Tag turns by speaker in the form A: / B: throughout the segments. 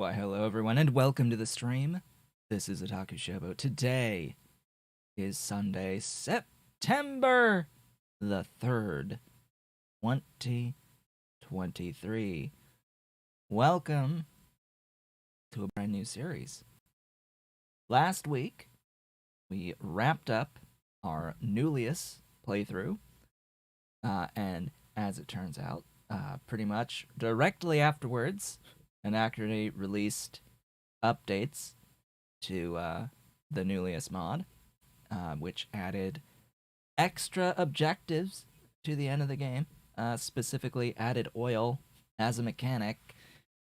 A: Why, hello everyone, and welcome to the stream. This is Otaku Shobo. Today is Sunday, September the 3rd, 2023. Welcome to a brand new series. Last week, we wrapped up our Newlius playthrough, and as it turns out, pretty much directly afterwards, Anachrony released updates to the Newlius mod, which added extra objectives to the end of the game, specifically added oil as a mechanic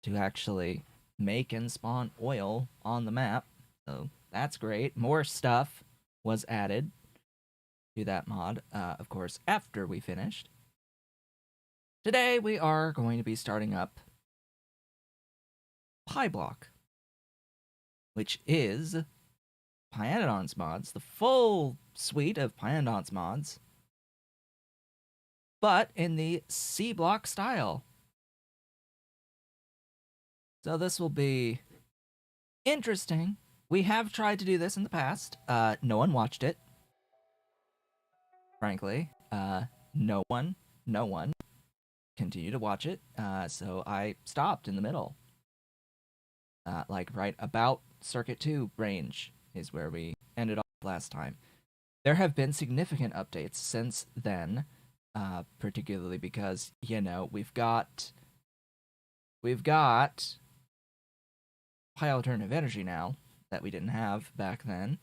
A: to actually make and spawn oil on the map. So that's great. More stuff was added to that mod, of course, after we finished. Today we are going to be starting up PyBlock, which is Pyanodons mods, the full suite of Pyandons mods, but in the SeaBlock-Style. So this will be interesting. We have tried to do this in the past. No one watched it. Frankly, no one continued to watch it, so I stopped in the middle. Like right about Circuit 2 range is where we ended off last time. There have been significant updates since then, particularly because, you know, we've got Pi Alternative Energy now that we didn't have back then,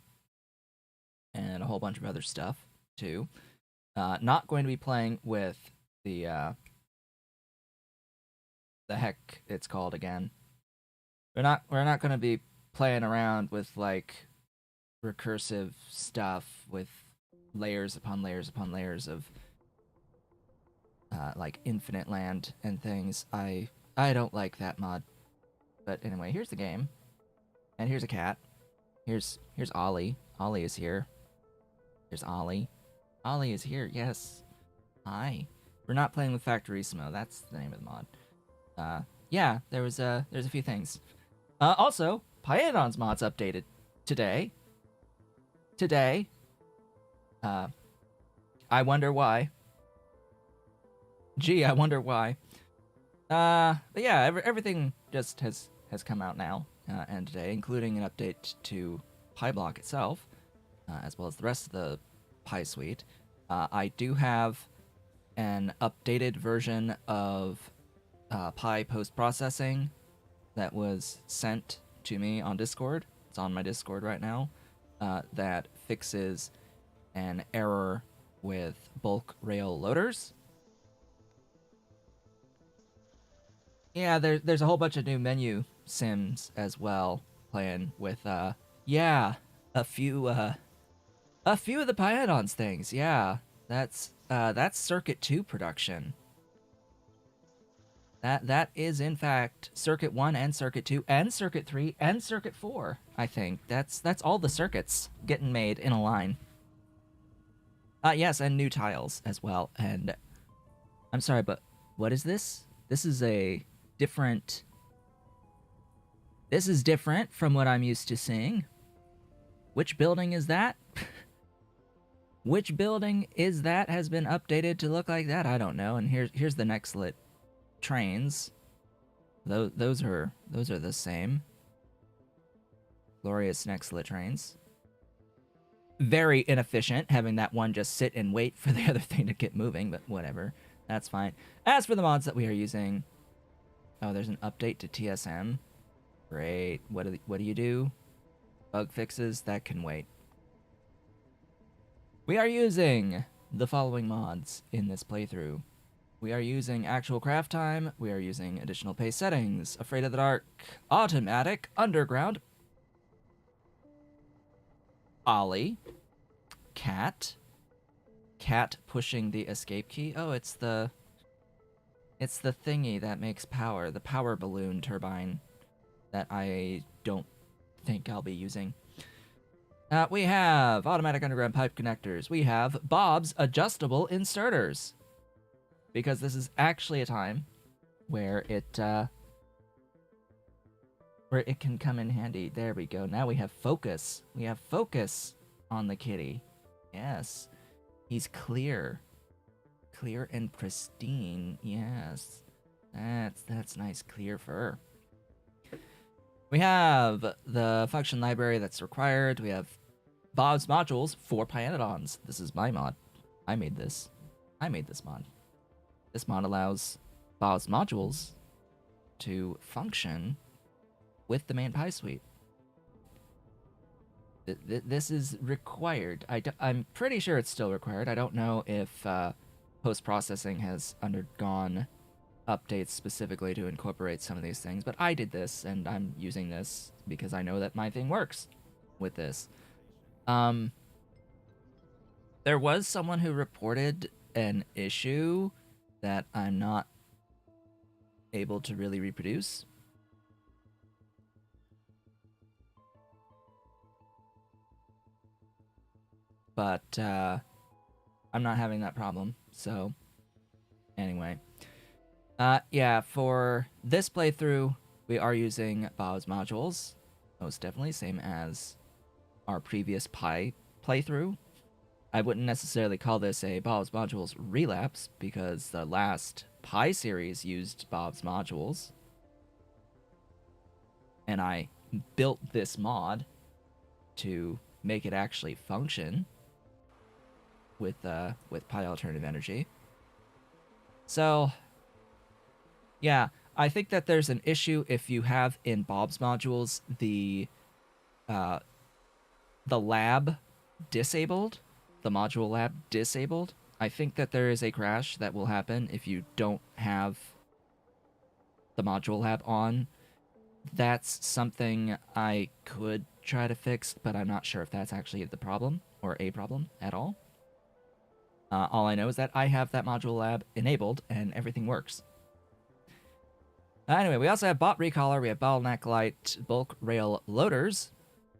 A: and a whole bunch of other stuff too. Not going to be playing with the heck it's called again. We're not going to be playing around with like recursive stuff with layers upon layers upon layers of like infinite land and things. I don't like that mod. But anyway, here's the game. And here's a cat. Here's Ollie. Ollie is here. There's Ollie. Ollie is here. Yes. Hi. We're not playing with Factorio. That's the name of the mod. Yeah, there's a few things. Also, Pyandons mods updated today. I wonder why. Gee, I wonder why. But yeah, everything just has come out now, and today, including an update to PyBlock itself, as well as the rest of the Pi suite. I do have an updated version of Pi post-processing that was sent to me on Discord. It's on my Discord right now. That fixes an error with bulk rail loaders. Yeah, there's a whole bunch of new menu sims as well, playing with a few of the Pyandons things. Yeah, that's Circuit 2 production. That is, in fact, Circuit 1 and Circuit 2 and Circuit 3 and Circuit 4, I think. That's all the circuits getting made in a line. Yes, and new tiles as well. And I'm sorry, but what is this? This is different from what I'm used to seeing. Which building is that? Which building is that has been updated to look like that? I don't know. And here's the next lit trains. Those are the same. Glorious next lit trains. Very inefficient having that one just sit and wait for the other thing to get moving, but whatever. That's fine. As for the mods that we are using, oh, there's an update to TSM. Great. What do you do? Bug fixes? That can wait. We are using the following mods in this playthrough. We are using actual craft time, we are using additional pace settings, Afraid of the Dark, Automatic, Underground, Ollie, Cat pushing the escape key. Oh, it's the thingy that makes power, the power balloon turbine that I don't think I'll be using. We have automatic underground pipe connectors. We have Bob's adjustable inserters. Because this is actually a time where it where it can come in handy. There we go. Now we have focus. We have focus on the kitty. Yes. He's clear. Clear and pristine. Yes. That's nice clear fur. We have the function library that's required. We have Bob's modules for Pyanodons. This is my mod. I made this. I made this mod. This mod allows Bob's modules to function with the main Py suite. This is required. I'm pretty sure it's still required. I don't know if post-processing has undergone updates specifically to incorporate some of these things, but I did this, and I'm using this because I know that my thing works with this. There was someone who reported an issue that I'm not able to really reproduce. But I'm not having that problem, so anyway. Yeah, for this playthrough, we are using Bob's modules. Most definitely, same as our previous Pi playthrough. I wouldn't necessarily call this a Bob's modules relapse, because the last Pi series used Bob's modules. And I built this mod to make it actually function with Pi alternative energy. So yeah, I think that there's an issue if you have in Bob's modules the lab disabled, the module lab disabled. I think that there is a crash that will happen if you don't have the module lab on. That's something I could try to fix, but I'm not sure if that's actually the problem or a problem at all. All I know is that I have that module lab enabled and everything works. Anyway, we also have bot recaller, we have bottleneck light, bulk rail loaders,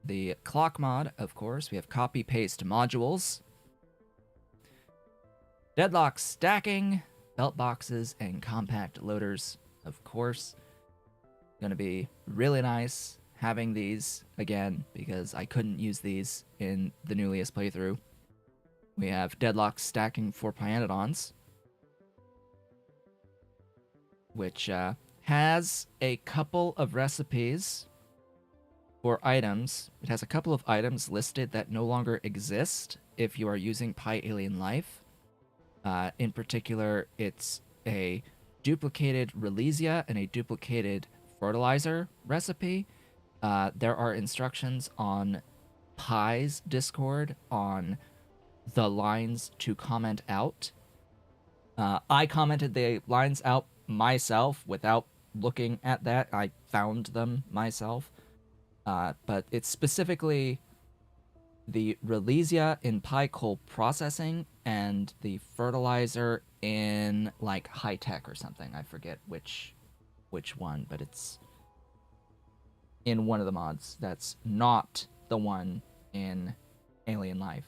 A: the clock mod, of course, we have copy paste modules, deadlock stacking, belt boxes, and compact loaders, of course. Gonna be really nice having these again because I couldn't use these in the newliest playthrough. We have deadlock stacking for Pyanodons, which has a couple of recipes for items. It has a couple of items listed that no longer exist if you are using Pi Alien Life. In particular, it's a duplicated Relesia and a duplicated fertilizer recipe. There are instructions on Pi's Discord on the lines to comment out. I commented the lines out myself without looking at that. I found them myself. But it's specifically the Relesia in Pi coal processing and the fertilizer in like high tech or something. I forget which one, but it's in one of the mods that's not the one in Alien Life.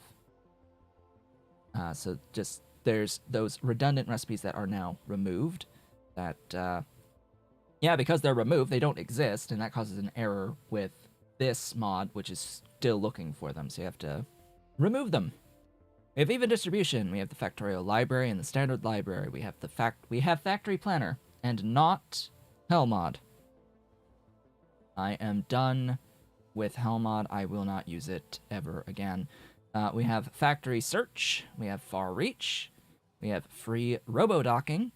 A: So just there's those redundant recipes that are now removed that, yeah, because they're removed, they don't exist, and that causes an error with this mod, which is still looking for them, so you have to remove them. We have even distribution. We have the Factorio library and the standard library. We have factory planner and not Hellmod. I am done with Hellmod. I will not use it ever again. We have factory search. We have far reach. We have free robo-docking.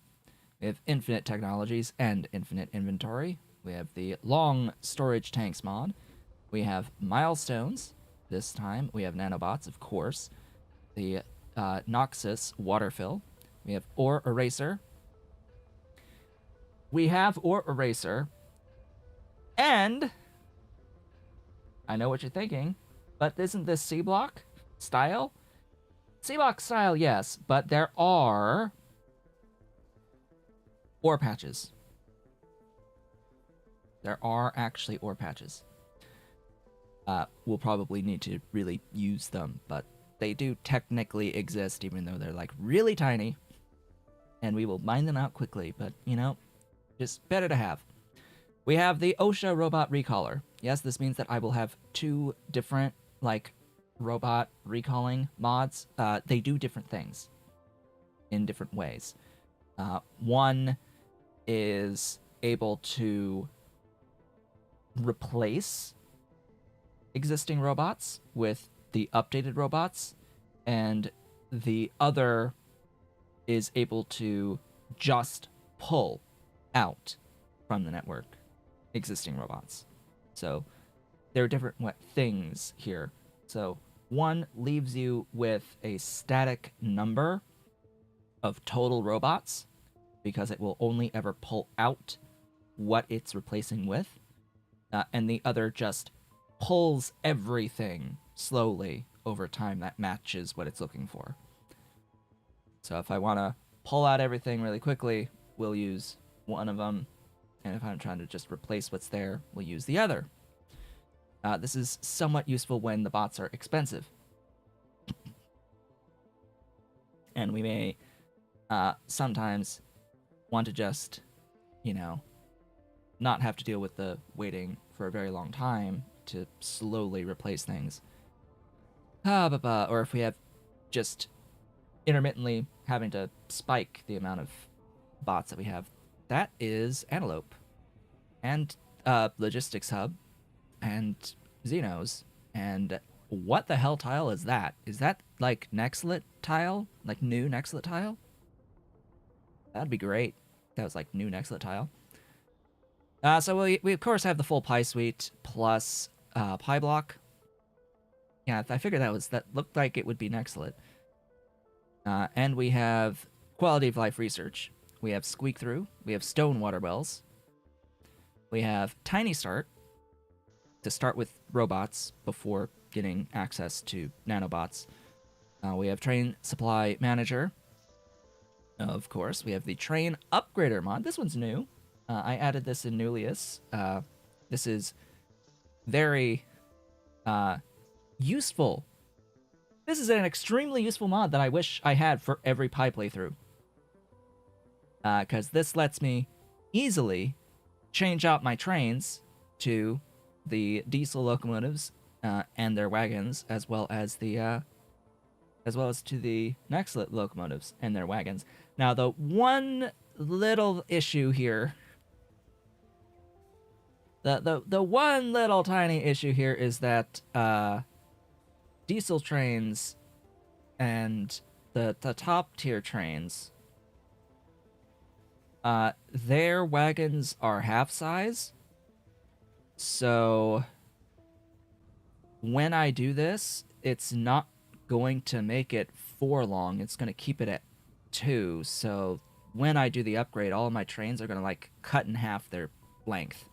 A: We have infinite technologies and infinite inventory. We have the long storage tanks mod. We have milestones. This time we have nanobots, of course. The Noxus waterfill. We have ore eraser. We have ore eraser. And I know what you're thinking, but isn't this SeaBlock-Style? SeaBlock-Style, yes, but there are ore patches. There are actually ore patches. We'll probably need to really use them, but they do technically exist, even though they're like really tiny. And we will mine them out quickly, but you know, just better to have. We have the OSHA robot recaller. Yes, this means that I will have 2 different, like, robot recalling mods. They do different things in different ways. One is able to replace existing robots with the updated robots, and the other is able to just pull out from the network existing robots. So there are different things here. So one leaves you with a static number of total robots because it will only ever pull out what it's replacing with, and the other just pulls everything slowly over time that matches what it's looking for. So if I want to pull out everything really quickly, we'll use one of them, and if I'm trying to just replace what's there, we'll use the other. This is somewhat useful when the bots are expensive. And we may sometimes want to just, not have to deal with the waiting for a very long time to slowly replace things. Or if we have just intermittently having to spike the amount of bots that we have. That is Antelope. And Logistics Hub. And Xenos. And what the hell tile is that? Is that like Nextlit tile? Like new Nextlit tile? That'd be great. That was like new Nextlit tile. So we of course have the full Pi suite plus PyBlock. Yeah, I figured that looked like it would be Nextlit. And we have quality of life research. We have Squeak Through. We have Stone Water Wells. We have Tiny Start to start with robots before getting access to nanobots. We have Train Supply Manager. Of course, we have the Train Upgrader mod. This one's new. I added this in Newlius. This is very useful. This is an extremely useful mod that I wish I had for every Pi playthrough. Because this lets me easily change out my trains to the diesel locomotives and their wagons, as well as to the Nextlit locomotives and their wagons. Now, the one little issue here, the one little tiny issue here is that diesel trains and the top tier trains, their wagons are half size. So when I do this, it's not going to make it 4 long. It's going to keep it at 2. So when I do the upgrade, all of my trains are going to like cut in half their length,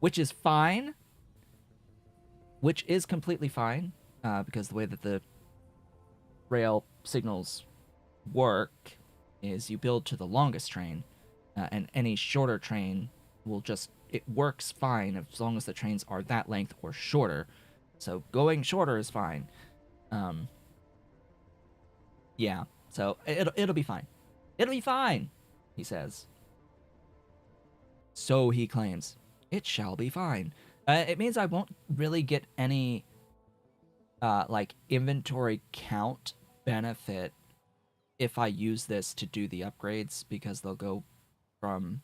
A: which is fine. Which is completely fine, because the way that the rail signals work is you build to the longest train, and any shorter train will just, it works fine as long as the trains are that length or shorter. So going shorter is fine. Yeah, so it'll be fine. It'll be fine, he says. So he claims. It shall be fine. It means I won't really get any like inventory count benefit if I use this to do the upgrades, because they'll go from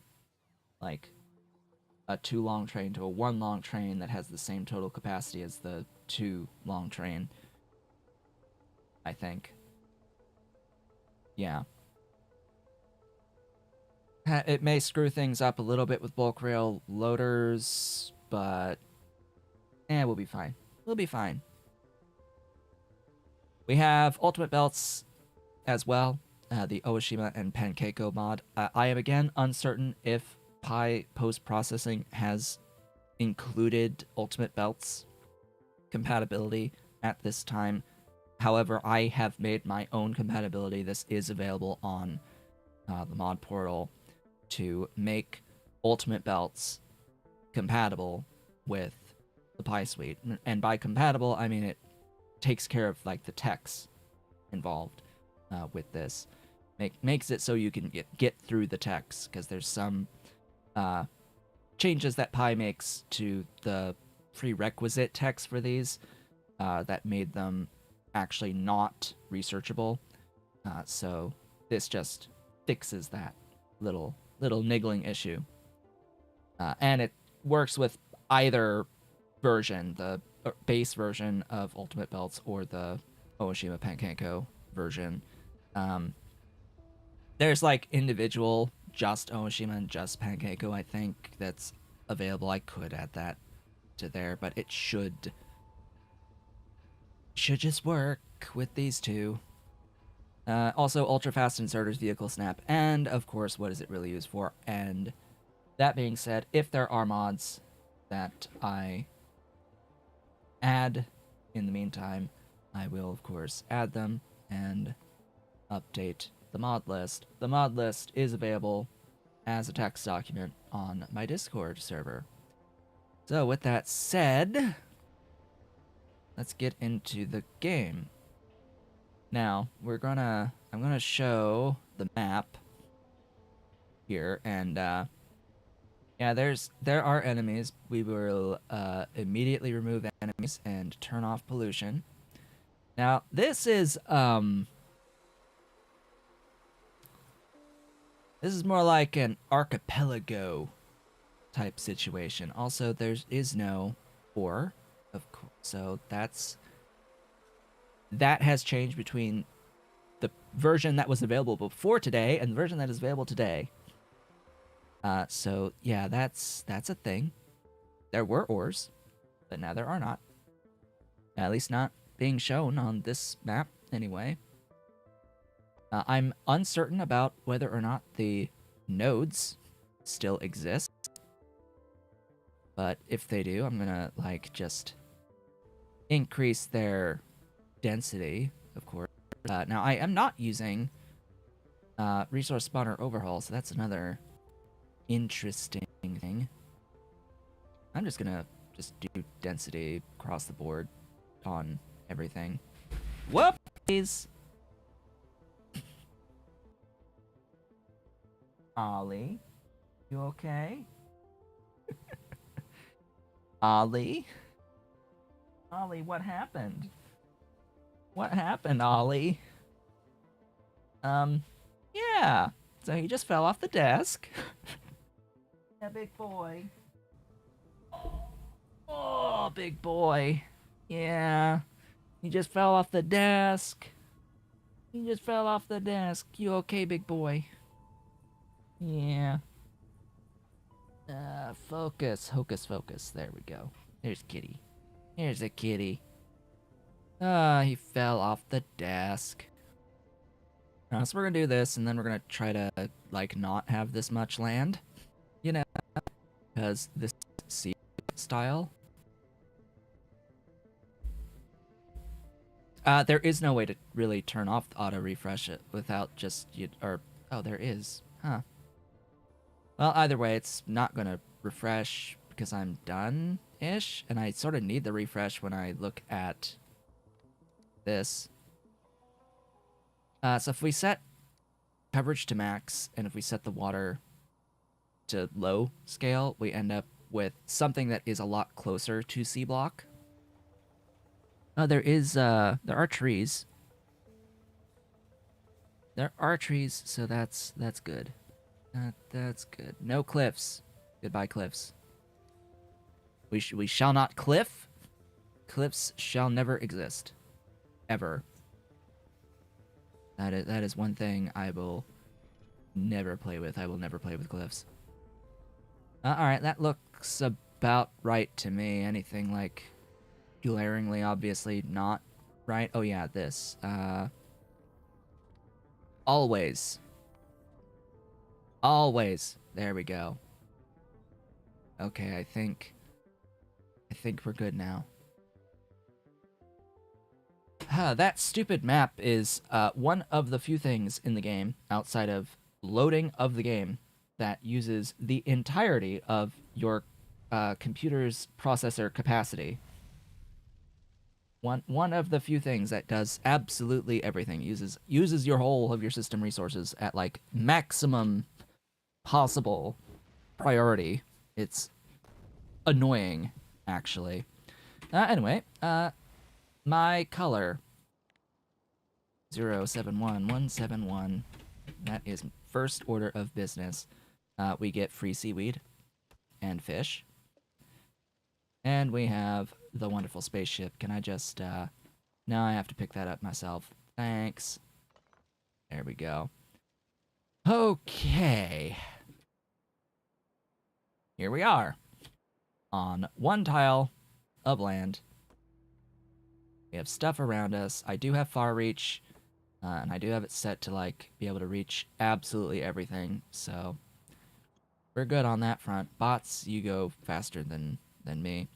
A: like a 2 long train to a 1 long train that has the same total capacity as the 2 long train, I think. Yeah. It may screw things up a little bit with bulk rail loaders, but we'll be fine. We'll be fine. We have Ultimate Belts as well, the Oshima and Pankeiko mod. I am again uncertain if Pi post-processing has included Ultimate Belts compatibility at this time. However, I have made my own compatibility. This is available on the mod portal to make Ultimate Belts compatible with the Pi suite. And by compatible, I mean it takes care of like the techs involved with this. Makes it so you can get through the techs, because there's some changes that Pi makes to the prerequisite text for these that made them actually not researchable. So this just fixes that little niggling issue. And it works with either version, the base version of Ultimate Belts or the Oshima Pankenko version. There's like individual just Oshima and just Pankenko, I think, that's available. I could add that to there, but it should just work with these two. Also, ultra fast inserters, vehicle snap, and of course, what is it really used for? And that being said, if there are mods that I add in the meantime, I will of course add them and update the mod list. The mod list is available as a text document on my Discord server. So with that said, let's get into the game. Now, I'm gonna show the map here, and yeah, there are enemies. We will immediately remove enemies and turn off pollution. Now, this is more like an archipelago type situation. Also, there is no ore, of course, so that has changed between the version that was available before today and the version that is available today. So yeah, that's a thing. There were ores, but now there are not. At least not being shown on this map, anyway. I'm uncertain about whether or not the nodes still exist. But if they do, I'm gonna, like, just increase their density, of course. Now, I am not using resource spawner overhaul, so that's another interesting thing. I'm just gonna do density across the board on everything. Whoopsies! Ollie, you okay? Ollie? Ollie, what happened? What happened, Ollie? Yeah. So he just fell off the desk. Yeah, big boy. Oh, big boy. Yeah. He just fell off the desk. He just fell off the desk. You okay, big boy? Yeah. Focus. Hocus focus. There we go. There's Kitty. Here's a kitty. He fell off the desk. So we're gonna do this, and then we're gonna try to, like, not have this much land. You know, because this is SeaBlock-Style. There is no way to really turn off the auto refresh it without just oh, there is. Huh. Well, either way, it's not gonna refresh because I'm done-ish, and I sort of need the refresh when I look at this. So if we set coverage to max, and if we set the water to low scale, we end up with something that is a lot closer to SeaBlock. There are trees. There are trees, so that's good. That's good. No cliffs. Goodbye, cliffs. We shall not cliff. Cliffs shall never exist. Ever. That is one thing I will never play with. I will never play with cliffs. Alright, that looks about right to me. Anything, like, glaringly obviously not right. Oh yeah, this. Always. Always. There we go. Okay, I think we're good now. That stupid map is one of the few things in the game, outside of loading of the game, that uses the entirety of your computer's processor capacity. One of the few things that does absolutely everything. Uses your whole of your system resources at, like, maximum possible priority. It's annoying, actually. Anyway, my color 071171. That is first order of business. We get free seaweed and fish. And we have the wonderful spaceship. Can I just, now I have to pick that up myself. Thanks. There we go. Okay. Here we are. On one tile of land. We have stuff around us. I do have far reach. And I do have it set to, like, be able to reach absolutely everything. So, we're good on that front. Bots, you go faster than me.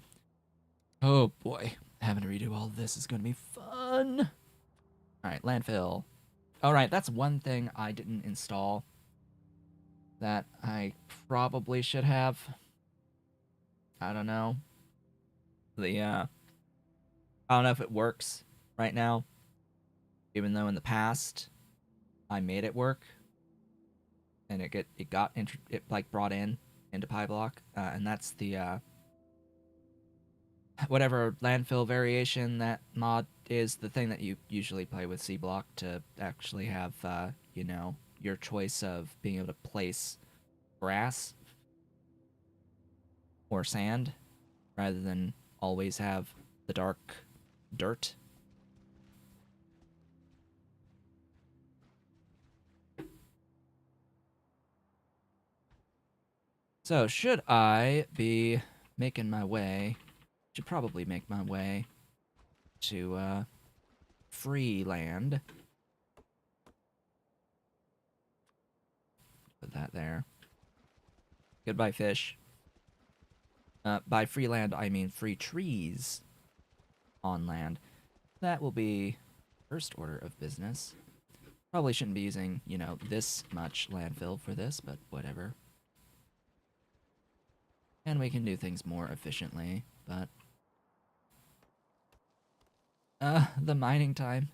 A: Oh boy, having to redo all of this is going to be fun. Alright, landfill. Alright, that's one thing I didn't install that I probably should have. I don't know. I don't know if it works right now, even though in the past I made it work, and it got brought in into PyBlock, and that's the whatever landfill variation that mod is, the thing that you usually play with SeaBlock to actually have, you know, your choice of being able to place grass or sand rather than always have the dark dirt. So, should I be making my way? Should probably make my way to free land. Put that there. Goodbye, fish. By free land, I mean free trees on land. That will be first order of business. Probably shouldn't be using, you know, this much landfill for this, but whatever. And we can do things more efficiently, but... the mining time.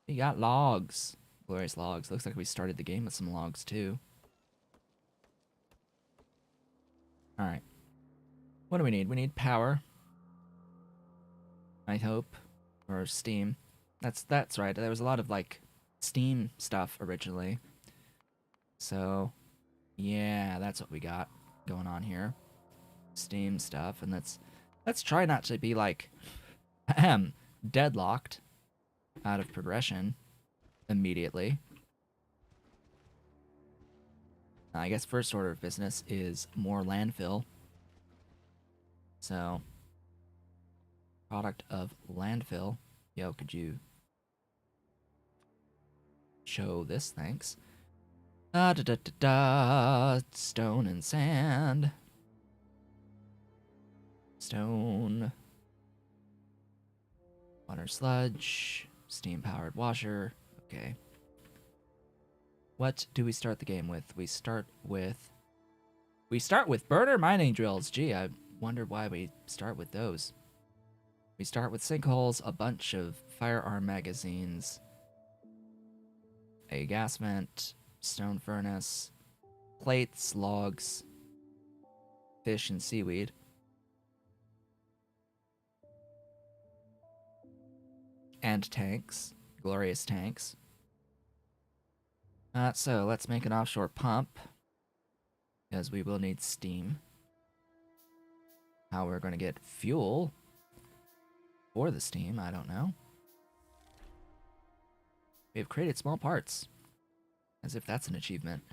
A: We got logs. Glorious logs. Looks like we started the game with some logs, too. Alright. What do we need? We need power. I hope. Or steam. That's right. There was a lot of, like, steam stuff originally. So, yeah, that's what we got going on here. Steam stuff. And let's try not to be, like, deadlocked out of progression immediately. I guess first order of business is more landfill. So, product of landfill. Yo, could you show this? Thanks. Stone and sand. Stone. Water sludge. Steam-powered washer. Okay. What do we start the game with? We start with burner mining drills. Gee, I wonder why we start with those. We start with sinkholes, a bunch of firearm magazines, a gas vent, stone furnace, plates, logs, fish, and seaweed. And tanks. Glorious tanks. So let's make an offshore pump, because we will need steam. How we're going to get fuel for the steam, I don't know. We have created small parts, as if that's an achievement.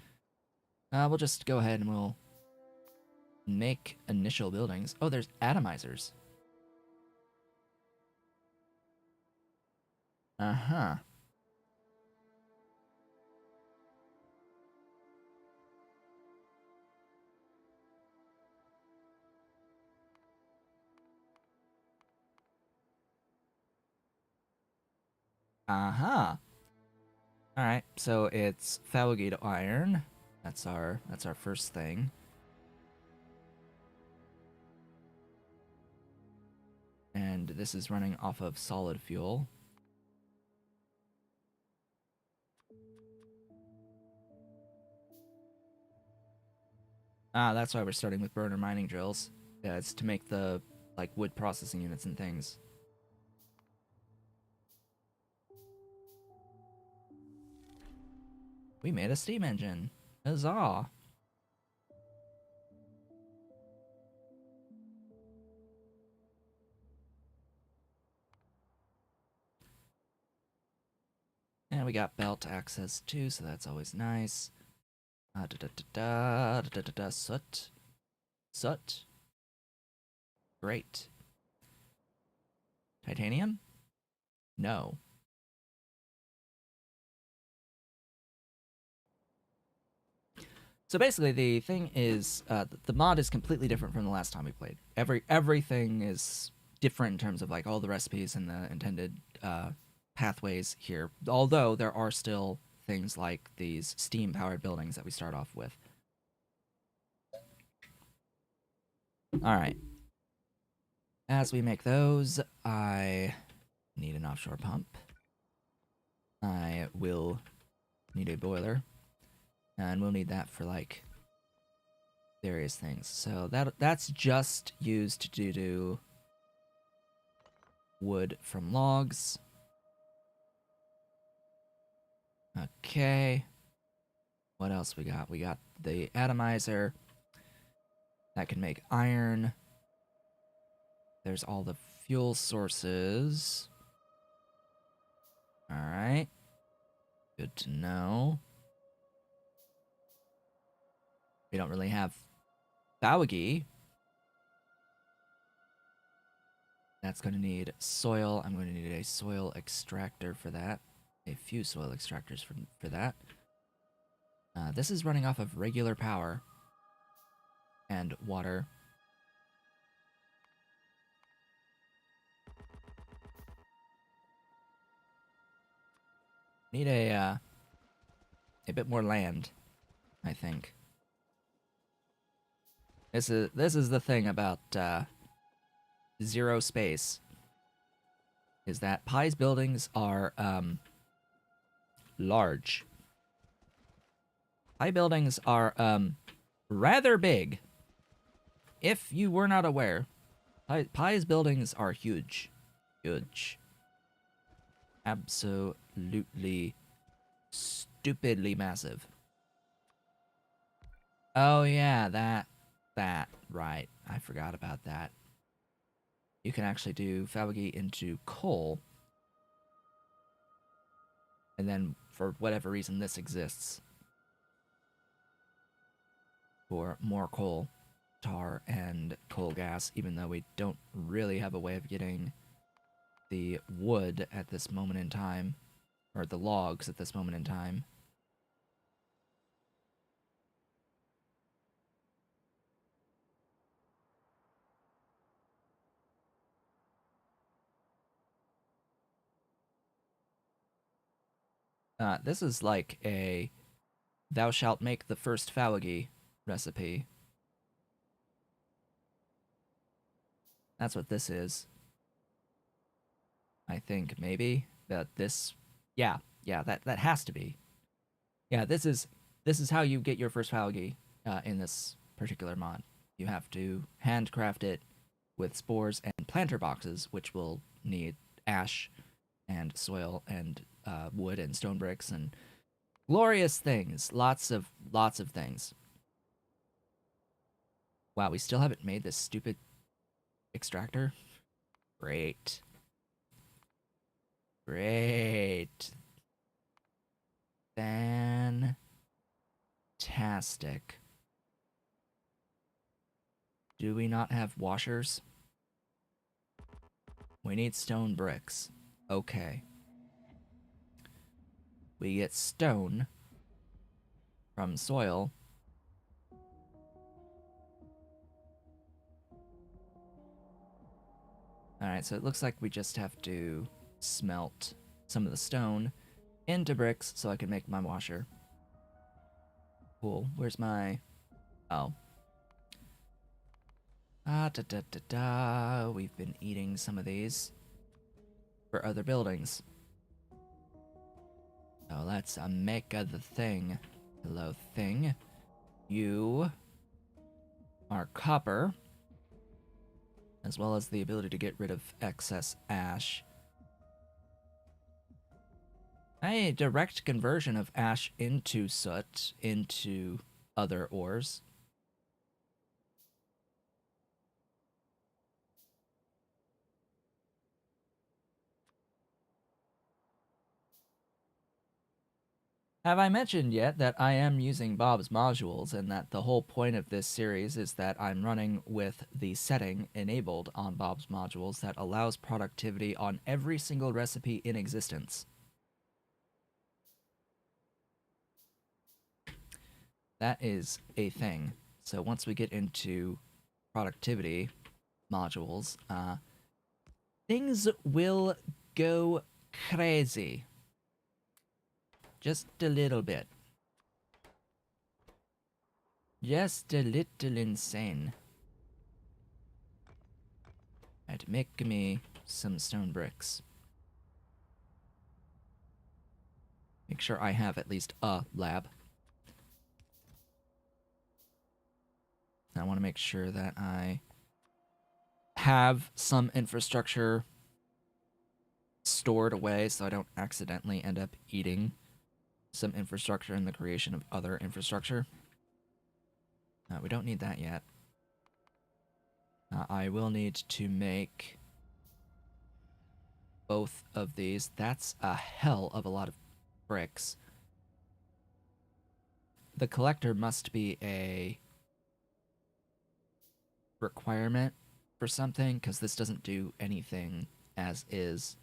A: We'll just go ahead and we'll make initial buildings. Oh, there's atomizers. Uh-huh. Uh-huh. Alright, so it's Falgate iron. That's our first thing. And this is running off of solid fuel. Ah, that's why we're starting with burner mining drills. Yeah, it's to make the, like, wood processing units and things. We made a steam engine. Huzzah! And we got belt access too, so that's always nice. Soot. Soot. Great. Titanium? No. So basically, the thing is, the mod is completely different from the last time we played. Everything is different in terms of like all the recipes and the intended pathways here. Although there are still things like these steam-powered buildings that we start off with. All right. As we make those, I need an offshore pump. I will need a boiler, and we'll need that for like various things. So that's just used to do wood from logs. Okay. What else we got? We got the atomizer that can make iron. There's all the fuel sources. All right. Good to know. We don't really have algae. That's going to need soil. I'm going to need a soil extractor for that. A few soil extractors for that. This is running off of regular power and water. Need a bit more land, I think. This is the thing about zero space, is that Pi's buildings are large. Pi buildings are rather big. If you were not aware, Pi's buildings are huge. Huge. Absolutely stupidly massive. Oh yeah, that, right. I forgot about that. You can actually do algae into coal. And then, for whatever reason, this exists. For more coal, tar, and coal gas, even though we don't really have a way of getting the wood at this moment in time, or the logs at this moment in time. This is like a thou shalt make the first algae recipe. That's what this is. I think maybe that this, yeah, that has to be. Yeah, this is how you get your first algae in this particular mod. You have to handcraft it with spores and planter boxes, which will need ash and soil and wood and stone bricks and glorious things. Lots of things. Wow, we still haven't made this stupid extractor. Great. Great. Fantastic. Do we not have washers? We need stone bricks. Okay. We get stone from soil. Alright, so it looks like we just have to smelt some of the stone into bricks so I can make my washer. Cool. Where's my... Oh. We've been eating some of these for other buildings. So let's make the thing. Hello, thing. You our copper, as well as the ability to get rid of excess ash. A direct conversion of ash into soot into other ores. Have I mentioned yet that I am using Bob's modules and that the whole point of this series is that I'm running with the setting enabled on Bob's modules that allows productivity on every single recipe in existence? That is a thing. So once we get into productivity modules, things will go crazy. Just a little bit. Just a little insane. Right, make me some stone bricks. Make sure I have at least a lab. I want to make sure that I have some infrastructure stored away so I don't accidentally end up eating some infrastructure in the creation of other infrastructure. We don't need that yet. I will need to make both of these. That's a hell of a lot of bricks. The collector must be a requirement for something, because this doesn't do anything as is.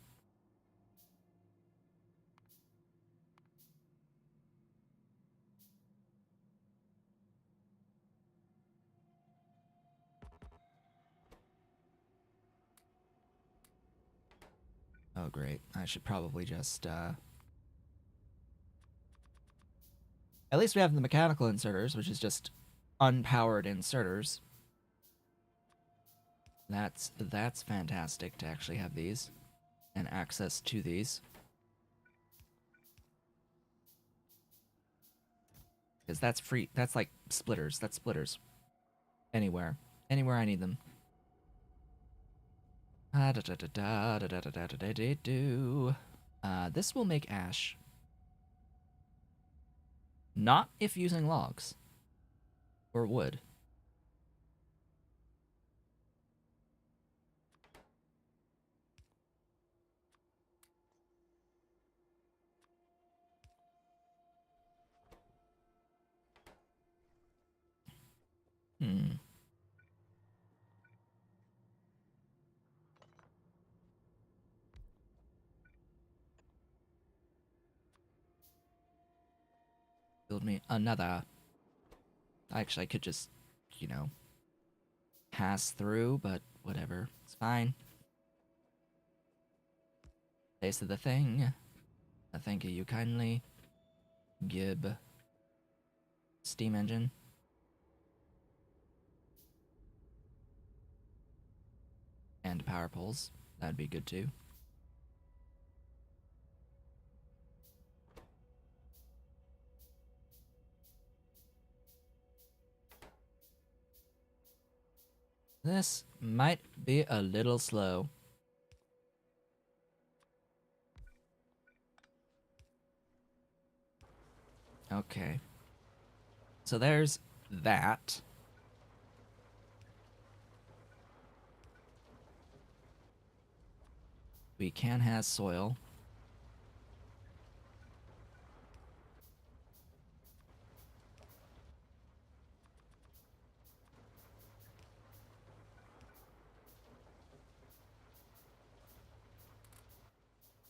A: Oh, great. I should probably just, At least we have the mechanical inserters, which is just unpowered inserters. That's fantastic to actually have these and access to these. Because that's free. That's like splitters. That's splitters. Anywhere. Anywhere I need them. This will make ash. Not if using logs. Or wood. Build me another. Actually, I could just, you know, pass through, but whatever. It's fine. Face of the thing. Thank you kindly. Gib. Steam engine. And power poles. That'd be good too. This might be a little slow. Okay. So there's that. We can have soil.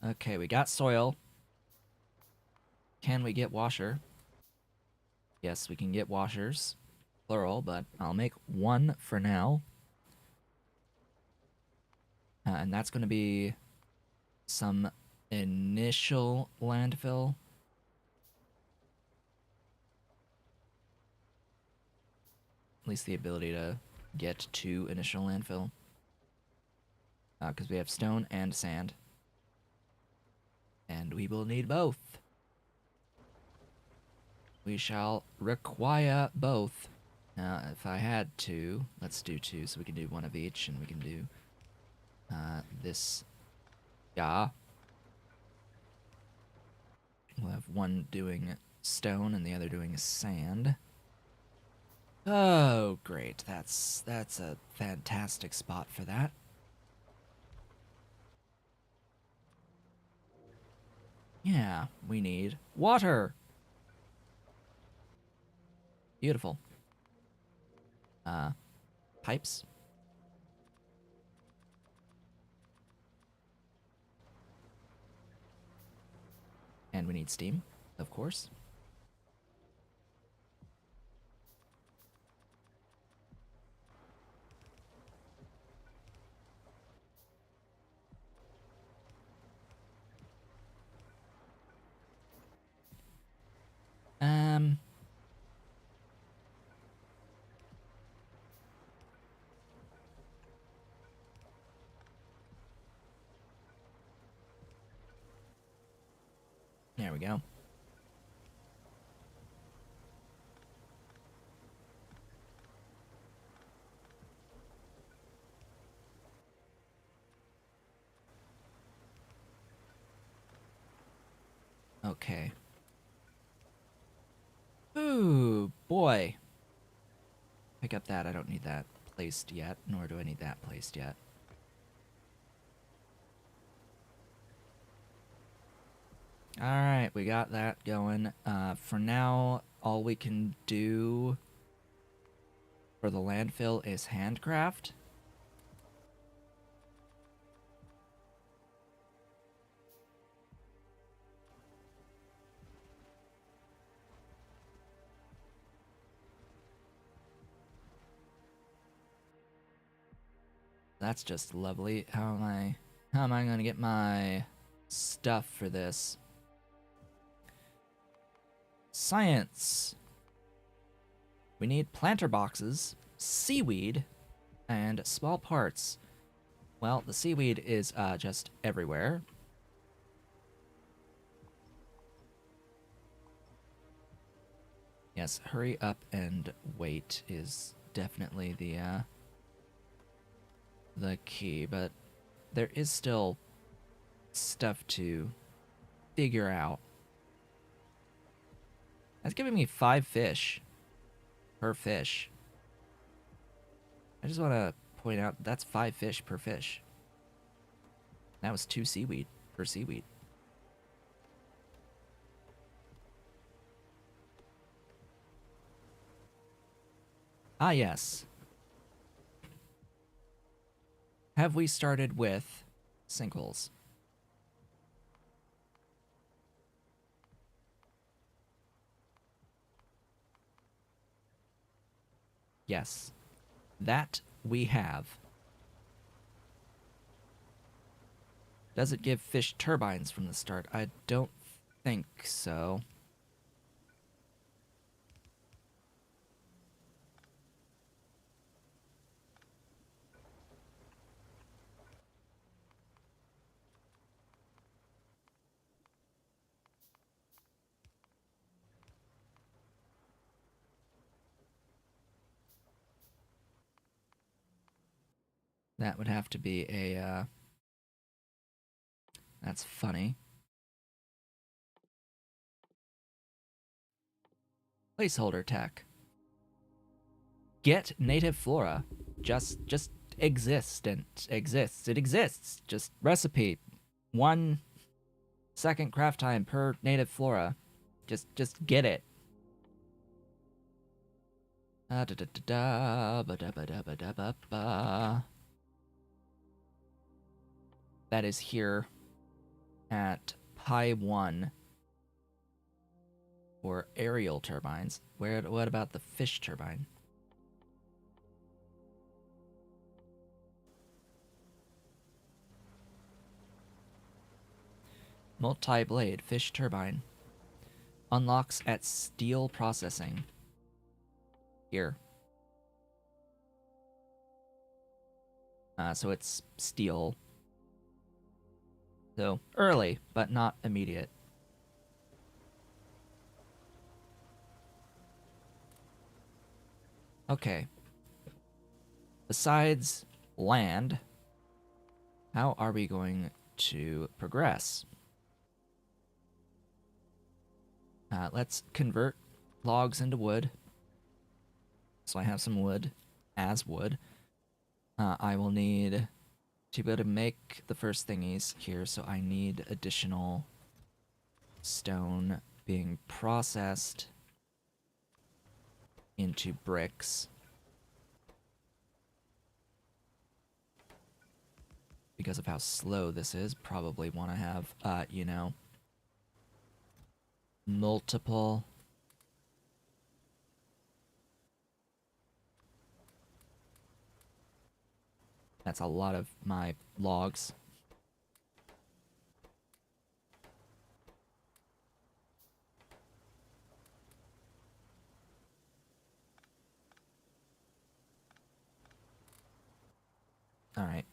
A: Okay, we got soil. Can we get washer? Yes, we can get washers. Plural, but I'll make one for now. And that's going to be some initial landfill. At least the ability to get to initial landfill. Because we have stone and sand. And we will need both. We shall require both. Now, if I had to, let's do two, so we can do one of each, and we can do this. Yeah. We'll have one doing stone and the other doing sand. Oh, great. That's a fantastic spot for that. Yeah, we need water. Beautiful. Pipes. And we need steam, of course. There we go. Okay. Ooh, boy. Pick up that. I don't need that placed yet, nor do I need that placed yet. Alright, we got that going. For now, all we can do for the landfill is handcraft. That's just lovely. How am I gonna get my stuff for this? Science. We need planter boxes, seaweed, and small parts. Well, the seaweed is just everywhere. Yes, hurry up and wait is definitely the key, but there is still stuff to figure out. That's giving me 5 fish per fish. I just want to point out that's 5 fish per fish. That was 2 seaweed per seaweed. Ah, yes. Have we started with sinkholes? Yes. That we have. Does it give fish turbines from the start? I don't think so. That would have to be a, that's funny. Placeholder tech. Get native flora. Just exist and exists. It exists. Just recipe. 1 second craft time per native flora. Just get it. That is here at Pi 1 for aerial turbines. What about the fish turbine? Multi-blade fish turbine. Unlocks at steel processing. Here. So it's steel. So early, but not immediate. Okay. Besides land, how are we going to progress? Let's convert logs into wood. So I have some wood as wood. I will need to be able to make the first thingies here, so I need additional stone being processed into bricks. Because of how slow this is, probably want to have, you know, multiple. That's a lot of my logs. Alright.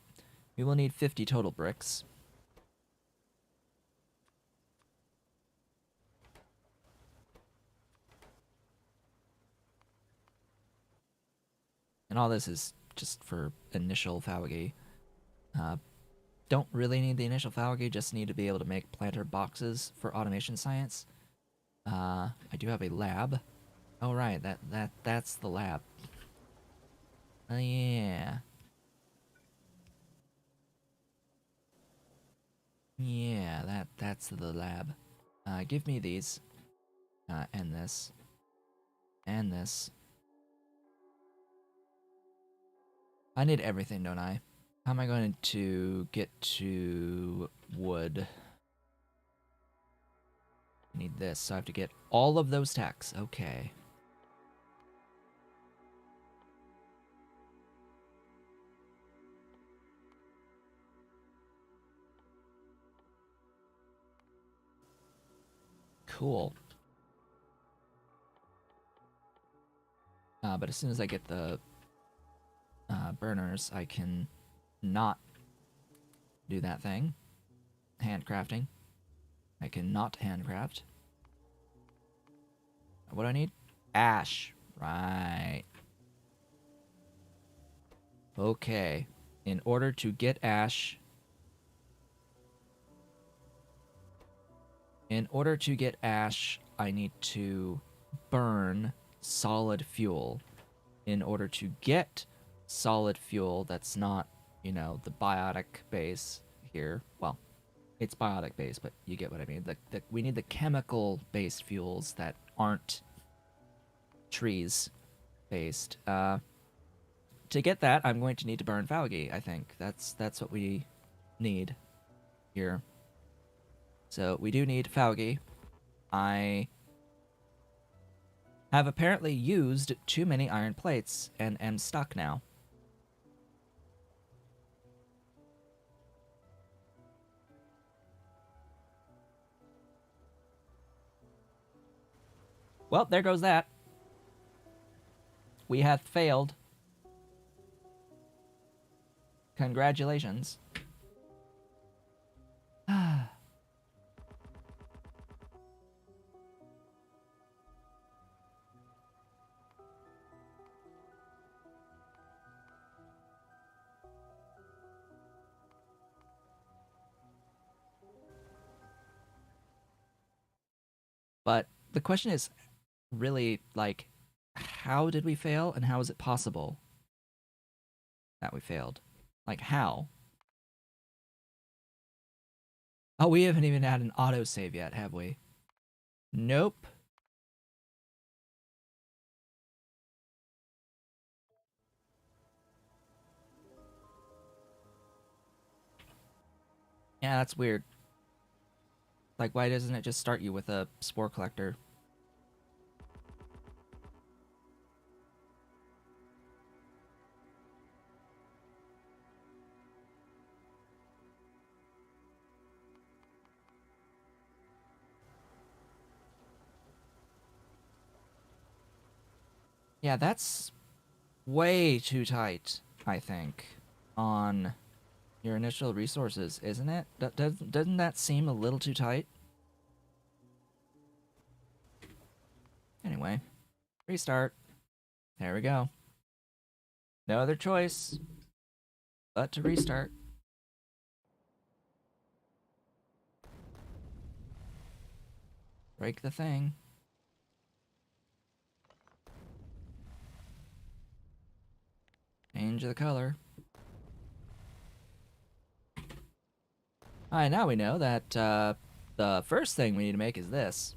A: We will need 50 total bricks. And all this is just for initial algae. Don't really need the initial algae, just need to be able to make planter boxes for automation science. I do have a lab. Oh right, that's the lab. Oh yeah. Yeah, that's the lab. Give me these. And this. And this. I need everything, don't I? How am I going to get to wood? I need this, so I have to get all of those tacks. Okay. Cool. But as soon as I get the burners, I can not do that thing. Handcrafting. I can not handcraft. What do I need? Ash. Right. Okay. In order to get ash... I need to burn solid fuel. In order to get solid fuel that's not, you know, the biotic base here. Well, it's biotic base, but you get what I mean. We need the chemical-based fuels that aren't trees-based. To get that, I'm going to need to burn algae, I think. That's what we need here. So we do need algae. I have apparently used too many iron plates and am stuck now. Well, there goes that. We have failed. Congratulations. But the question is really, like, how did we fail and how is it possible that we failed? Like, how? Oh, we haven't even had an autosave yet, have we? Nope. Yeah, that's weird. Like, why doesn't it just start you with a spore collector? Yeah, that's way too tight, I think, on your initial resources, isn't it? Doesn't that seem a little too tight? Anyway, restart. There we go. No other choice but to restart. Break the thing. Change the color. Alright, now we know that the first thing we need to make is this.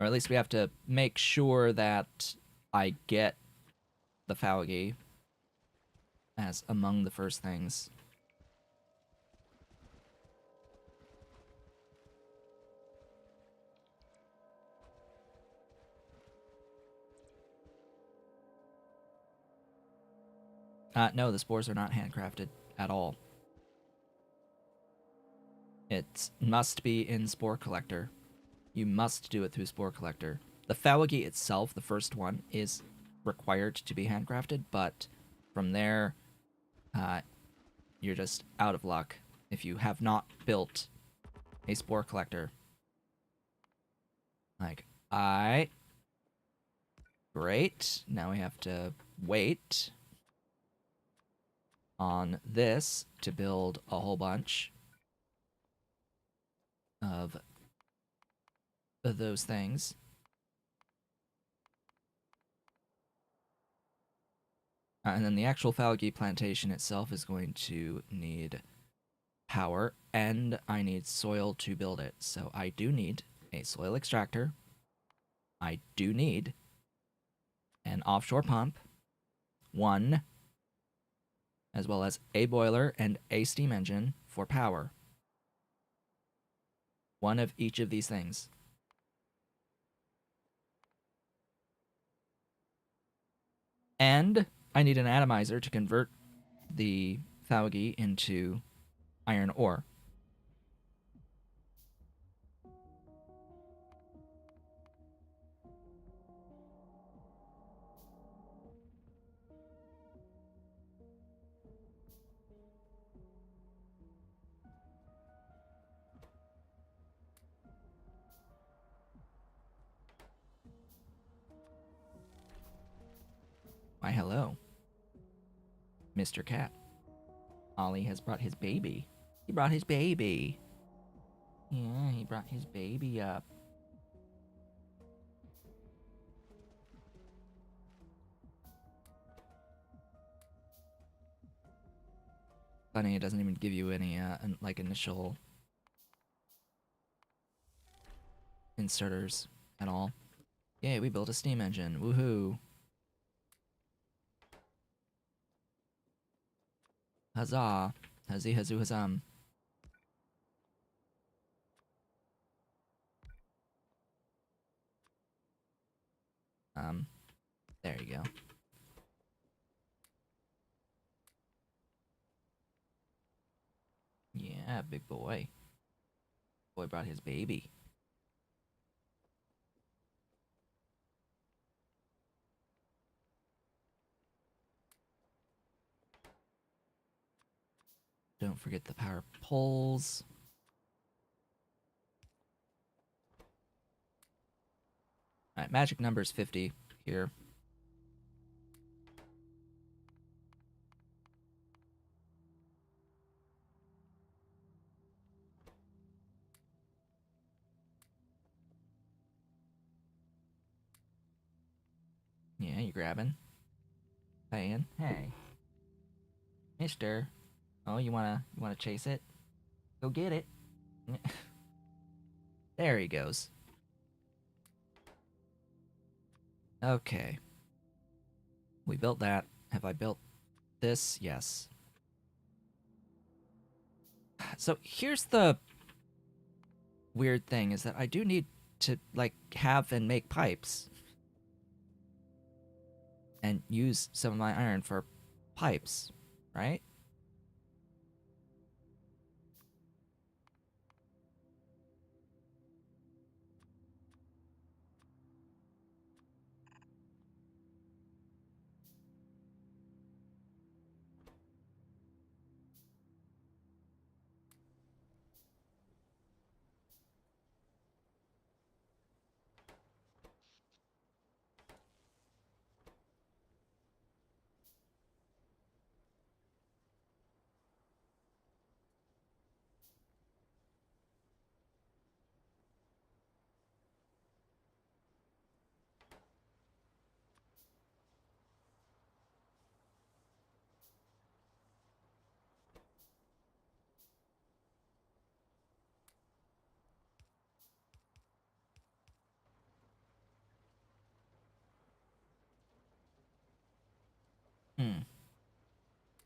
A: Or at least we have to make sure that I get the algae as among the first things. No, the spores are not handcrafted at all. It must be in Spore Collector. You must do it through Spore Collector. The algae itself, the first one, is required to be handcrafted, but from there, you're just out of luck if you have not built a Spore Collector. Like, great. Now we have to wait on this to build a whole bunch of those things. And then the actual algae plantation itself is going to need power, and I need soil to build it. So I do need a soil extractor. I do need an offshore pump, one, as well as a boiler and a steam engine for power. One of each of these things. And I need an atomizer to convert the algae into iron ore. Why, hello, Mr. Cat. Ollie has brought his baby. He brought his baby. Yeah, he brought his baby up. Funny, it doesn't even give you any, like, initial inserters at all. Yay, we built a steam engine. Woohoo. Huzzah. Huzzy, huzzoo, huzzum. There you go. Yeah, big boy. Boy brought his baby. Don't forget the power poles. Alright, magic number is 50 here. Yeah, you grabbing? Paying? Hey. Mister. Oh, you wanna chase it? Go get it. There he goes. Okay. We built that. Have I built this? Yes. So here's the weird thing, is that I do need to, like, have and make pipes. And use some of my iron for pipes, right?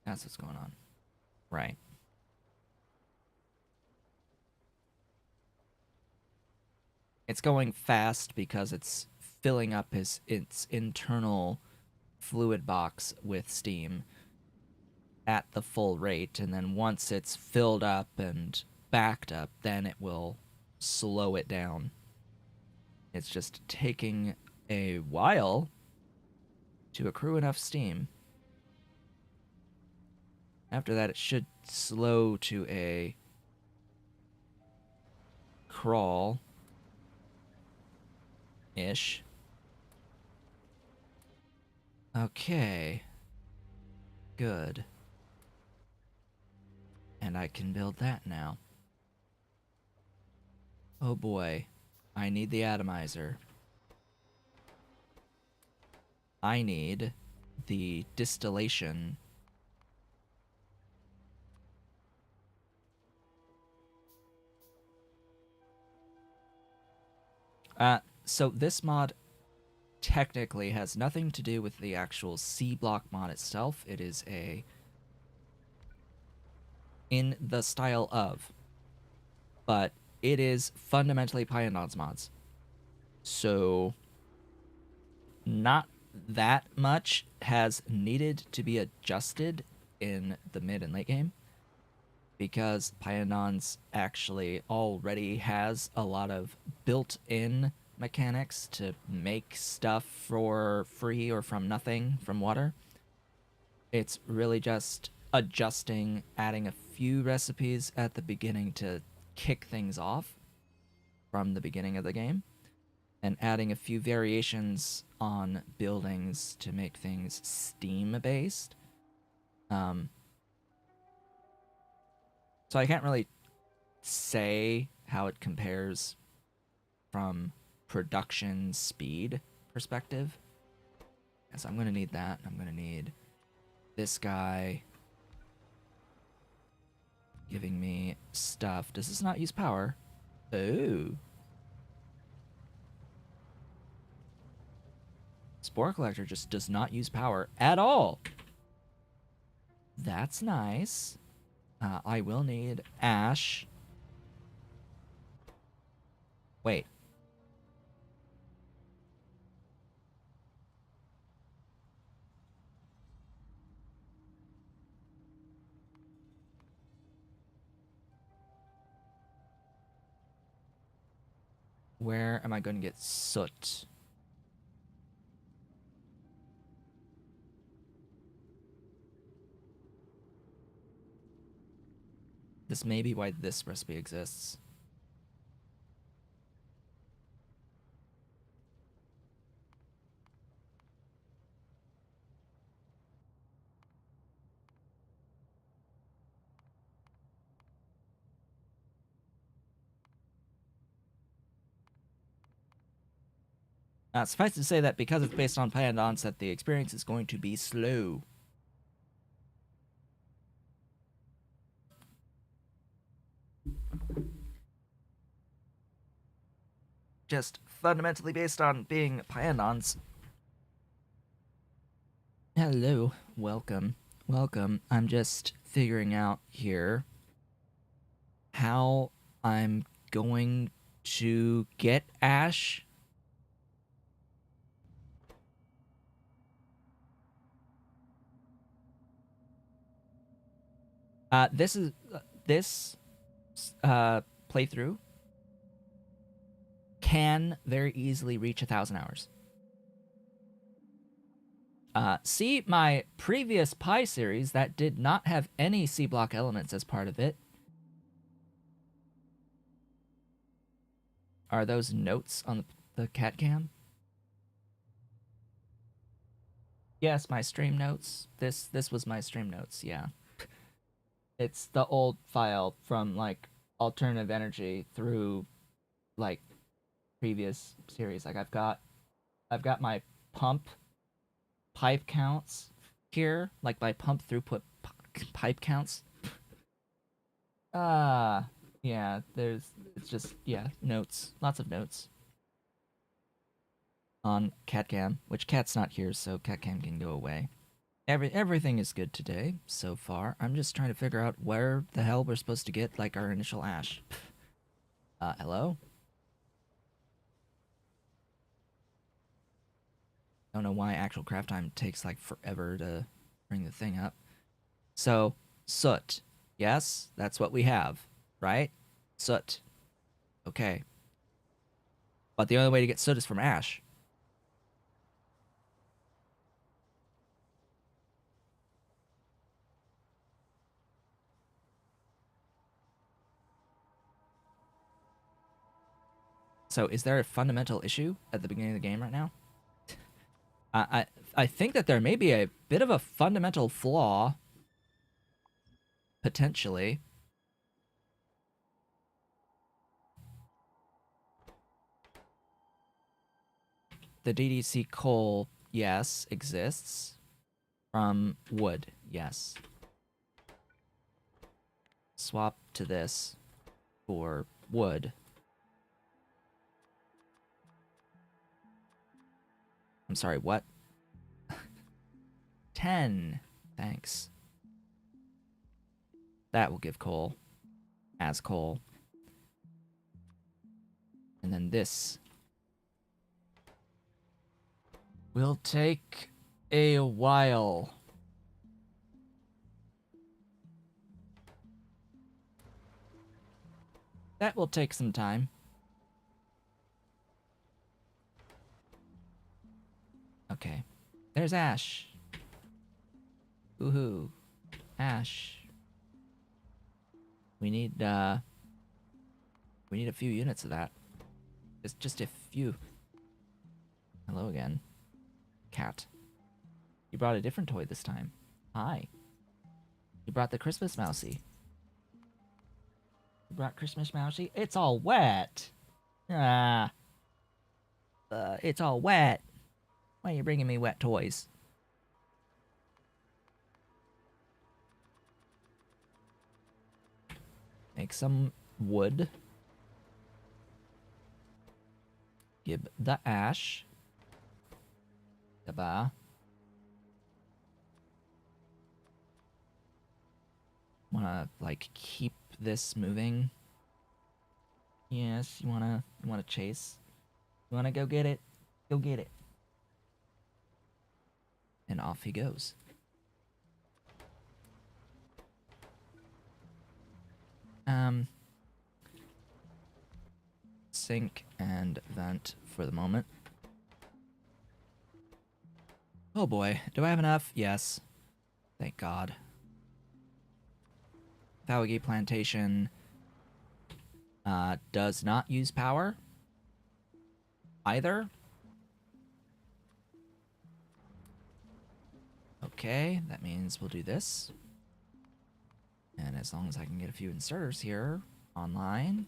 A: That's what's going on. Right. It's going fast because it's filling up its internal fluid box with steam at the full rate, and then once it's filled up and backed up, then it will slow it down. It's just taking a while to accrue enough steam. After that, it should slow to a crawl-ish. Okay. Good. And I can build that now. Oh boy. I need the atomizer. I need the distillation. So this mod technically has nothing to do with the actual SeaBlock mod itself. It is a in the style of, but it is fundamentally Pyandons mods. So not that much has needed to be adjusted in the mid and late game, because Pyandons actually already has a lot of built-in mechanics to make stuff for free or from nothing from water. It's really just adjusting, adding a few recipes at the beginning to kick things off from the beginning of the game, and adding a few variations on buildings to make things steam-based. So I can't really say how it compares from production speed perspective. So I'm going to need that. I'm going to need this guy giving me stuff. Does this not use power? Oh. Spore Collector just does not use power at all. That's nice. I will need ash. Wait. Where am I going to get soot? This may be why this recipe exists. Suffice to say that because it's based on Pyandons, that the experience is going to be slow. Just fundamentally based on being Pyandons. Hello, welcome, welcome. I'm just figuring out here how I'm going to get ash. This playthrough can very easily reach 1,000 hours. See my previous Pi series that did not have any SeaBlock elements as part of it. Are those notes on the cat cam? Yes, my stream notes. This was my stream notes, yeah. It's the old file from, like, alternative energy through, like, previous series. Like, I've got my pump pipe counts here, like my pump throughput pipe counts. Yeah, it's just, yeah, notes. Lots of notes. On CatCam, which Cat's not here, so CatCam can go away. Everything is good today so far. I'm just trying to figure out where the hell we're supposed to get like our initial ash. Hello? Don't know why actual craft time takes like forever to bring the thing up. So, soot. Yes, that's what we have, right? Soot. Okay. But the only way to get soot is from ash. So, is there a fundamental issue at the beginning of the game right now? I think that there may be a bit of a fundamental flaw, potentially. The DDC coal, yes, exists. From wood, yes. Swap to this for wood. I'm sorry, what? 10. Thanks. That will give coal. As coal. And then this will take a while. That will take some time. Okay. There's ash. Woohoo. Ash. We need a few units of that. Just a few. Hello again. Cat. You brought a different toy this time. Hi. You brought the Christmas Mousy. You brought Christmas Mousy? It's all wet. Ah. It's all wet. Why are you bringing me wet toys? Make some wood. Give the ash. Goodbye. Wanna like keep this moving? Yes, you wanna chase? You wanna go get it? Go get it. And off he goes. Sink and vent for the moment. Oh boy, do I have enough? Yes. Thank God. Algae plantation does not use power either. Okay, that means we'll do this. And as long as I can get a few inserters here online.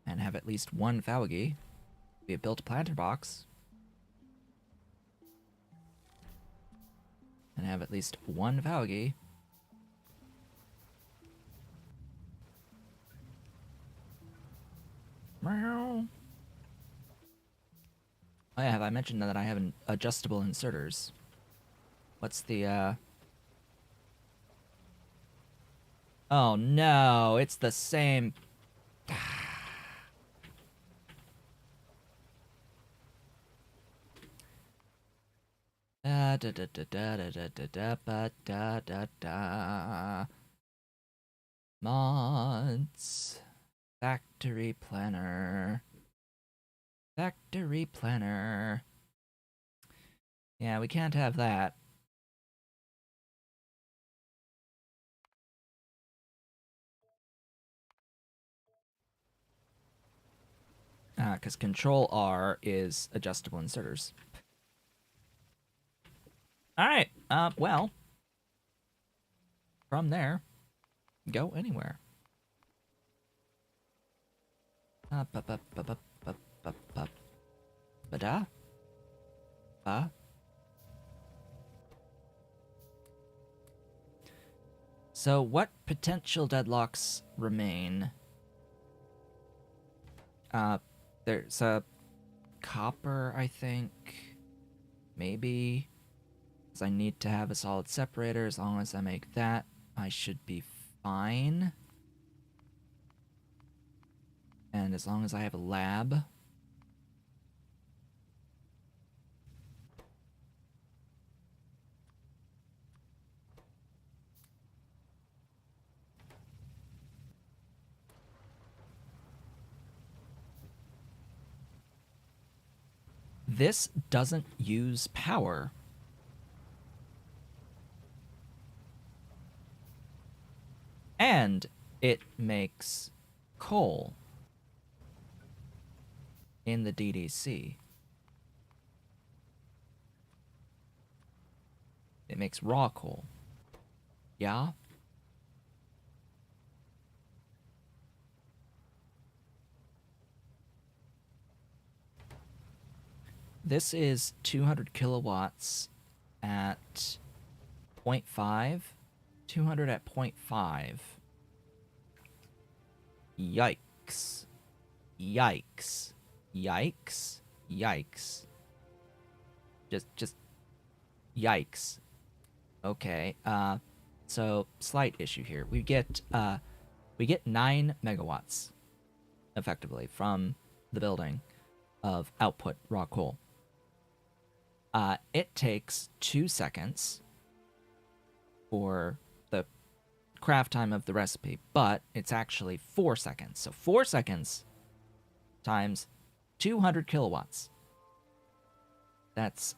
A: And have at least one algae. Be a built planter box. And have at least one algae. Meow. Oh yeah, have I mentioned that I have an adjustable inserters? What's the, Oh no, it's the same... Da da da da da da da da da da da da. Mods. Factory planner. Factory planner. Yeah, we can't have that. Because Control R is adjustable inserters. Alright, well. From there, go anywhere. Ba-da? Ba? So what potential deadlocks remain? There's copper, I think. Maybe. Because I need to have a solid separator. As long as I make that, I should be fine. And as long as I have a lab. This doesn't use power. And it makes coal in the DDC. It makes raw coal. Yeah? This is 200 kilowatts at 0.5. 200 at 0.5. Yikes. Yikes. Yikes. Yikes. Just yikes. Okay, so slight issue here. We get 9 megawatts effectively from the building of output raw coal. It takes 2 seconds for the craft time of the recipe, but it's actually 4 seconds. So 4 seconds times 200 kilowatts. That's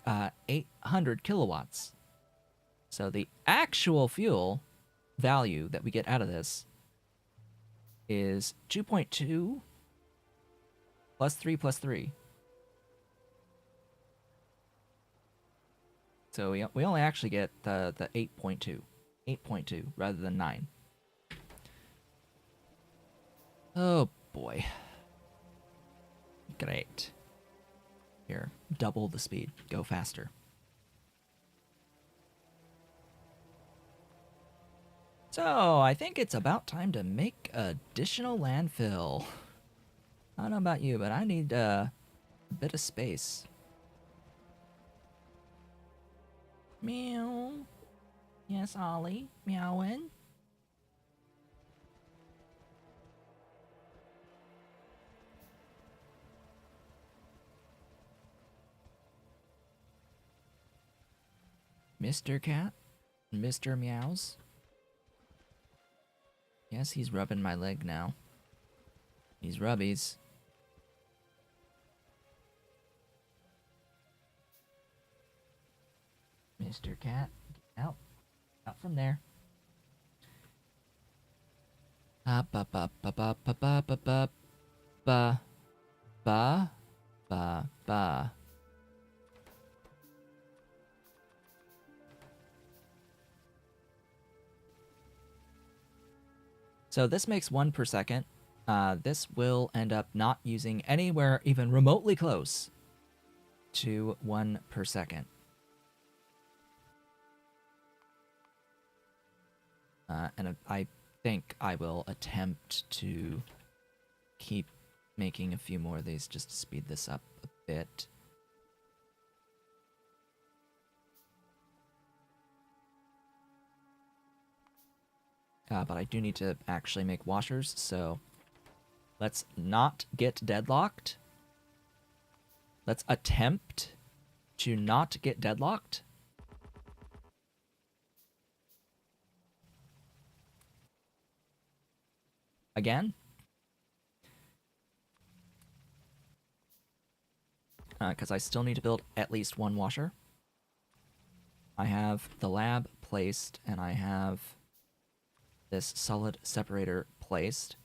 A: 800 kilowatts. So the actual fuel value that we get out of this is 2.2 plus 3 plus 3. So we only actually get the 8.2. 8.2 rather than 9. Oh boy. Great. Here, double the speed. Go faster. So, I think it's about time to make additional landfill. I don't know about you, but I need a bit of space. Meow. Yes, Ollie. Meowing. Mr. Cat? Mr. Meows? Yes, he's rubbing my leg now. He's rubbies. Mr. Cat, get out. Out from there. Ba ba ba ba ba ba ba ba ba ba ba ba ba. So this makes 1 per second. This will end up not using anywhere even remotely close to 1 per second. And I think I will attempt to keep making a few more of these just to speed this up a bit. But I do need to actually make washers, so let's not get deadlocked. Let's attempt to not get deadlocked. Again. Because I still need to build at least 1 washer. I have the lab placed, and I have this solid separator placed.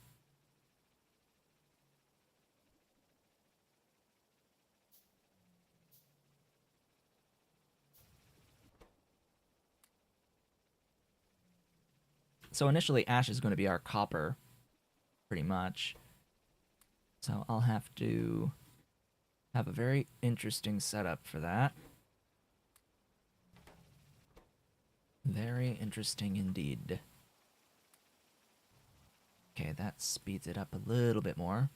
A: So initially ash is going to be our copper, pretty much. So I'll have to have a very interesting setup for that. Very interesting indeed. Okay, that speeds it up a little bit more.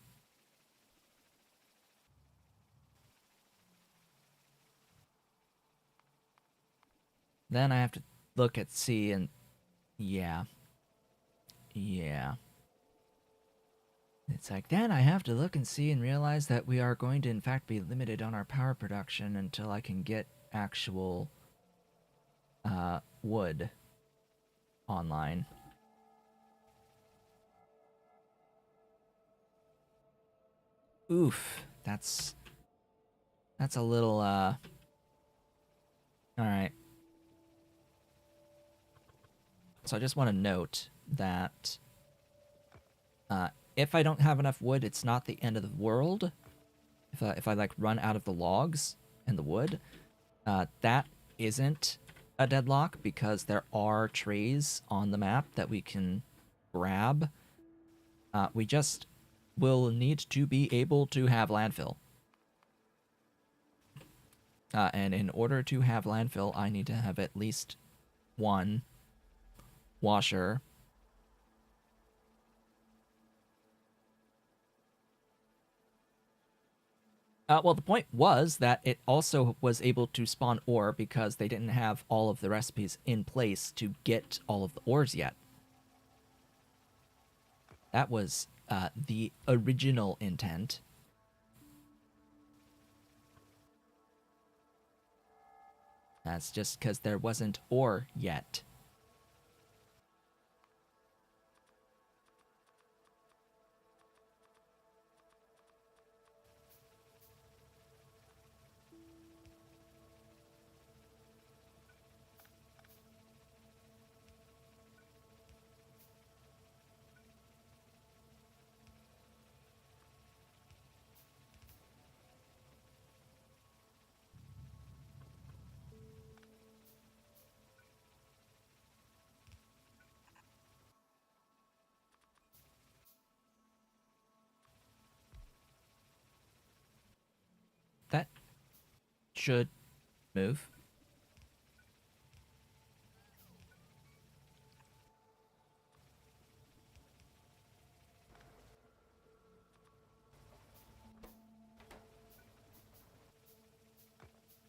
A: then I have to look at sea and... Yeah. Yeah. It's like, then I have to look and see and realize that we are going to, in fact, be limited on our power production until I can get actual wood online. Oof. That's a little, Alright. So I just want to note that if I don't have enough wood, it's not the end of the world. If I like run out of the logs and the wood, that isn't a deadlock because there are trees on the map that we can grab. We just will need to be able to have landfill. And in order to have landfill, I need to have at least one washer. Well, the point was that it also was able to spawn ore because they didn't have all of the recipes in place to get all of the ores yet. That was the original intent. That's just because there wasn't ore yet. That should move.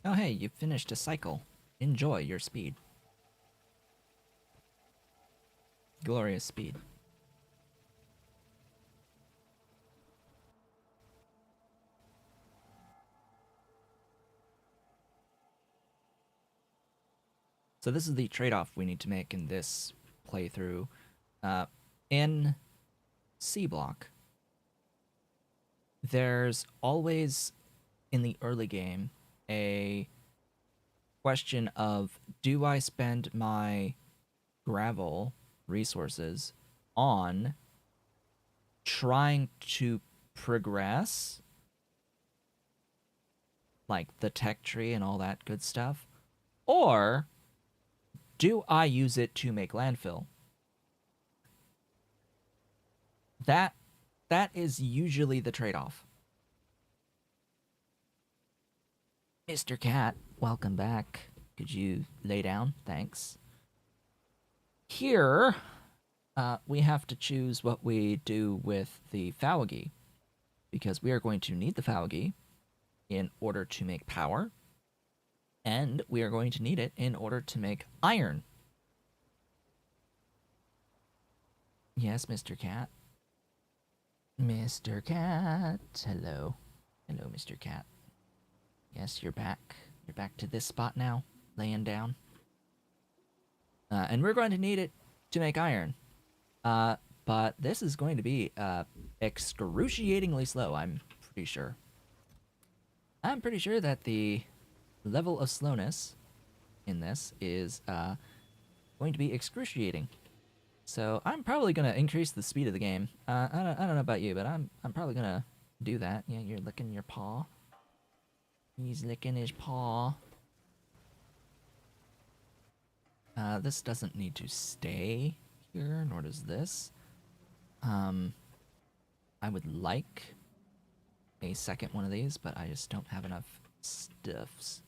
A: Oh hey, you finished a cycle. Enjoy your speed. Glorious speed. So this is the trade-off we need to make in this playthrough. In SeaBlock, there's always, in the early game, a question of, do I spend my gravel resources on trying to progress, like the tech tree and all that good stuff, or do I use it to make landfill? That is usually the trade-off. Mr. Cat, welcome back. Could you lay down? Thanks. Here, we have to choose what we do with the algae, because we are going to need the algae in order to make power, and we are going to need it in order to make iron. Yes, Mr. Cat. Mr. Cat. Hello. Hello, Mr. Cat. Yes, you're back. You're back to this spot now, laying down. And we're going to need it to make iron. But this is going to be excruciatingly slow, I'm pretty sure. I'm pretty sure that the level of slowness in this is going to be excruciating. So I'm probably going to increase the speed of the game. I don't know about you, but I'm probably going to do that. Yeah, you're licking your paw. He's licking his paw. This doesn't need to stay here, nor does this. I would like a second one of these, but I just don't have enough stuffs.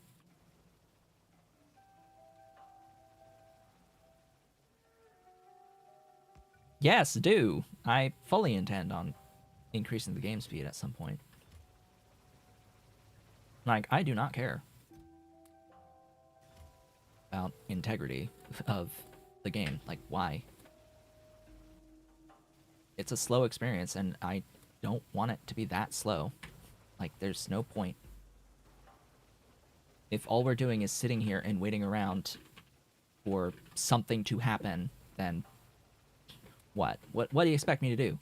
A: Yes, do. I fully intend on increasing the game speed at some point. Like, I do not care. about integrity of the game. Like, why? It's a slow experience, and I don't want it to be that slow. Like, there's no point. If all we're doing is sitting here and waiting around for something to happen, then what? What do you expect me to do?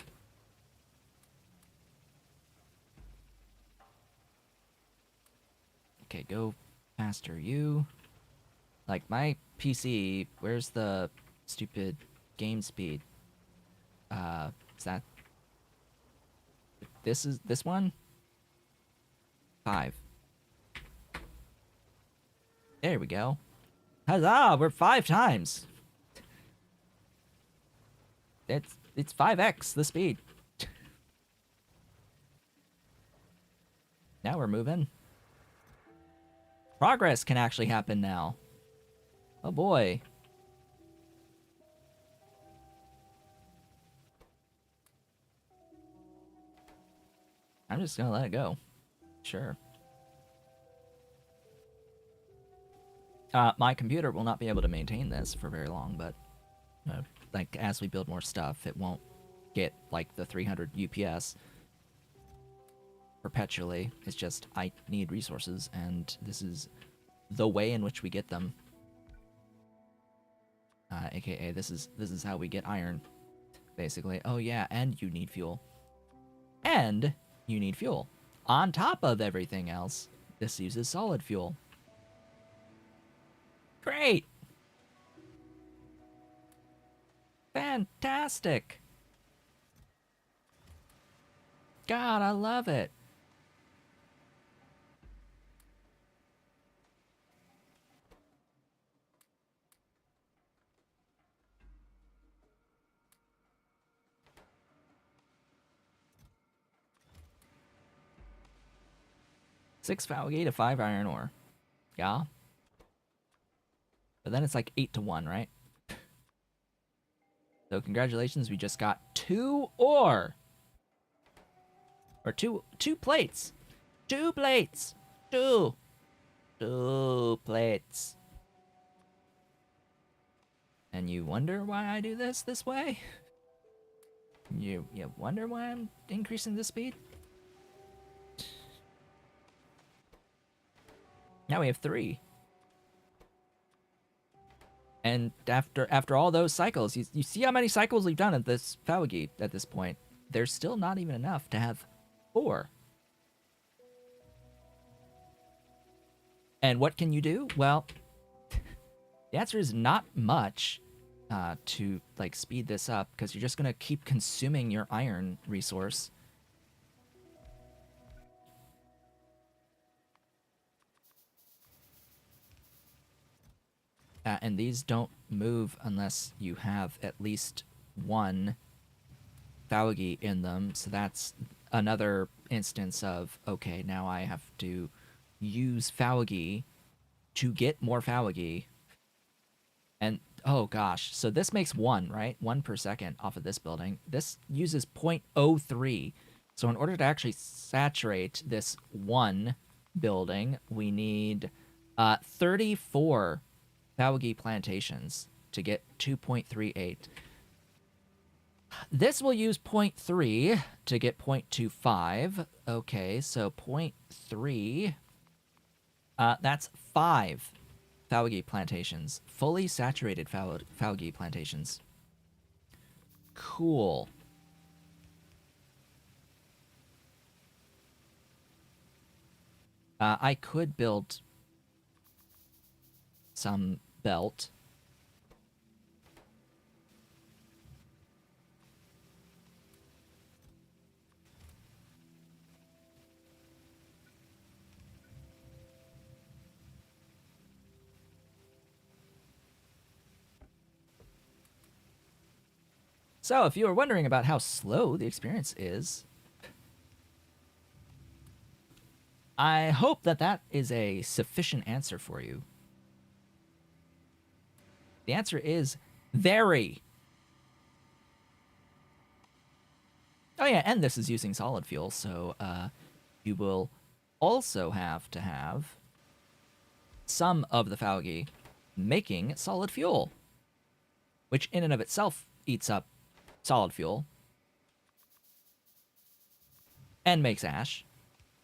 A: Okay, go faster, you. Like, my PC, where's the stupid game speed? Is that... This one? 5. There we go. Huzzah! We're 5 times! It's 5x the speed. Now we're moving. Progress can actually happen now. Oh boy. I'm just gonna let it go. Sure. My computer will not be able to maintain this for very long, but like as we build more stuff, it won't get like the 300 UPS perpetually. It's just I need resources, and this is the way in which we get them. AKA this is how we get iron, basically. Oh yeah, and you need fuel. And you need fuel. On top of everything else, this uses solid fuel. Great! Fantastic! God, I love it. Six algae to 5 iron ore. Yeah. But then it's like 8 to 1, right? So congratulations, we just got 2 ore. Or two plates. 2 plates. 2 plates. And you wonder why I do this way? You wonder why I'm increasing the speed? Now we have 3. And after all those cycles, you see how many cycles we've done at this Falgi at this point. There's still not even enough to have 4. And what can you do? Well, the answer is not much to like speed this up, because you're just gonna keep consuming your iron resource. And these don't move unless you have at least 1 Falgi in them, so that's another instance of, okay, now I have to use Falgi to get more Falgi. And, oh gosh, so this makes 1, right? 1 per second off of this building. This uses 0.03. So in order to actually saturate this 1 building, we need 34 Falgi plantations to get 2.38. This will use 0.3 to get 0.25. Okay, so 0.3. That's 5 Falgi plantations. Fully saturated Falgi plantations. Cool. I could build some belt. So, if you were wondering about how slow the experience is, I hope that is a sufficient answer for you. The answer is very. Oh yeah, and this is using solid fuel, so you will also have to have some of the Falgi making solid fuel, which in and of itself eats up solid fuel and makes ash.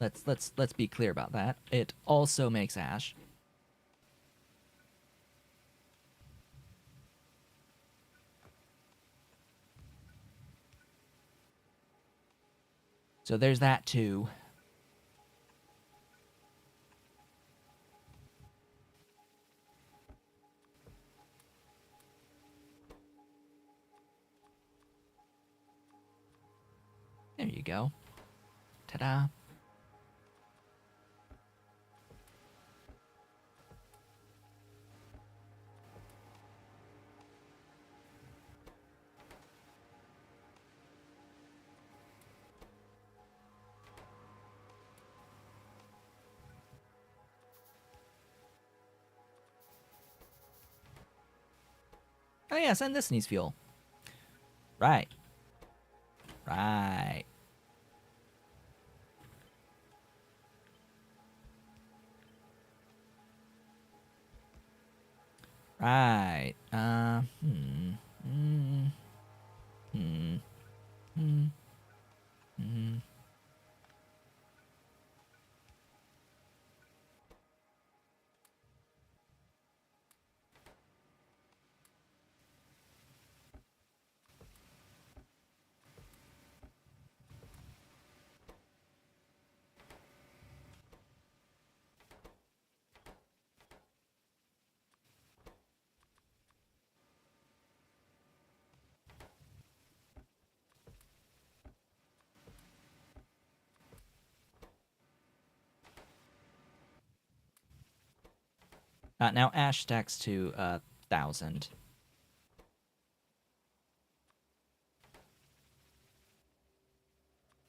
A: Let's be clear about that. It also makes ash. So there's that too. There you go. Ta-da. Oh yes, and this needs fuel. Right. Right. Right. Now ash stacks to 1,000.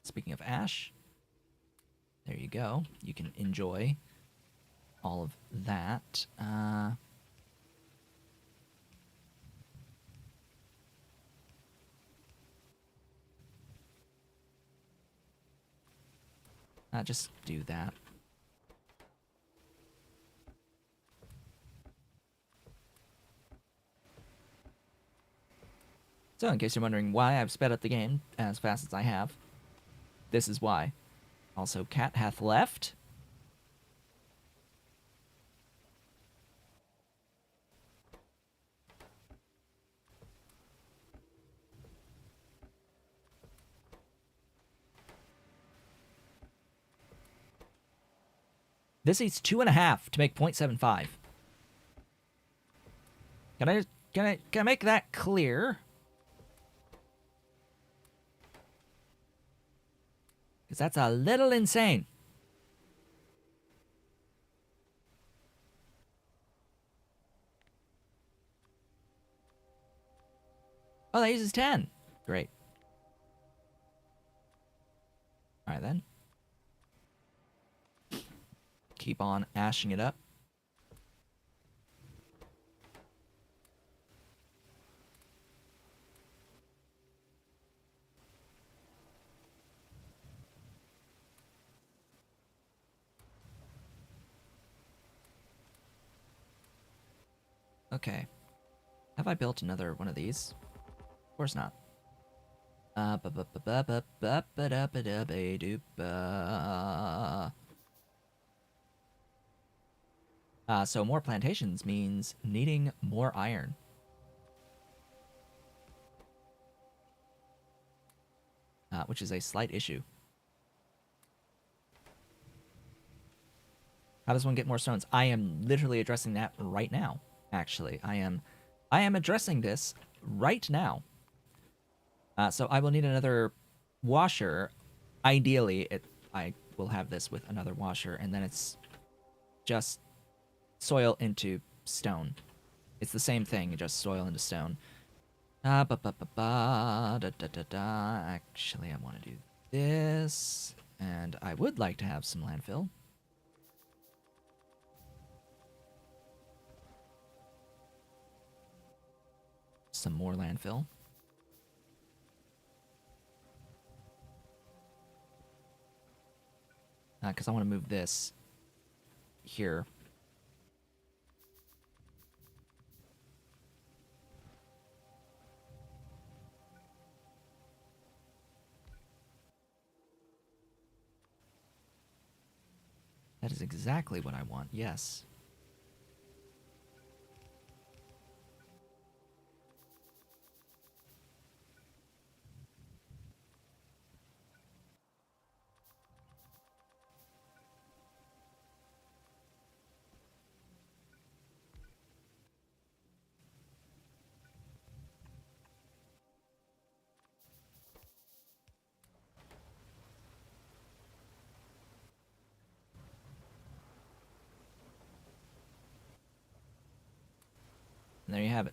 A: Speaking of ash, there you go. You can enjoy all of that. Just do that. So, in case you're wondering why I've sped up the game as fast as I have, this is why. Also, cat hath left. This eats 2.5 to make 0.75. Can I make that clear? Because that's a little insane. Oh, that uses 10. Great. Alright then. Keep on ashing it up. Okay. Have I built another one of these? Of course not. So more plantations means needing more iron. Which is a slight issue. How does one get more stones? I am literally addressing that right now, actually. I am addressing this right now. So I will need another washer. Ideally, I will have this with another washer, and then it's just soil into stone. It's the same thing, just soil into stone. Actually, I want to do this, and I would like to have some landfill. Some more landfill. Because I want to move this here. That is exactly what I want, yes. And there you have it.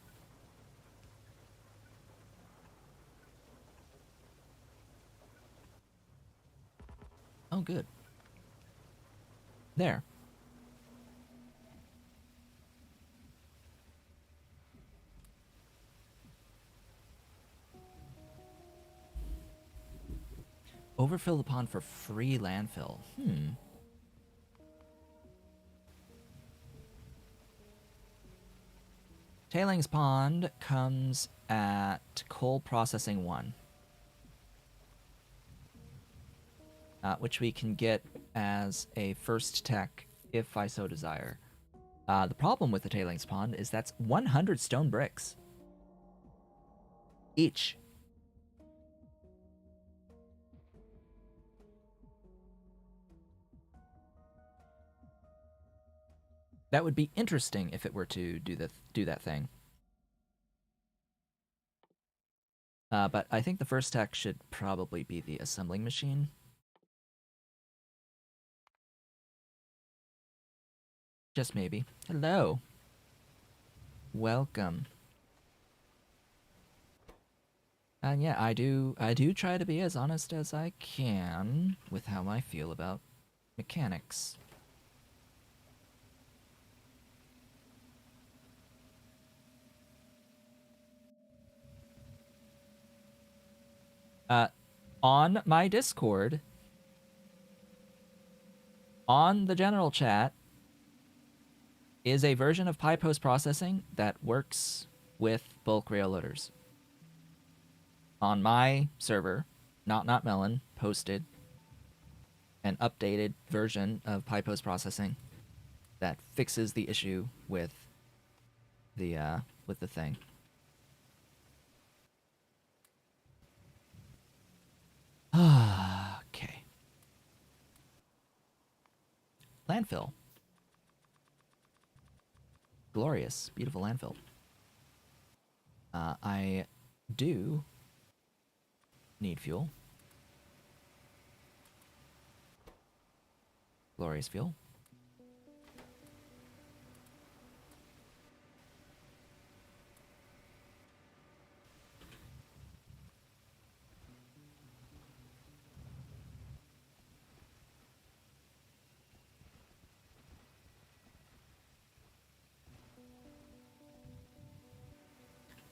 A: Oh, good. There. Overfill the pond for free landfill. Tailings pond comes at coal processing 1. Which we can get as a first tech if I so desire. The problem with the tailings pond is that's 100 stone bricks. Each. That would be interesting if it were to do that thing. But I think the first tech should probably be the assembling machine. Just maybe. Hello. Welcome. And yeah, I do try to be as honest as I can with how I feel about mechanics. On my Discord, on the general chat, is a version of post-processing that works with bulk rail loaders. On my server, not Melon, posted an updated version of post-processing that fixes the issue with the thing. Okay. Landfill. Glorious, beautiful landfill. I do need fuel. Glorious fuel.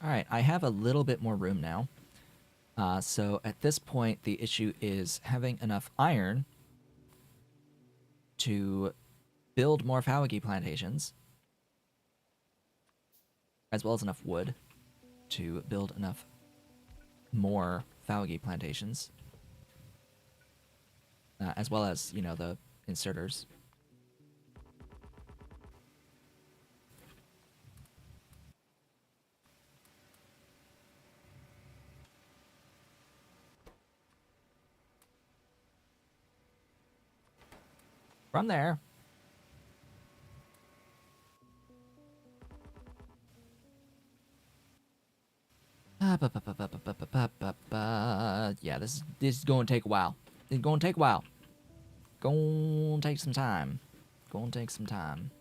A: Alright, I have a little bit more room now. So at this point, the issue is having enough iron to build more algae plantations, as well as enough wood to build enough more algae plantations, as well as, you know, the inserters. From there, yeah, this is going to take a while. It's going to take a while. Going to take some time. Going to take some time.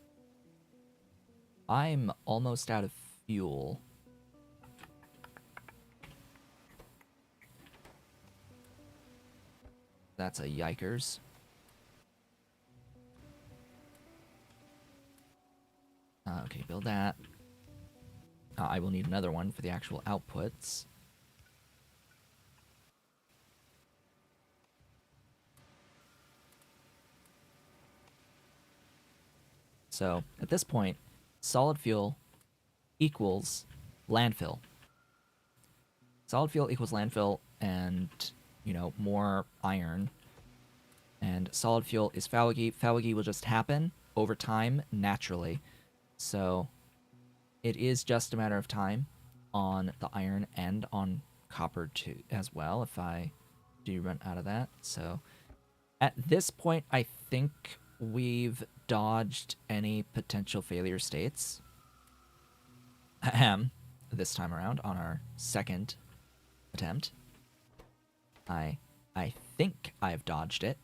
A: I'm almost out of fuel. That's a yikers. Okay, build that. I will need another one for the actual outputs. So, at this point, solid fuel equals landfill. Solid fuel equals landfill and, you know, more iron And solid fuel is algae. Algae will just happen over time naturally. So it is just a matter of time on the iron and on copper too as well if I do run out of that. So at this point, I think we've dodged any potential failure states. Ahem. This time around on our second attempt. I think I've dodged it.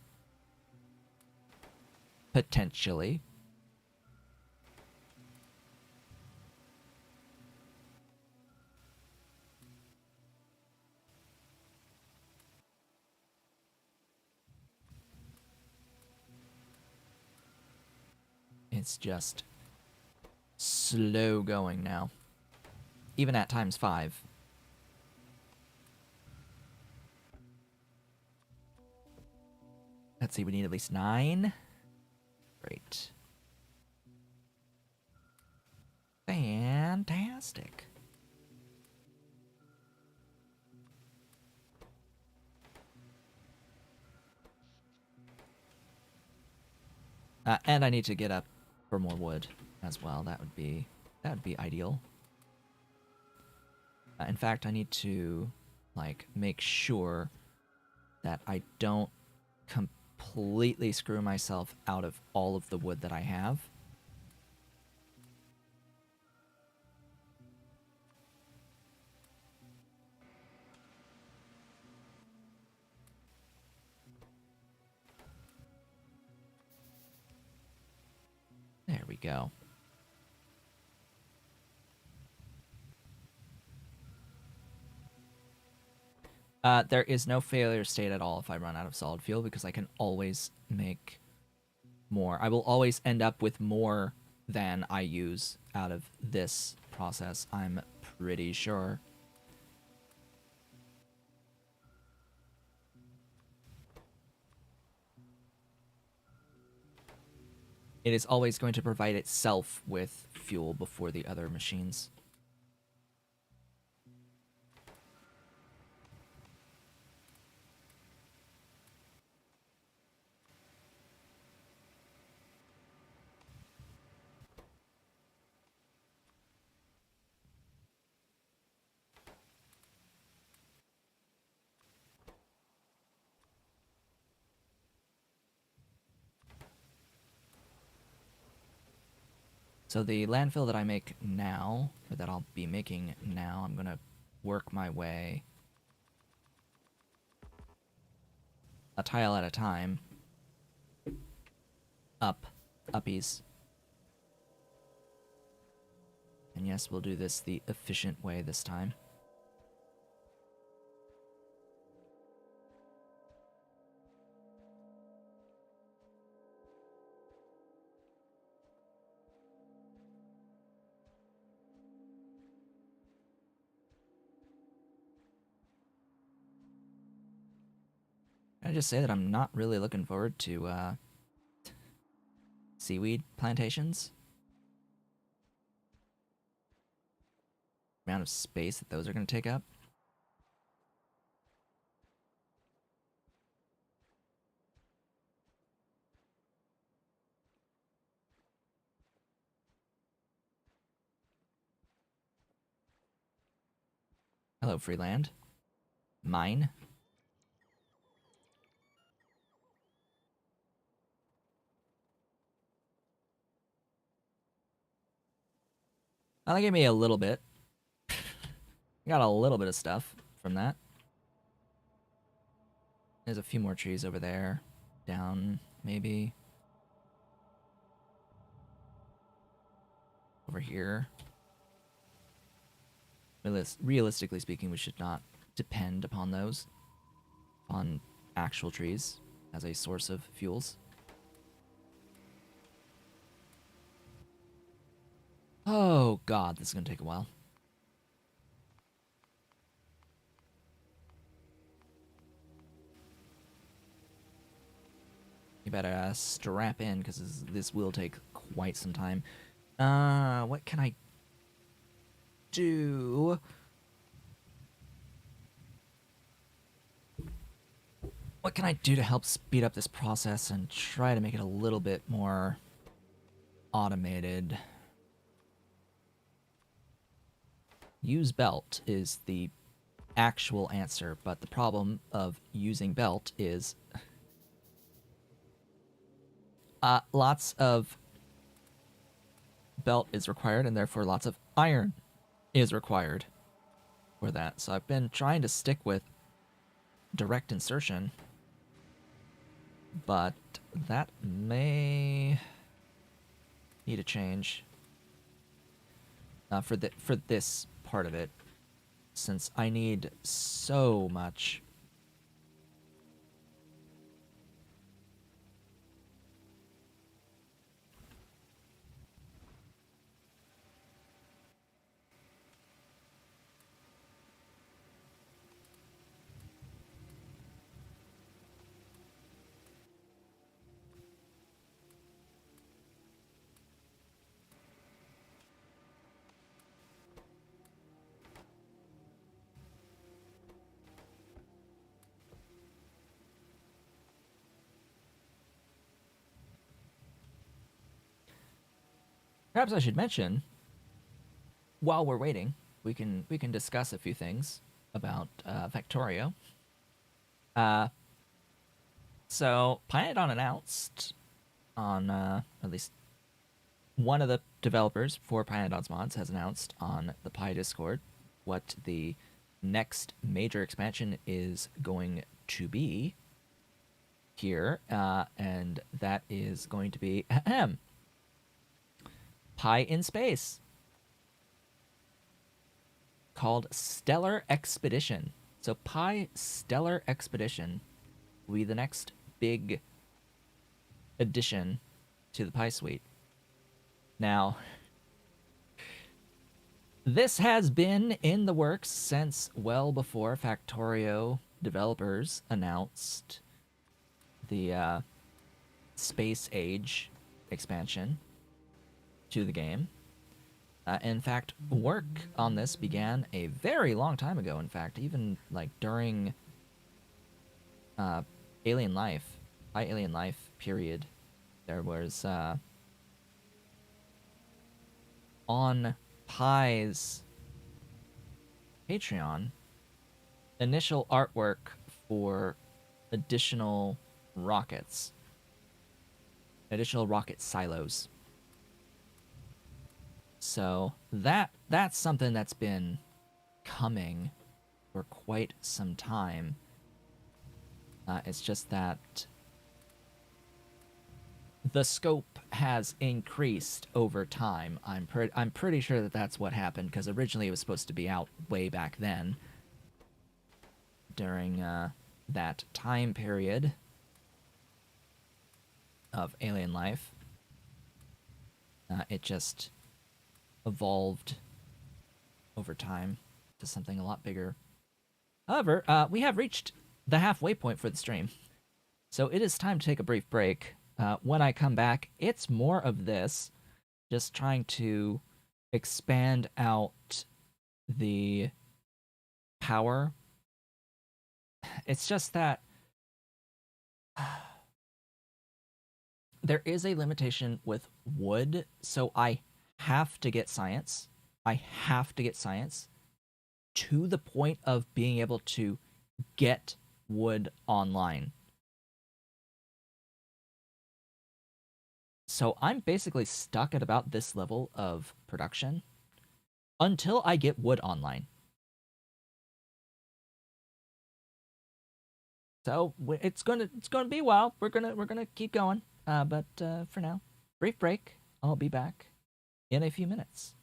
A: Potentially. It's just slow going now. Even at ×5. Let's see, we need at least 9. Great. Fantastic. And I need to get up for more wood as well. That would be ideal. In fact, I need to like make sure that I don't completely screw myself out of all of the wood that I have. There we go. There is no failure state at all if I run out of solid fuel because I can always make more. I will always end up with more than I use out of this process, I'm pretty sure. It is always going to provide itself with fuel before the other machines. So the landfill that I make now, or that I'll be making now, I'm going to work my way a tile at a time uppies. And yes, we'll do this the efficient way this time. Can I just say that I'm not really looking forward to seaweed plantations? The amount of space that those are going to take up. Hello, free land. Mine. Well, they gave me a little bit. Got a little bit of stuff from that. There's a few more trees over there. Down, maybe. Over here. Realistically speaking, we should not depend upon those. On actual trees as a source of fuels. Oh god, this is gonna take a while. You better strap in, because this will take quite some time. What can I do? what can I do to help speed up this process and try to make it a little bit more automated? Use belt is the actual answer, but the problem of using belt is lots of belt is required, and therefore lots of iron is required for that. So I've been trying to stick with direct insertion, but that may need a change for this part of it, since I need so much. Perhaps I should mention, while we're waiting, we can discuss a few things about Factorio. So Pyandon announced on at least one of the developers for Pyanodons mods has announced on the Pi Discord what the next major expansion is going to be here, and that is going to be Pi in Space, called Stellar Expedition. So Pi Stellar Expedition will be the next big addition to the Pi suite. Now, this has been in the works since well before Factorio developers announced the Space Age expansion to the game. In fact, work on this began a very long time ago. In fact, even like during Alien Life, Pi Alien Life period, there was on Pi's Patreon initial artwork for additional rockets, additional rocket silos. So that's something that's been coming for quite some time. It's just that the scope has increased over time. I'm pretty sure that that's what happened, because originally it was supposed to be out way back then, during that time period of Alien Life. It just evolved over time to something a lot bigger. However, we have reached the halfway point for the stream, so it is time to take a brief break. When I come back, it's more of this, just trying to expand out the power. It's just that there is a limitation with wood, so I have to get science. I have to get science to the point of being able to get wood online. So I'm basically stuck at about this level of production until I get wood online. So it's gonna be a while. We're gonna keep going. But for now, brief break. I'll be back in a few minutes.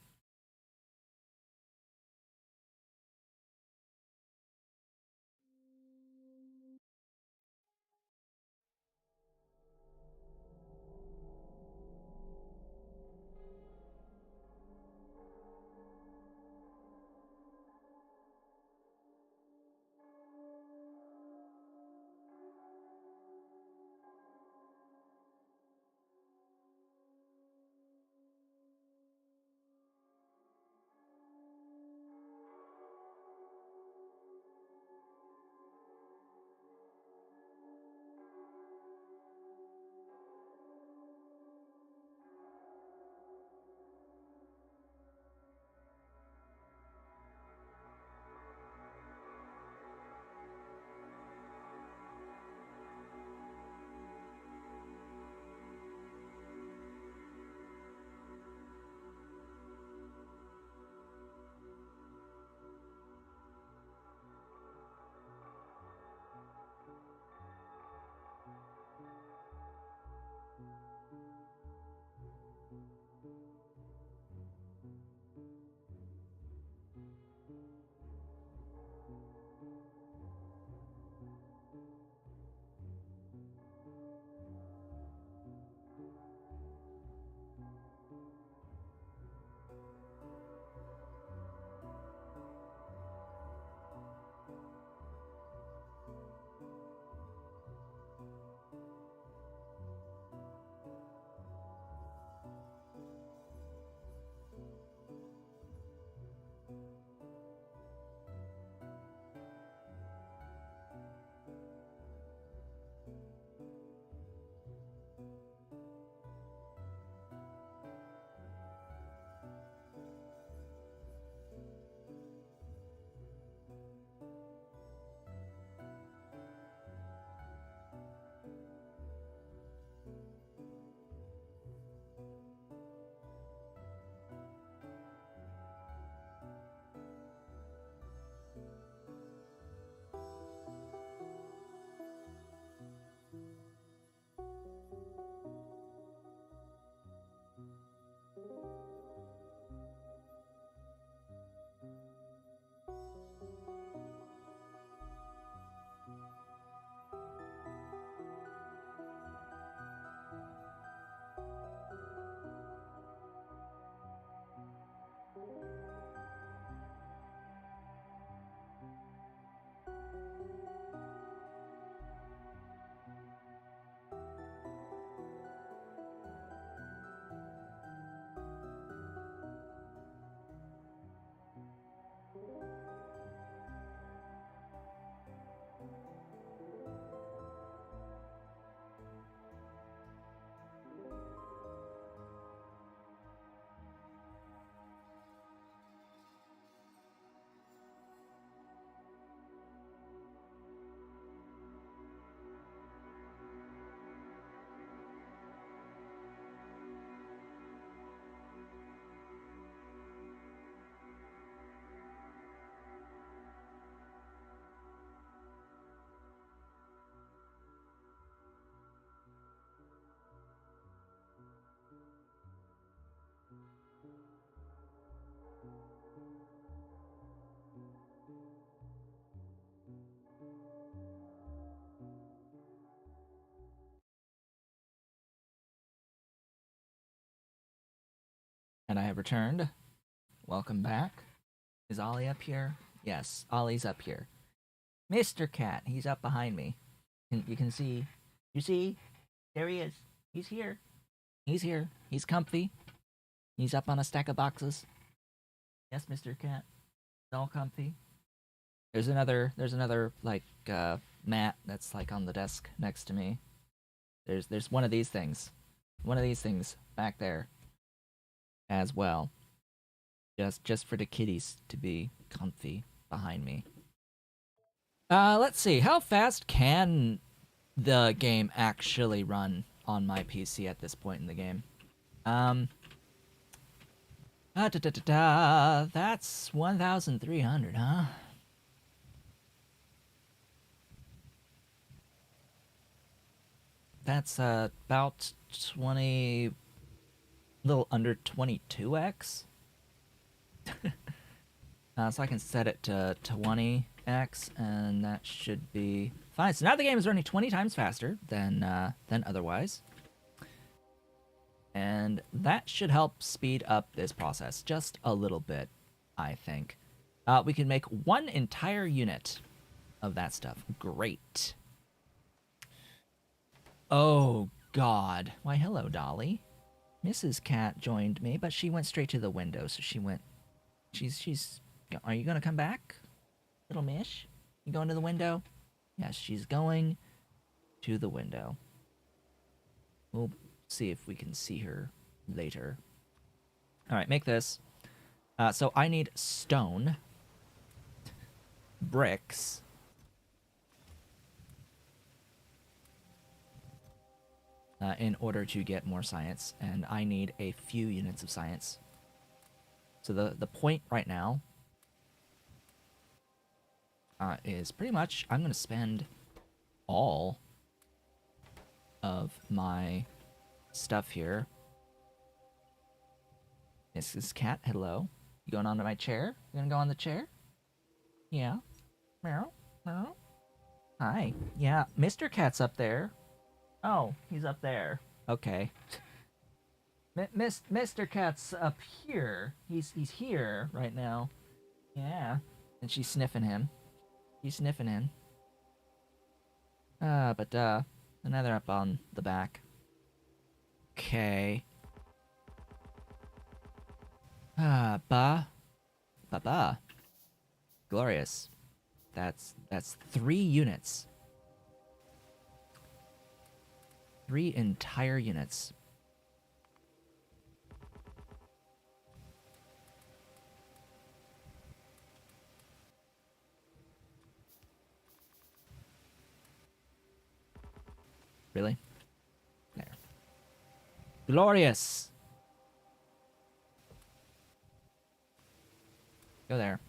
A: And I have returned. Welcome back. Is Ollie up here? Yes, Ollie's up here. Mr. Cat, he's up behind me. You can see. You see? There he is. He's here. He's here. He's comfy. He's up on a stack of boxes. Yes, Mr. Cat. It's all comfy. There's another like mat that's like on the desk next to me. There's one of these things. One of these things back there as well. Just for the kitties to be comfy behind me. Let's see. How fast can the game actually run on my PC at this point in the game? That's 1,300, huh? That's about 20, little under 22x. So I can set it to 20x, and that should be fine. So now the game is running 20 times faster than otherwise. And that should help speed up this process just a little bit, I think. We can make one entire unit of that stuff. Great. Oh, God. Why, hello, Dolly. Mrs. Cat joined me, but she went straight to the window, so she went... She's... Are you gonna come back, little Mish? You going to the window? Yes, she's going to the window. We'll see if we can see her later. Alright, make this. So I need stone, bricks, in order to get more science, and I need a few units of science. So the point right now is pretty much I'm going to spend all of my stuff here. Mrs. Cat, hello. You going onto my chair? You gonna go on the chair? Yeah. Meow. Meow. Hi. Yeah, Mr. Cat's up there. Oh, he's up there. Okay. Mr. Cat's up here. He's here right now. Yeah. And she's sniffing him. She's sniffing him. But another up on the back. Okay. Ba. Glorious. That's 3 units. 3 entire units. Really? There. Glorious! Go there.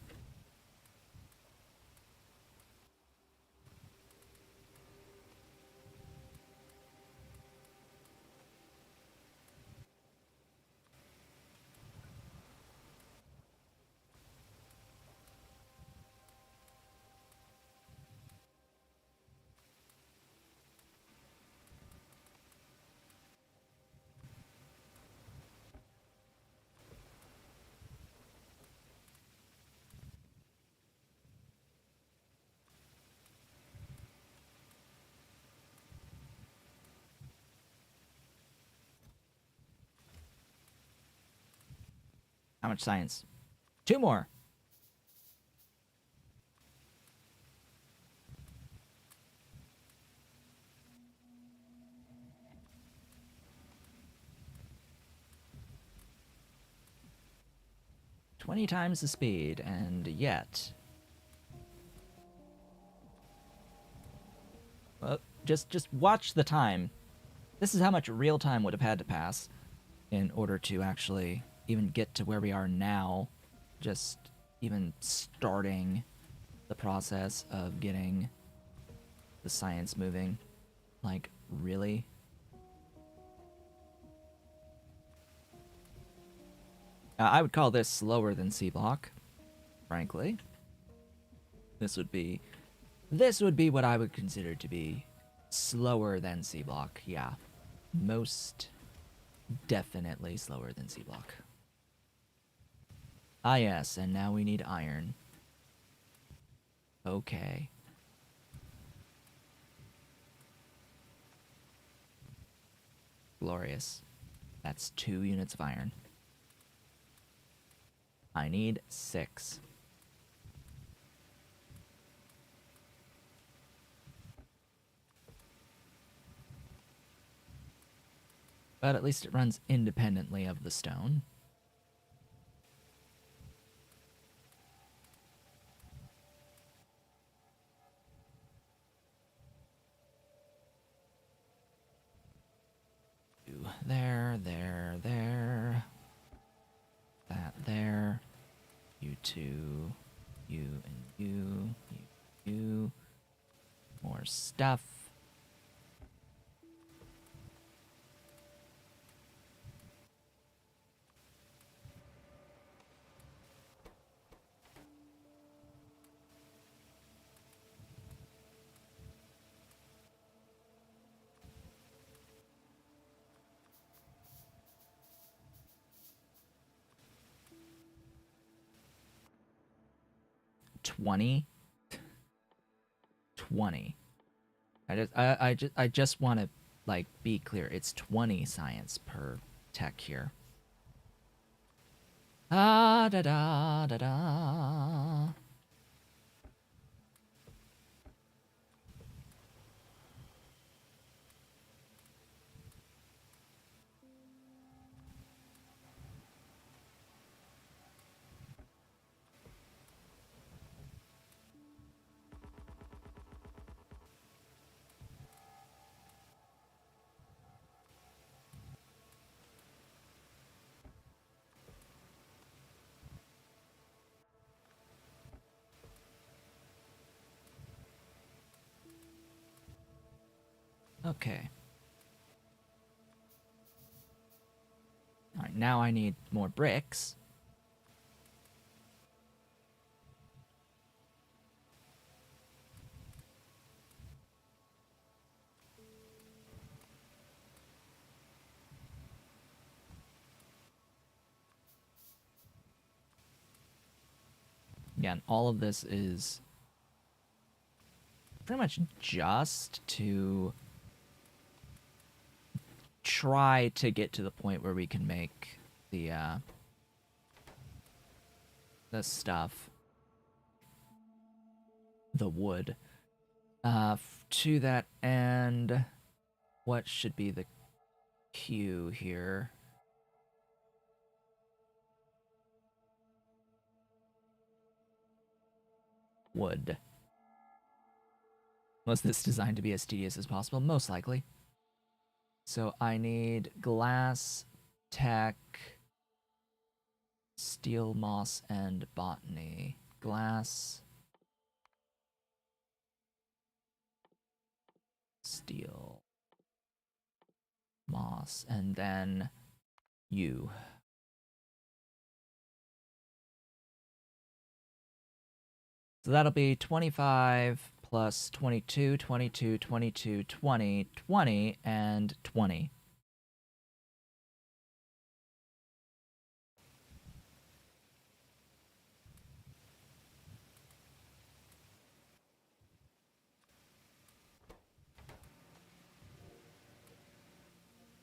A: How much science? 2 more. "20 times the speed, and yet..." Well, just watch the time. This is how much real time would have had to pass in order to actually even get to where we are now. Just even starting the process of getting the science moving. Like, really? I would call this slower than SeaBlock, frankly. This would be what I would consider to be slower than SeaBlock, yeah. Most definitely slower than SeaBlock. Ah, yes, and now we need iron. Okay. Glorious. That's 2 units of iron. I need 6. But at least it runs independently of the stone. There, there, there. That there. You two. You and you. You. More stuff. $20. I just want to like be clear. It's 20 science per tech here. Ah da da da da. Okay. All right, now I need more bricks. Yeah, and all of this is pretty much just to try to get to the point where we can make the stuff, the wood. To that end, what should be the queue here? Wood. Was this designed to be as tedious as possible? Most likely. So I need glass, tech, steel, moss, and botany. Glass, steel, moss, and then you. So that'll be 25 plus 22, 22, 22, 20, 20, and 20.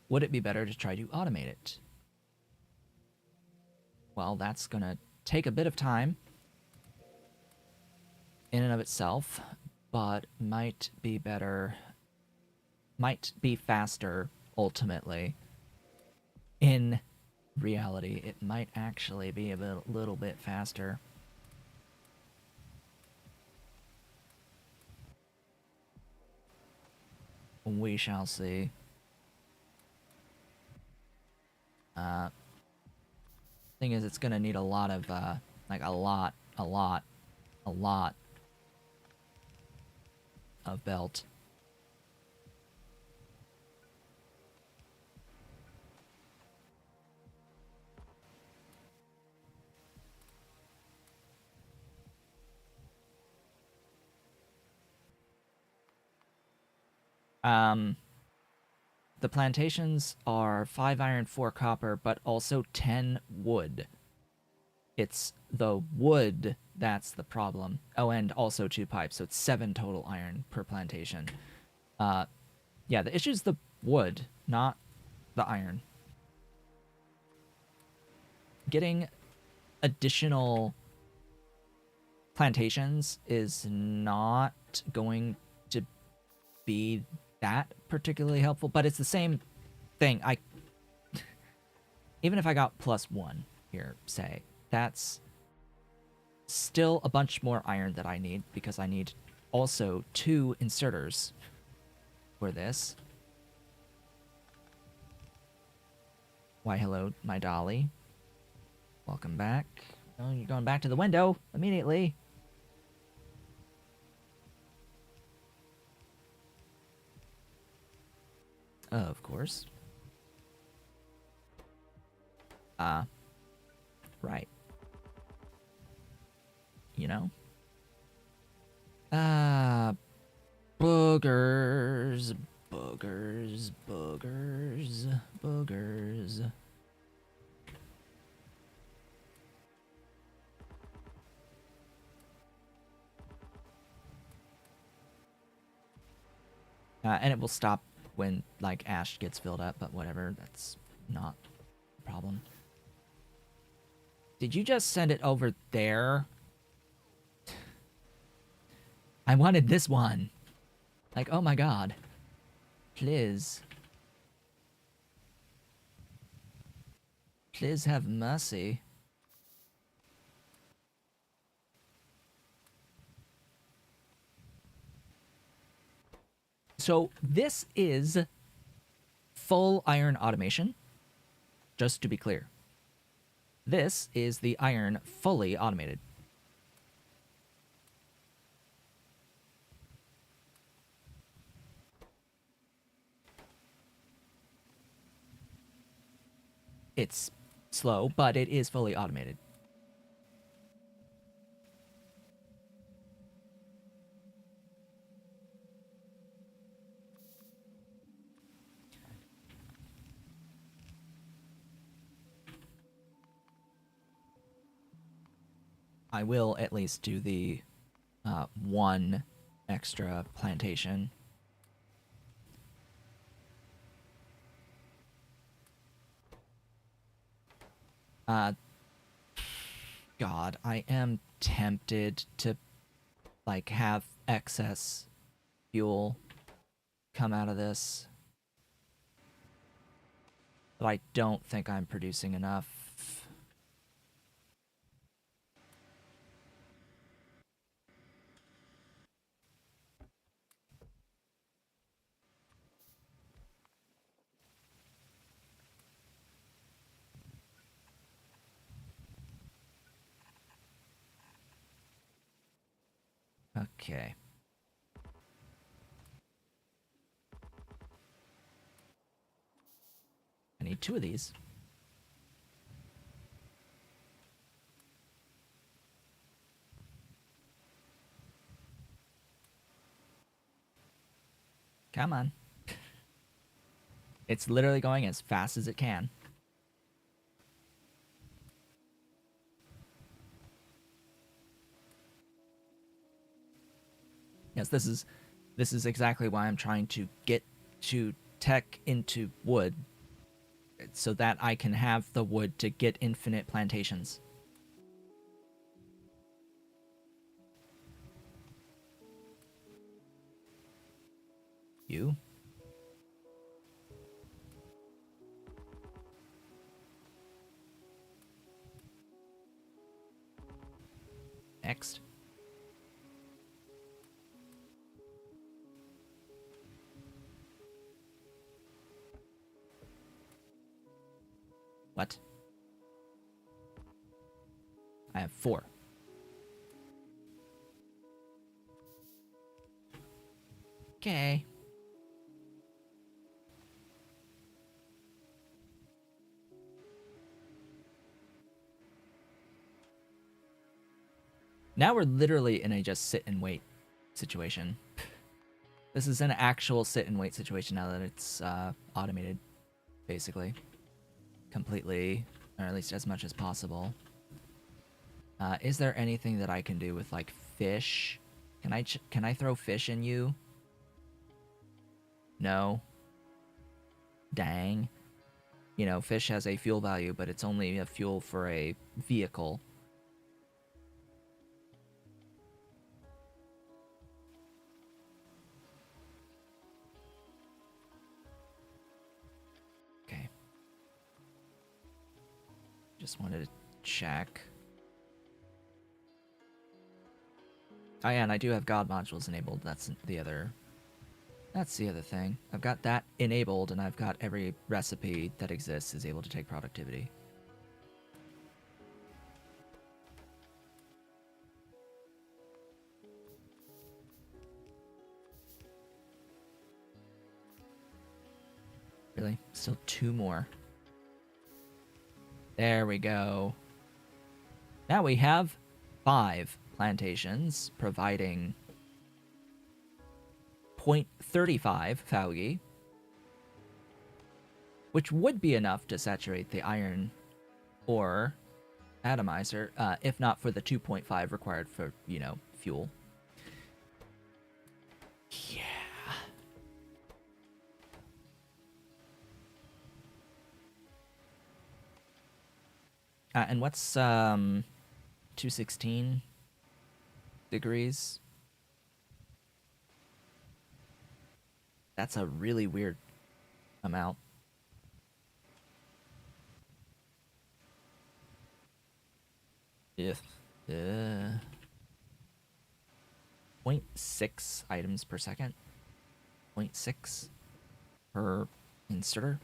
A: Would it be better to try to automate it? Well, that's gonna take a bit of time in and of itself, but might be better, might be faster ultimately. In reality, it might actually be a little bit faster. We shall see. Thing is, it's gonna need a lot of, like a lot of belt. The plantations are 5 iron, 4 copper, but also 10 wood. It's the wood that's the problem. Oh, and also 2 pipes, so it's 7 total iron per plantation. Yeah, the issue's the wood, not the iron. Getting additional plantations is not going to be that particularly helpful, but it's the same thing. Even if I got +1 here, say, that's still a bunch more iron that I need, because I need also 2 inserters for this. Why, hello, my dolly. Welcome back. Oh, you're going back to the window immediately. Of course. Right. You know? Boogers. Boogers. Boogers. Boogers. And it will stop when, like, ash gets filled up, but whatever. That's not a problem. Did you just send it over there? I wanted this one. Like, oh my god. Please. Please have mercy. So this is full iron automation, just to be clear. This is the iron fully automated. It's slow, but it is fully automated. I will at least do the 1 extra plantation. God, I am tempted to, like, have excess fuel come out of this. But I don't think I'm producing enough. Okay. I need 2 of these. Come on. It's literally going as fast as it can. Yes, this is exactly why I'm trying to get to tech into wood, so that I can have the wood to get infinite plantations. You? Next. What? I have 4. Okay. Now we're literally in a just sit and wait situation. This is an actual sit and wait situation now that it's automated, basically. Completely, or at least as much as possible. Is there anything that I can do with like fish? Can I throw fish in you? No. Dang. You know, fish has a fuel value, but it's only a fuel for a vehicle. Okay. Just wanted to check. Oh yeah, and I do have God modules enabled. That's the other thing. I've got that enabled, and I've got every recipe that exists is able to take productivity. Really? Still 2 more. There we go. Now we have 5 plantations providing 0.35 algae, which would be enough to saturate the iron ore atomizer, if not for the 2.5 required for, you know, fuel. Yeah. And what's 216 degrees? That's a really weird amount. If 0.6 items per second. 0.6 per inserter.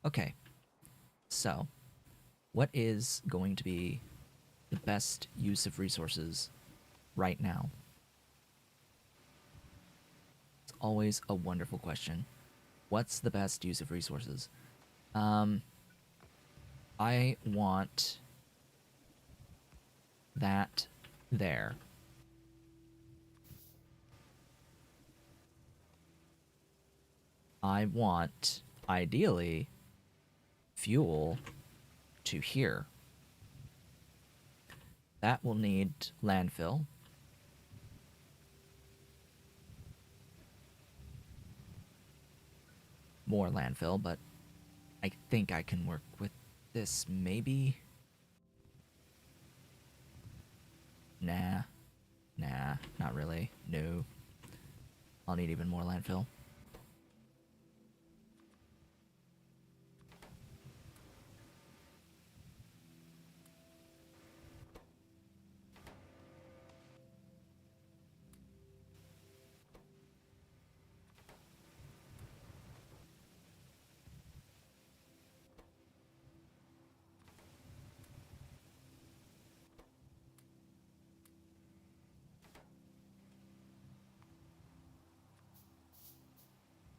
A: Okay. So, what is going to be the best use of resources right now? It's always a wonderful question. What's the best use of resources? I want that there. I want, ideally, fuel to here. That will need landfill. More landfill, but I think I can work with this, maybe? Nah, not really. No. I'll need even more landfill.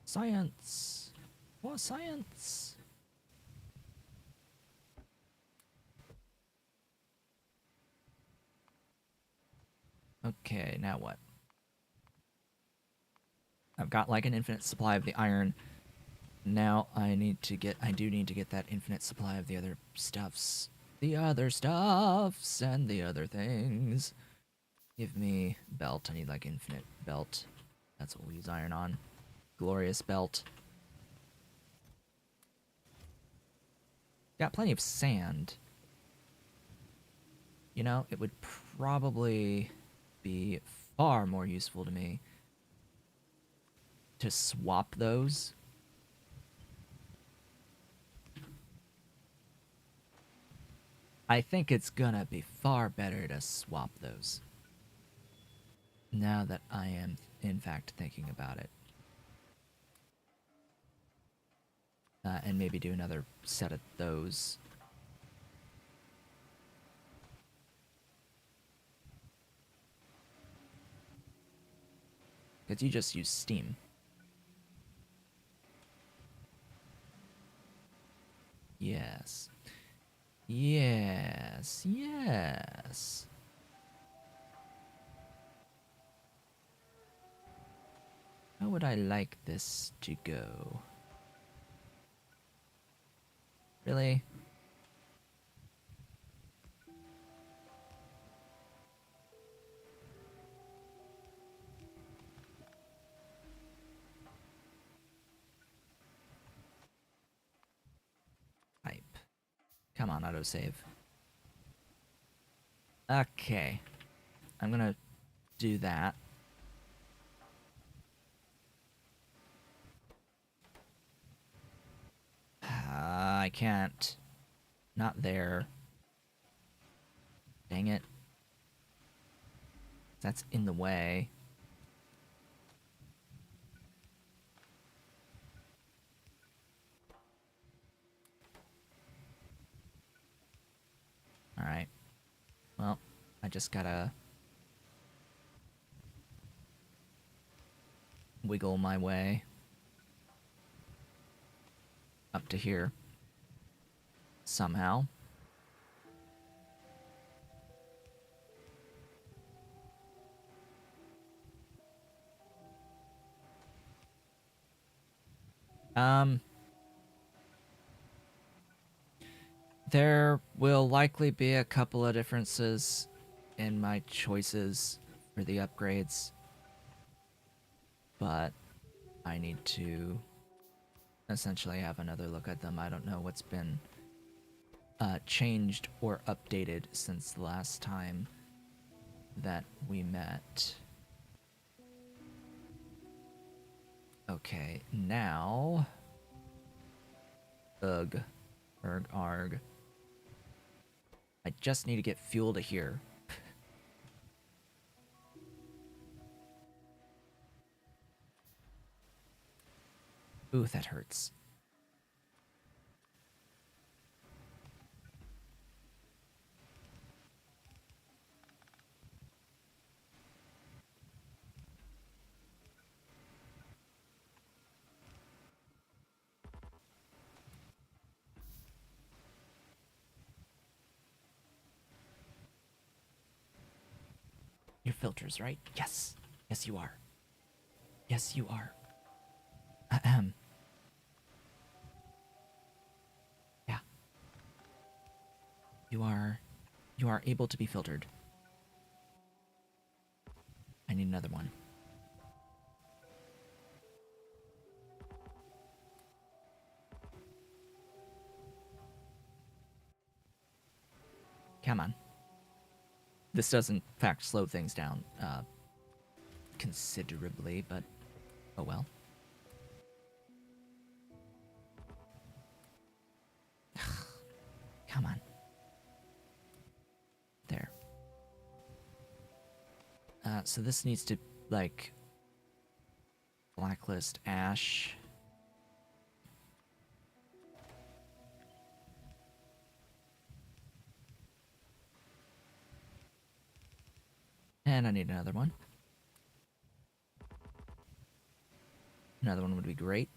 A: Science! More science! Okay, now what? I've got like an infinite supply of the iron. Now I do need to get that infinite supply of the other stuffs. The other stuffs and the other things. Give me belt. I need like infinite belt. That's what we'll use iron on. Glorious belt. Got plenty of sand. You know, it would probably be far more useful to me to swap those. I think it's gonna be far better to swap those. Now that I am, in fact, thinking about it. And maybe do another set of those. Because you just use steam. Yes. Yes. Yes. How would I like this to go? Really? Come on, autosave. Okay. I'm gonna do that. I can't. Not there. Dang it. That's in the way. Alright. Well, I just gotta wiggle my way up to here. Somehow. There will likely be a couple of differences in my choices for the upgrades, but I need to essentially have another look at them. I don't know what's been changed or updated since the last time that we met. Okay, now... Ugh. Erg arg. I just need to get fuel to here. Ooh, that hurts. Your filters, right? Yes. Yes, you are. Yes, you are. Ahem. Yeah. You are able to be filtered. I need another one. Come on. This does, in fact, slow things down considerably, but oh well. Come on. There. So this needs to, like, blacklist ash. And I need another one. Another one would be great.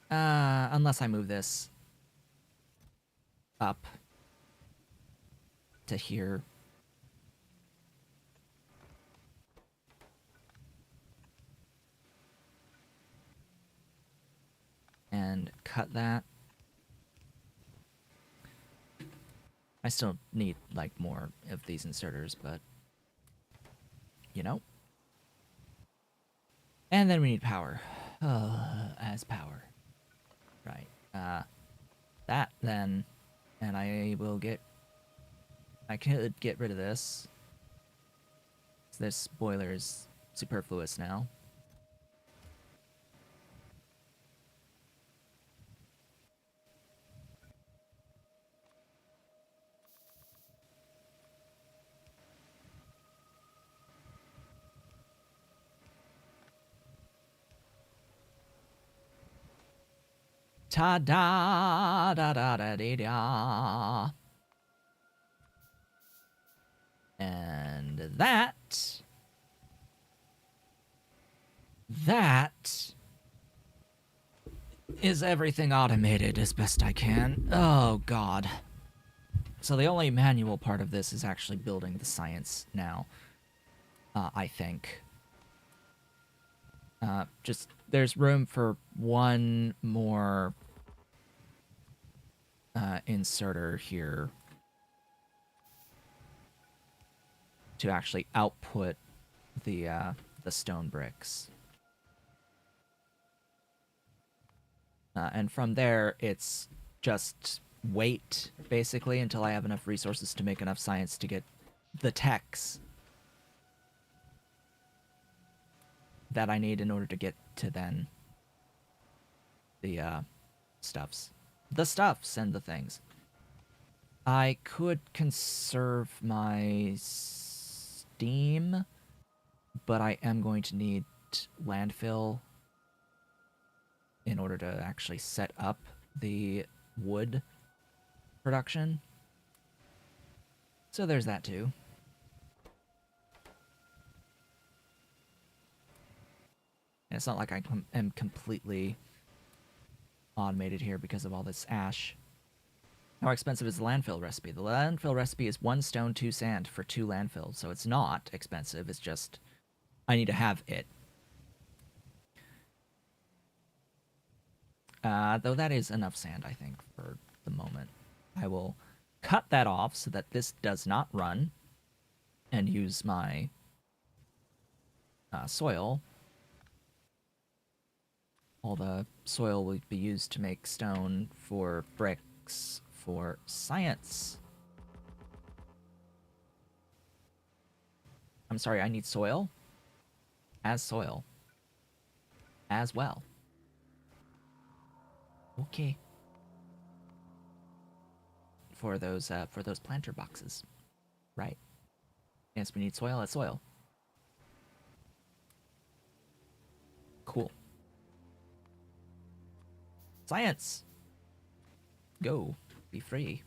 A: Unless I move this up to here. And cut that. I still need, like, more of these inserters, but... You know? And then we need power. As power. Right. That, then... And I will get... I could get rid of this. So this boiler is superfluous now. Ta-da, da-da-da-dee-da. And that is everything automated as best I can. Oh, God. So the only manual part of this is actually building the science now, I think. Just, there's room for one more inserter here to actually output the stone bricks. And from there, it's just wait, basically, until I have enough resources to make enough science to get the techs that I need in order to get to then the stuffs. The stuffs and the things. I could conserve my steam, but I am going to need landfill in order to actually set up the wood production. So there's that too. And it's not like I am completely automated here because of all this ash. How expensive is the landfill recipe? The landfill recipe is 1 stone, 2 sand for 2 landfills, so it's not expensive. It's just I need to have it. Though that is enough sand, I think, for the moment. I will cut that off so that this does not run and use my soil. All the soil will be used to make stone for bricks for science. I'm sorry, I need soil? As soil. As well. Okay. For those planter boxes. Right. Yes, we need soil as soil. Cool. Science! Go. Be free.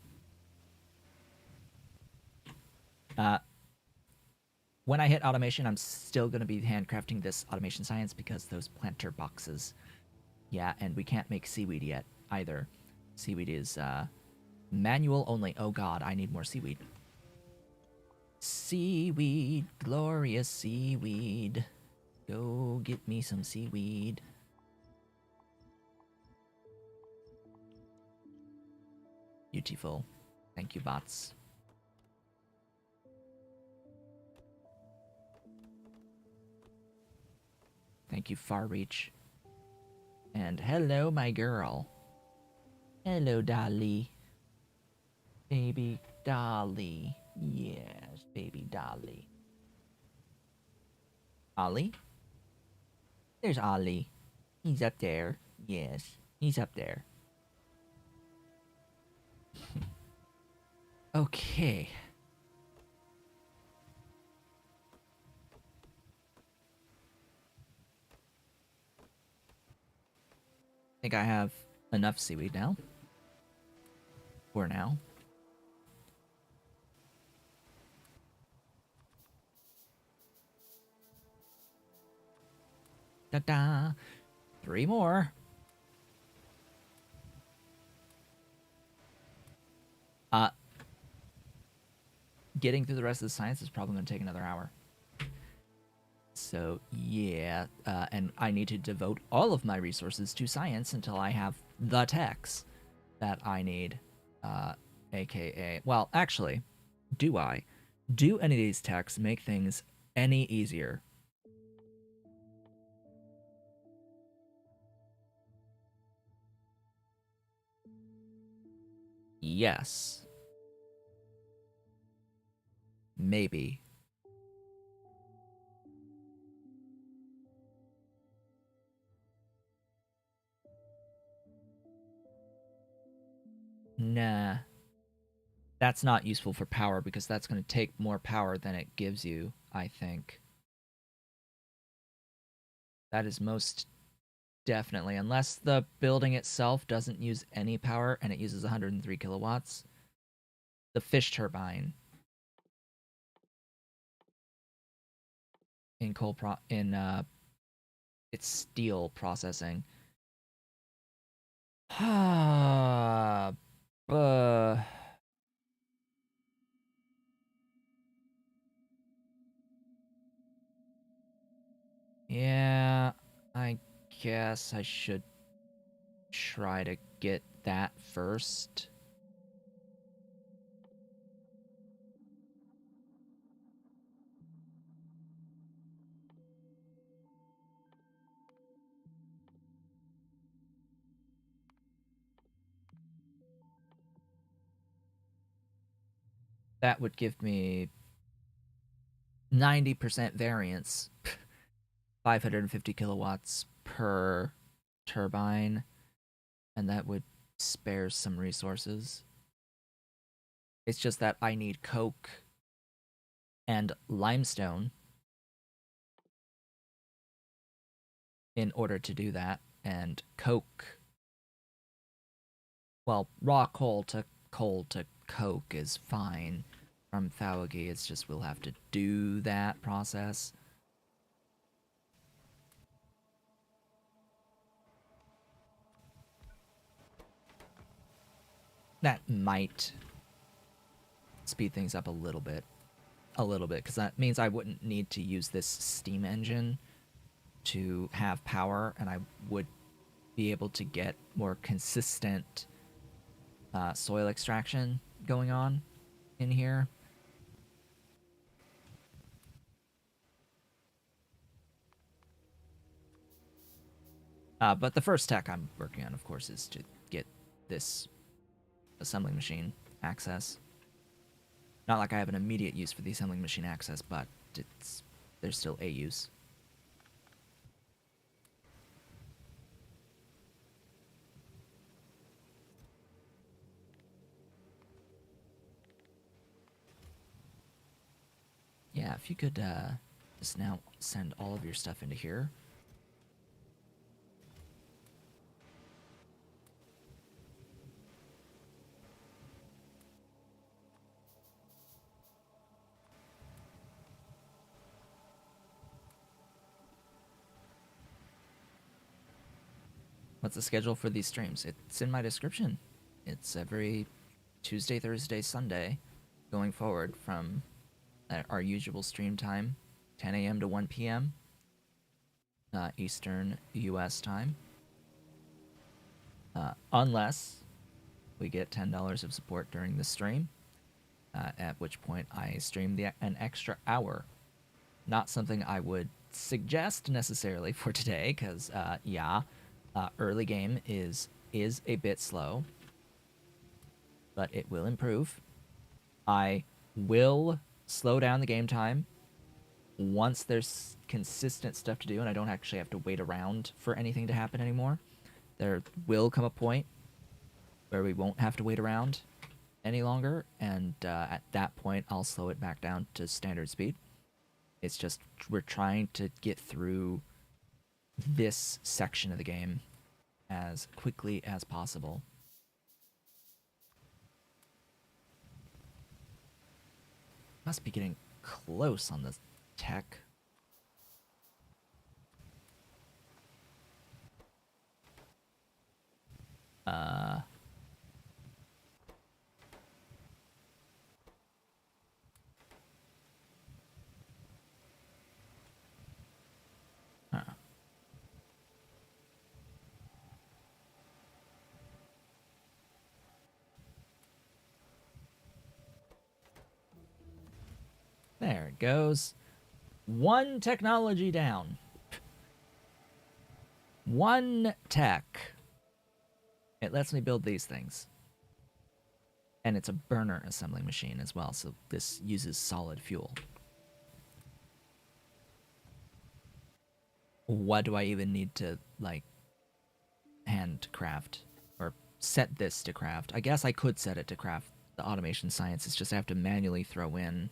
A: When I hit automation, I'm still going to be handcrafting this automation science because those planter boxes. Yeah, and we can't make seaweed yet either. Seaweed is manual only. Oh god, I need more seaweed. Seaweed, glorious seaweed. Go get me some seaweed. Beautiful. Thank you, bots. Thank you, Farreach. And hello, my girl. Hello, Dolly. Baby Dolly. Yes, baby Dolly. Ollie? There's Ollie. He's up there. Yes, he's up there. Okay. I think I have enough seaweed now. For now. Ta-da! 3 more. Getting through the rest of the science is probably going to take another hour. So, yeah. And I need to devote all of my resources to science until I have the techs that I need. AKA... Well, actually, do I? Do any of these techs make things any easier? Yes. Maybe. Nah. That's not useful for power because that's going to take more power than it gives you, I think. That is most definitely. Unless the building itself doesn't use any power and it uses 103 kilowatts. The fish turbine in it's steel processing. Yeah, I guess I should try to get that first. that would give me 90% variance, 550 kilowatts per turbine, and that would spare some resources. It's just that I need coke and limestone in order to do that, and coke, well, raw coal to coke is fine from algae. It's just we'll have to do that process. That might speed things up a little bit, because that means I wouldn't need to use this steam engine to have power, and I would be able to get more consistent soil extraction going on in here. But the first tech I'm working on, of course, is to get this assembling machine access. Not like I have an immediate use for the assembling machine access, but there's still a use. Yeah, if you could just now send all of your stuff into here. What's the schedule for these streams? It's in my description. It's every Tuesday, Thursday, Sunday going forward from our usual stream time, 10 a.m. to 1 p.m. Eastern U.S. time. Unless we get $10 of support during the stream, at which point I stream an extra hour. Not something I would suggest necessarily for today, because early game is a bit slow, but it will improve. I will slow down the game time once there's consistent stuff to do and I don't actually have to wait around for anything to happen anymore. There will come a point where we won't have to wait around any longer, and at that point I'll slow it back down to standard speed. It's just we're trying to get through this section of the game as quickly as possible. Must be getting close on this tech. There it goes. One technology down. One tech. It lets me build these things. And it's a burner assembling machine as well, so this uses solid fuel. What do I even need to, like, handcraft? Or set this to craft? I guess I could set it to craft the automation science. It's just I have to manually throw in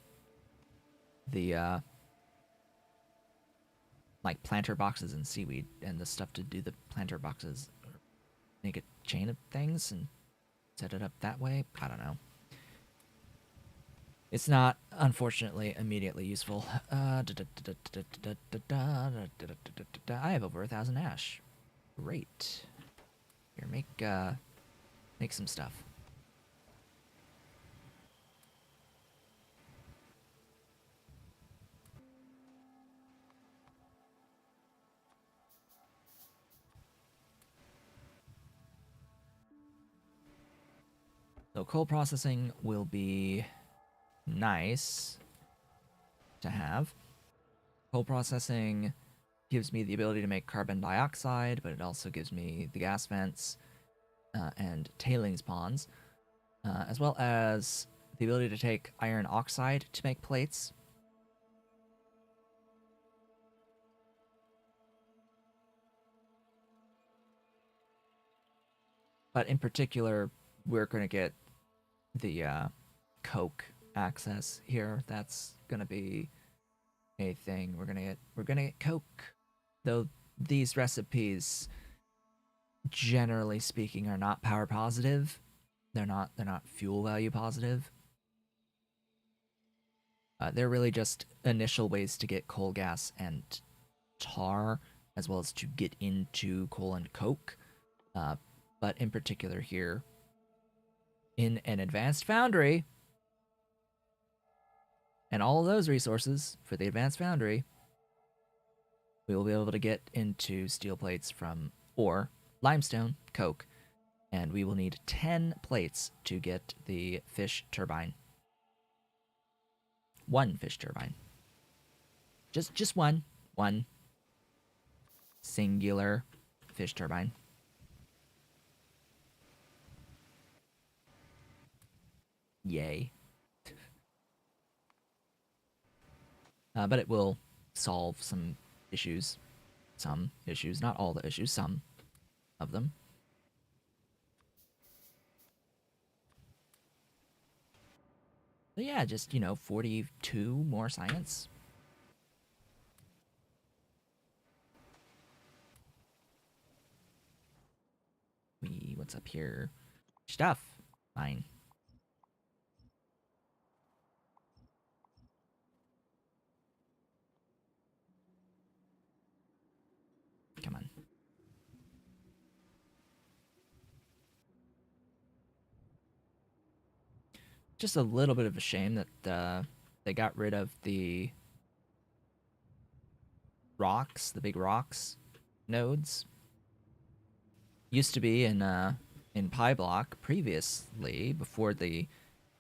A: the, like, planter boxes and seaweed and the stuff to do the planter boxes. Or make a chain of things and set it up that way? I don't know. It's not, unfortunately, immediately useful. I have over 1,000 ash. Great. Here, make some stuff. So coal processing will be nice to have. Coal processing gives me the ability to make carbon dioxide, but it also gives me the gas vents and tailings ponds, as well as the ability to take iron oxide to make plates. But in particular, we're going to get the coke access here. That's going to be a thing. We're going to get coke. Though these recipes, generally speaking, are not power positive. They're not fuel value positive. They're really just initial ways to get coal gas and tar, as well as to get into coal and coke. But in particular here, in an advanced foundry, and all of those resources for the advanced foundry, we will be able to get into steel plates from ore, limestone, coke, and we will need 10 plates to get the fish turbine. One fish turbine. Just one singular fish turbine. Yay. But it will solve some issues. Some issues, not all the issues, some of them. But yeah, just, 42 more science. What's up here? Stuff. Fine. Come on. Just a little bit of a shame that they got rid of the rocks, the big rocks nodes. Used to be in PyBlock previously, before the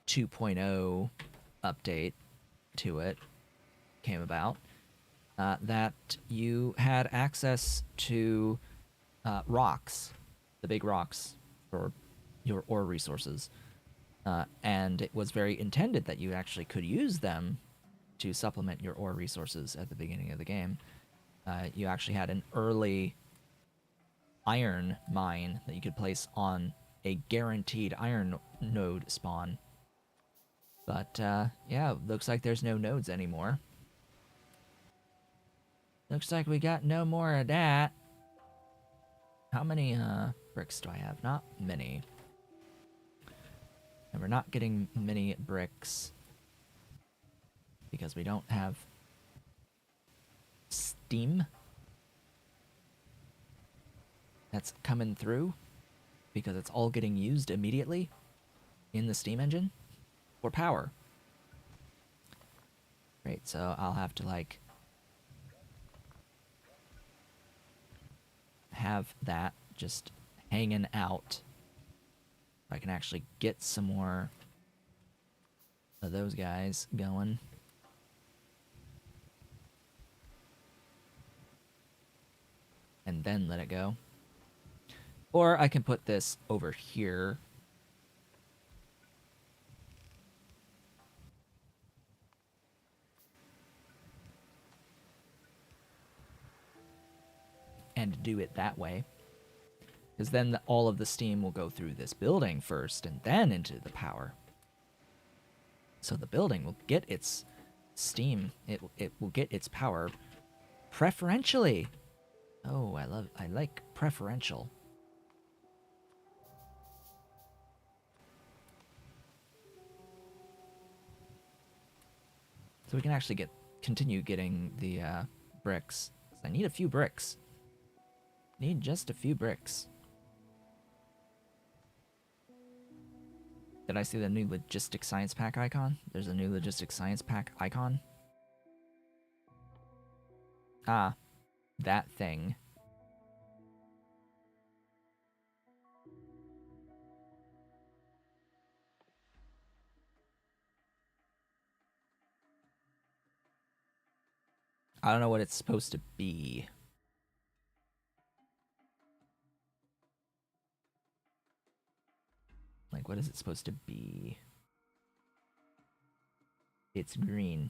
A: 2.0 update to it came about, that you had access to rocks, the big rocks for your ore resources. And it was very intended that you actually could use them to supplement your ore resources at the beginning of the game. You actually had an early iron mine that you could place on a guaranteed iron node spawn. But yeah, looks like there's no nodes anymore. Looks like we got no more of that. How many bricks do I have? Not many. And we're not getting many bricks because we don't have steam that's coming through, because it's all getting used immediately in the steam engine for power. Great, so I'll have to like have that just hanging out. I can actually get some more of those guys going. And then let it go. Or I can put this over here. And do it that way. Because then all of the steam will go through this building first and then into the power. So the building will get its steam. It will get its power preferentially. Oh, I like preferential. So we can actually continue getting the bricks. I need a few bricks. Need just a few bricks. Did I see the new Logistics Science Pack icon? There's a new Logistics Science Pack icon. Ah, that thing. I don't know what it's supposed to be. Like, what is it supposed to be? it's green.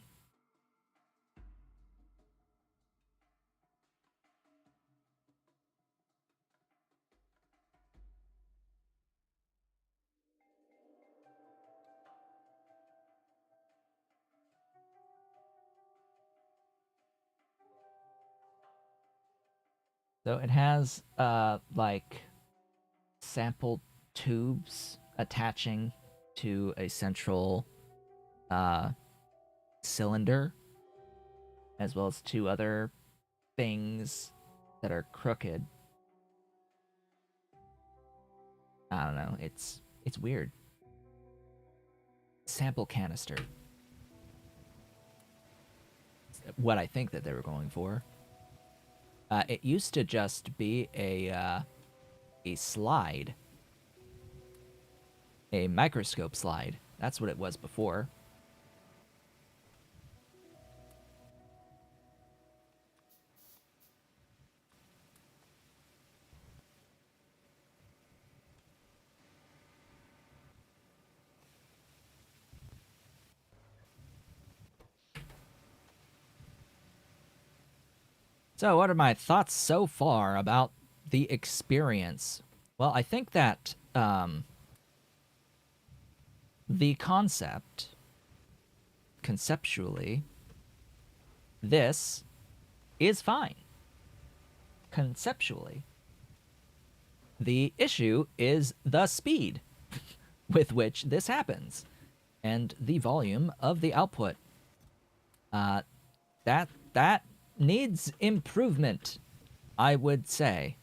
A: So it has like sample tubes attaching to a central cylinder, as well as two other things that are crooked. I don't know. It's weird. Sample canister. What I think that they were going for. It used to just be a slide, a microscope slide. That's what it was before. So, what are my thoughts so far about the experience? Well, I think that the conceptually, this is fine. Conceptually. The issue is the speed with which this happens and the volume of the output. That needs improvement, I would say.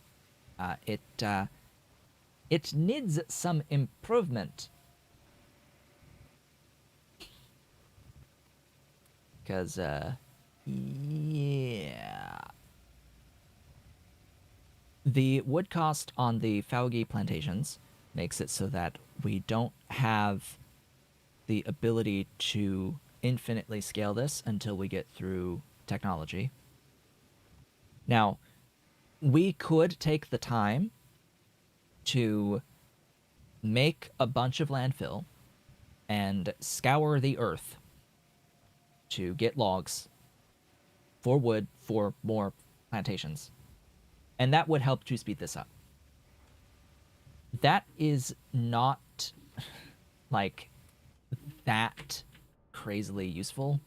A: It needs some improvement. Because, yeah. The wood cost on the algae plantations makes it so that we don't have the ability to infinitely scale this until we get through technology. Now, we could take the time to make a bunch of landfill and scour the earth to get logs for wood for more plantations. And that would help to speed this up. That is not like that crazily useful.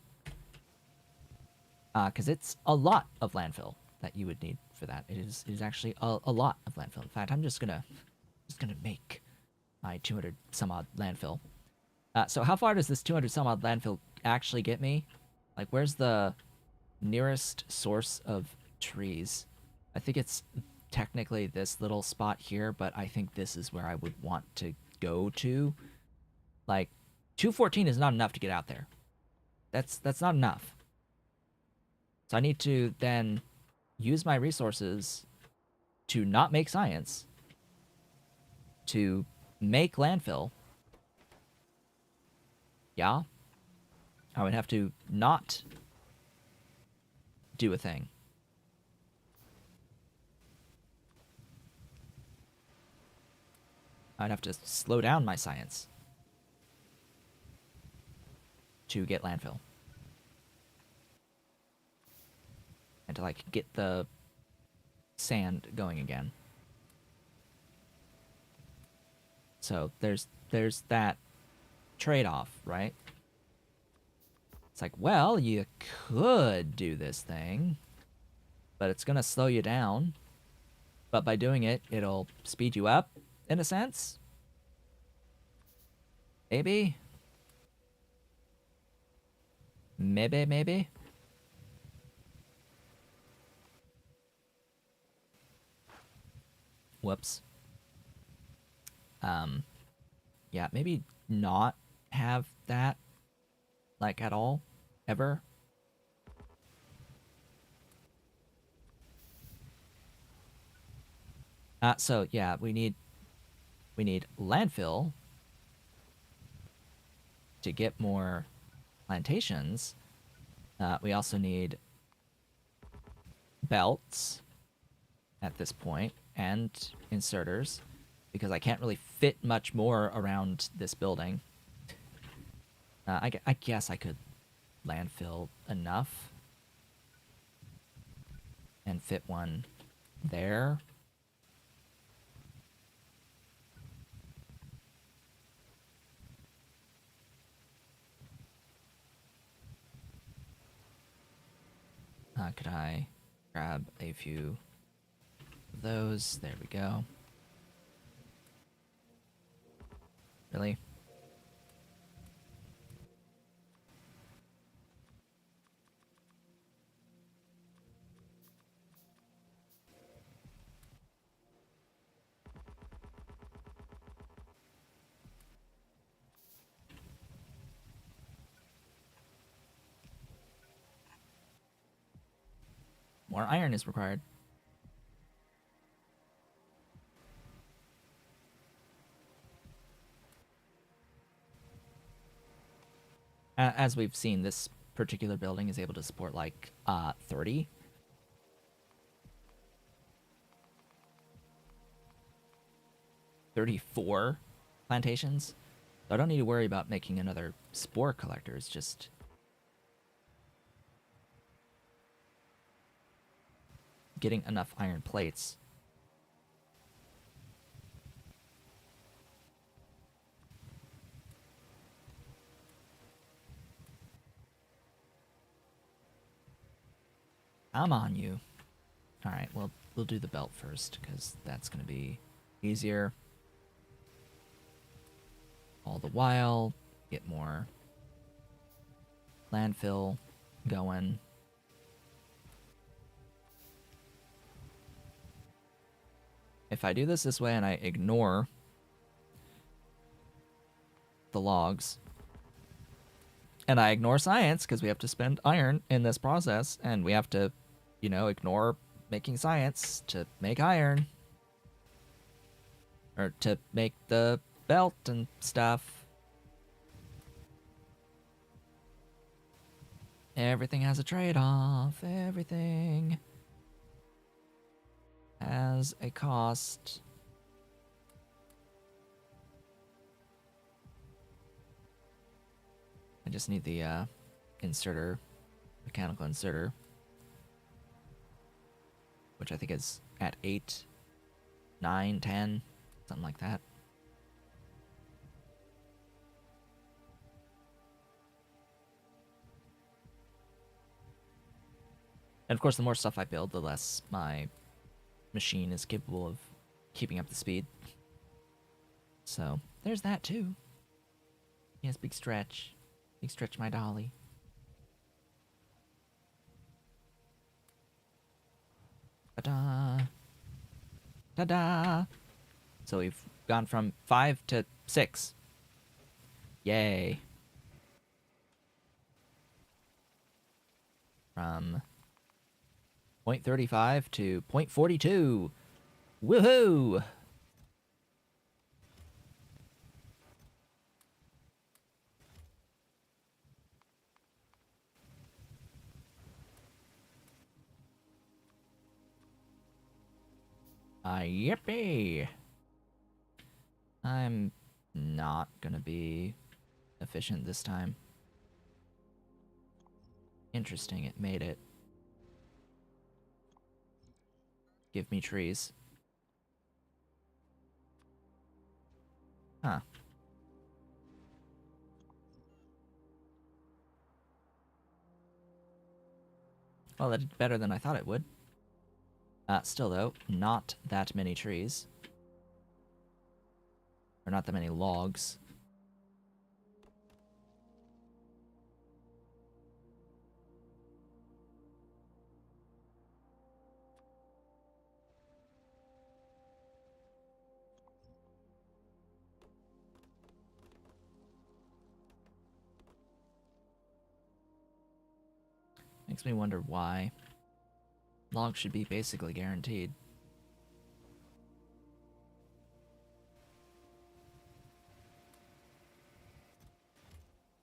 A: Because it's a lot of landfill that you would need for that. It is actually a lot of landfill. In fact, I'm just gonna make my 200 some odd landfill. So how far does this 200 some odd landfill actually get me? Like, where's the nearest source of trees? I think it's technically this little spot here, but I think this is where I would want to go to. Like, 214 is not enough to get out there. That's not enough. So I need to then use my resources to not make science, to make landfill. Yeah. I would have to not do a thing. I'd have to slow down my science to get landfill. And to, like, get the sand going again. So there's that trade-off, right? It's like, well, you could do this thing, but it's gonna slow you down. But by doing it, it'll speed you up, in a sense. Maybe. Maybe. Whoops. Yeah, maybe not have that, like, at all, ever. So yeah, we need landfill to get more plantations. We also need belts at this point and inserters, because I can't really fit much more around this building. I guess I could landfill enough and fit one there. Could I grab a few of those? There we go. Really? More iron is required. As we've seen, this particular building is able to support like 30. $34 plantations. So I don't need to worry about making another spore collector. It's just getting enough iron plates. I'm on you. Alright, well, we'll do the belt first, because that's going to be easier. All the while, get more landfill going. If I do this way and I ignore the logs, and I ignore science, because we have to spend iron in this process, and we have to, you know, ignore making science to make iron, or to make the belt and stuff. Everything has a trade-off. Everything has a cost. I just need the inserter, mechanical inserter, which I think is at 8, 9, 10, something like that. And of course, the more stuff I build, the less my machine is capable of keeping up the speed. So, there's that too. Yes, big stretch. Big stretch, my dolly. Ta-da! Ta-da! So we've gone from 5 to 6. Yay. From 0.35 to 0.42. Woohoo! Yippee! I'm not gonna be efficient this time. Interesting, it made it. Give me trees. Huh. Well, that did better than I thought it would. Still though, not that many trees. Or not that many logs. Makes me wonder why. Logs should be basically guaranteed.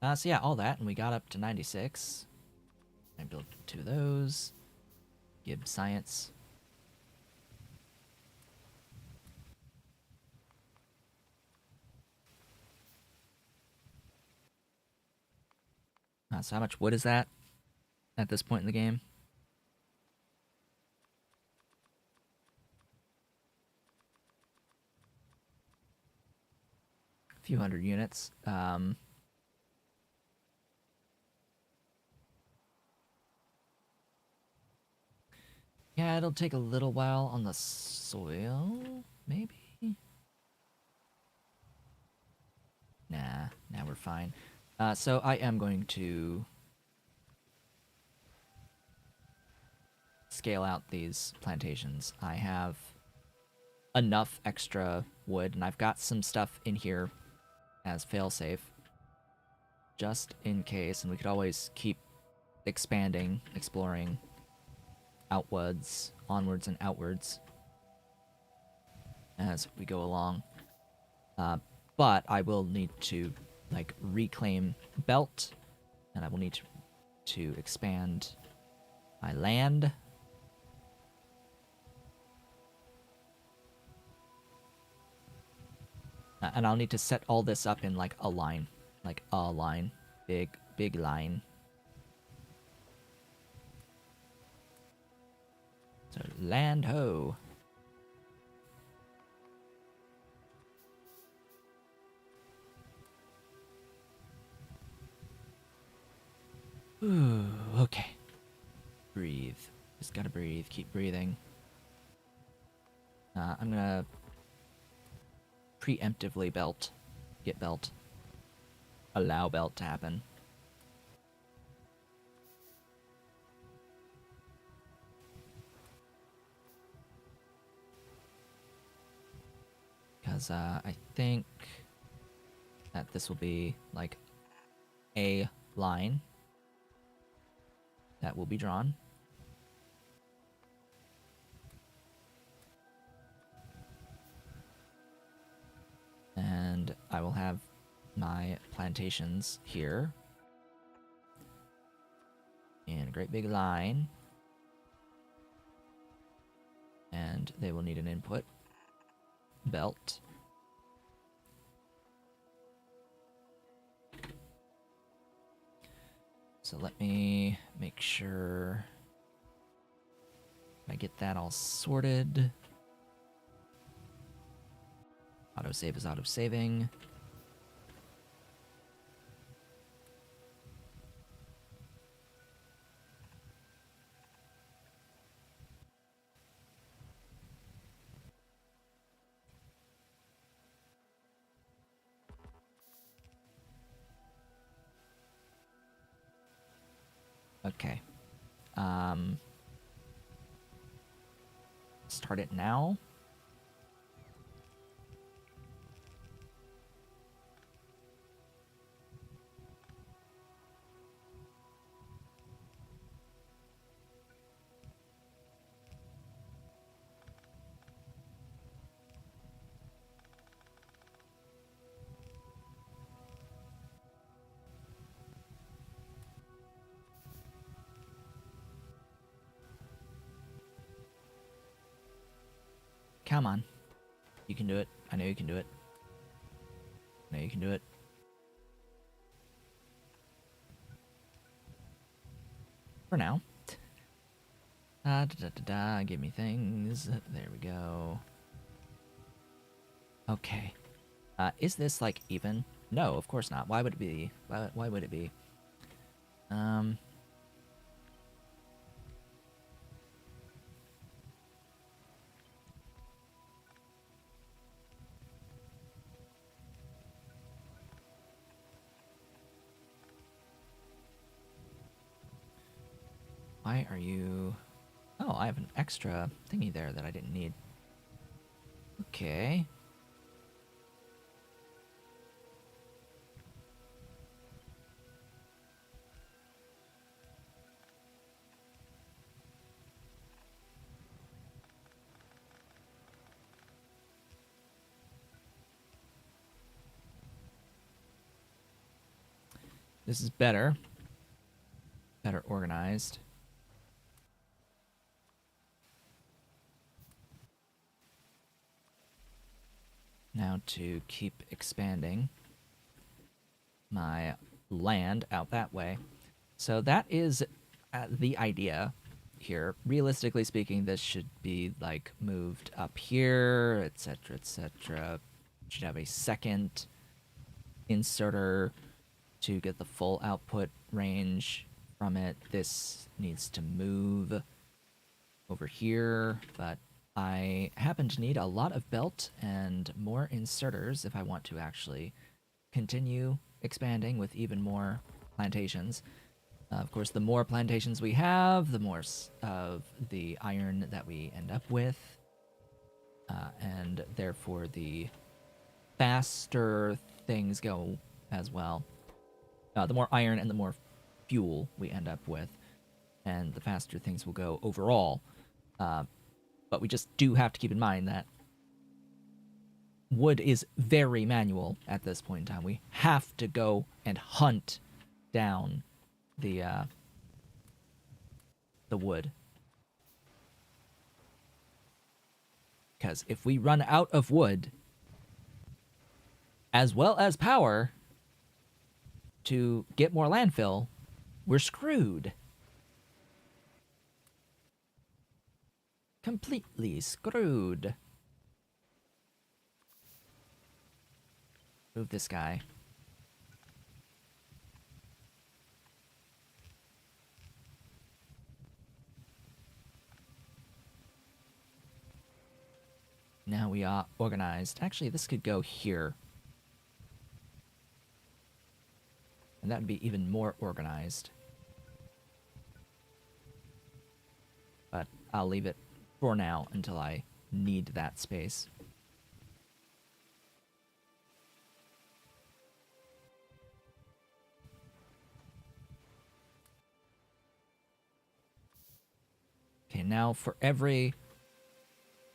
A: So yeah, all that, and we got up to 96. I built 2 of those. Give science. So how much wood is that at this point in the game? A few hundred units. Yeah, it'll take a little while on the soil, maybe? Nah, we're fine. So I am going to scale out these plantations. I have enough extra wood, and I've got some stuff in here as failsafe, just in case, and we could always keep expanding, exploring onwards and outwards as we go along. But I will need to, like, reclaim belt, and I will need to expand my land. And I'll need to set all this up in, like, a line. Like, a line. Big line. So, land ho. Ooh, okay. Breathe. Just gotta breathe. Keep breathing. I'm gonna preemptively get belt. Allow belt to happen. Because I think that this will be like a line that will be drawn. And I will have my plantations here in a great big line. And they will need an input belt. So let me make sure I get that all sorted. Autosave is auto-saving. Okay. Start it now. Come on. You can do it. I know you can do it. I know you can do it. For now. Give me things. There we go. Okay. Is this, like, even? No, of course not. Why would it be? Why would it be? Why are you... Oh, I have an extra thingy there that I didn't need. Okay. This is better. Better organized. Now to keep expanding my land out that way. So that is the idea here. Realistically speaking, this should be like moved up here, etc., etc. Should have a second inserter to get the full output range from it. This needs to move over here, but I happen to need a lot of belt and more inserters if I want to actually continue expanding with even more plantations. Of course, the more plantations we have, the more of the iron that we end up with, and therefore the faster things go as well. The more iron and the more fuel we end up with, and the faster things will go overall. But we just do have to keep in mind that wood is very manual at this point in time. We have to go and hunt down the wood. Because if we run out of wood, as well as power to get more landfill, we're screwed. Completely screwed. Move this guy. Now we are organized. Actually, this could go here. And that would be even more organized. But I'll leave it for now until I need that space. Okay, now for every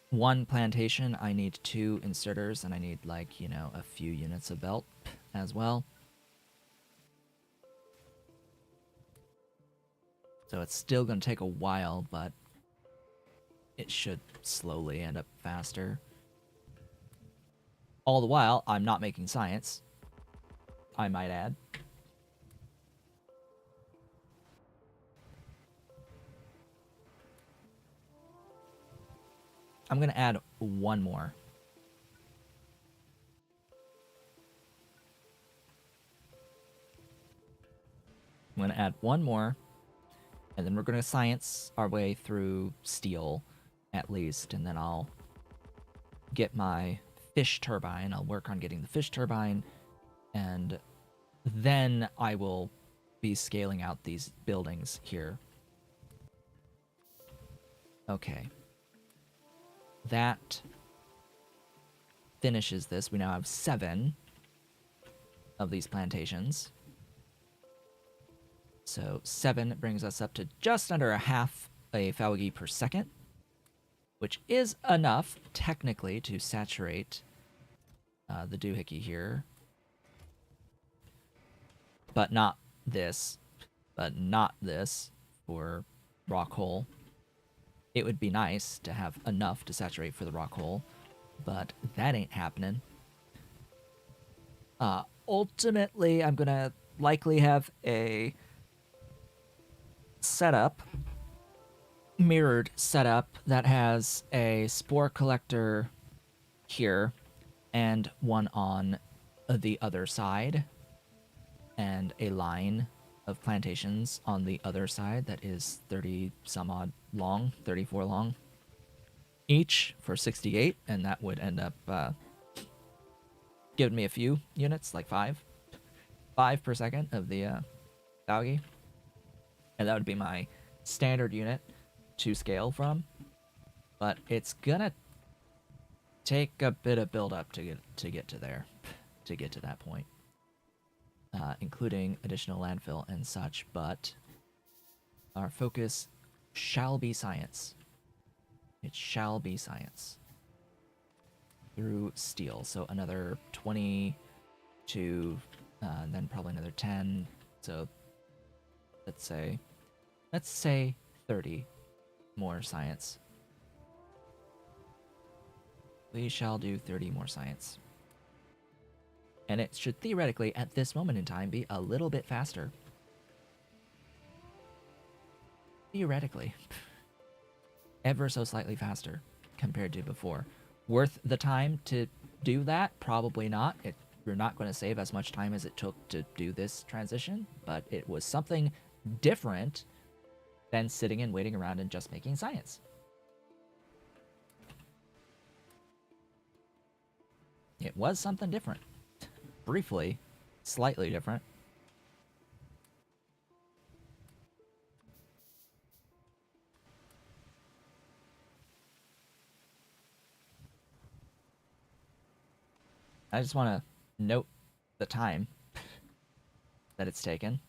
A: one plantation, I need 2 inserters, and I need, like, you know, a few units of belt as well. So it's still going to take a while, but it should slowly end up faster. All the while, I'm not making science, I might add. I'm going to add one more. I'm going to add one more, and then we're going to science our way through steel, at least, and then I'll get my fish turbine. I'll work on getting the fish turbine, and then I will be scaling out these buildings here. Okay. That finishes this. We now have 7 of these plantations. So 7 brings us up to just under a half a algae per second, which is enough, technically, to saturate the doohickey here. But not this. But not this for rock hole. It would be nice to have enough to saturate for the rock hole, but that ain't happening. Ultimately, I'm gonna likely have a setup, mirrored setup, that has a spore collector here and one on the other side, and a line of plantations on the other side that is 30 some odd long, 34 long each for 68, and that would end up giving me a few units, like 5 per second of the algae, and that would be my standard unit to scale from. But it's gonna take a bit of build up to get to there, to get to that point. Including additional landfill and such, but our focus shall be science. It shall be science. Through steel. So another 20 to, then probably another 10. So let's say 30 more science. We shall do 30 more science. And it should theoretically, at this moment in time, be a little bit faster. theoretically, ever so slightly faster compared to before. Worth the time to do that? Probably not. You're not going to save as much time as it took to do this transition, but it was something different than sitting and waiting around and just making science. It was something different. Briefly, slightly different. I just want to note the time that it's taken.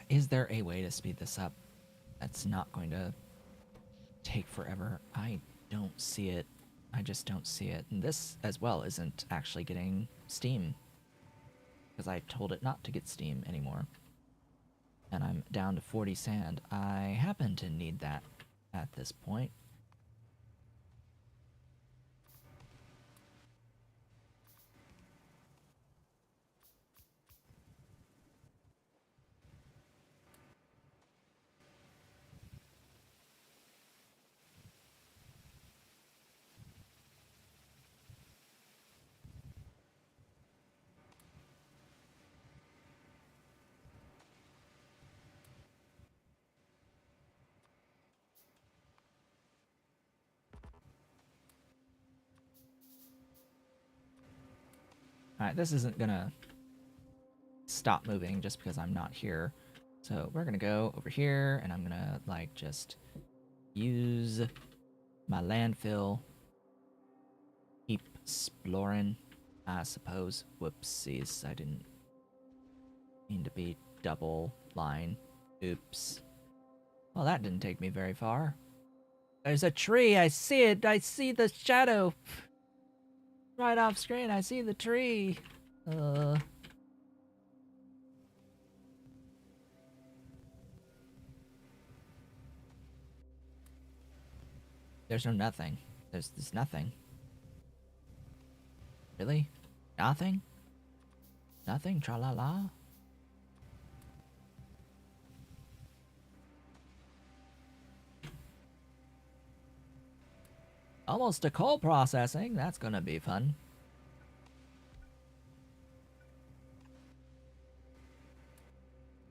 A: Is there a way to speed this up that's not going to take forever? I don't see it. I just don't see it. And this, as well, isn't actually getting Steam. Because I told it not to get Steam anymore. And I'm down to 40 sand. I happen to need that at this point. Alright, this isn't gonna stop moving just because I'm not here. So we're gonna go over here, and I'm gonna, like, just use my landfill. Keep exploring, I suppose. Whoopsies, I didn't mean to be double line. Oops. Well, that didn't take me very far. There's a tree, I see it, I see the shadow. Right off screen, I see the tree. There's no nothing. There's nothing. Really? Nothing? Nothing? Tra-la-la? Almost to coal processing. That's gonna be fun.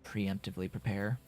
A: Preemptively prepare.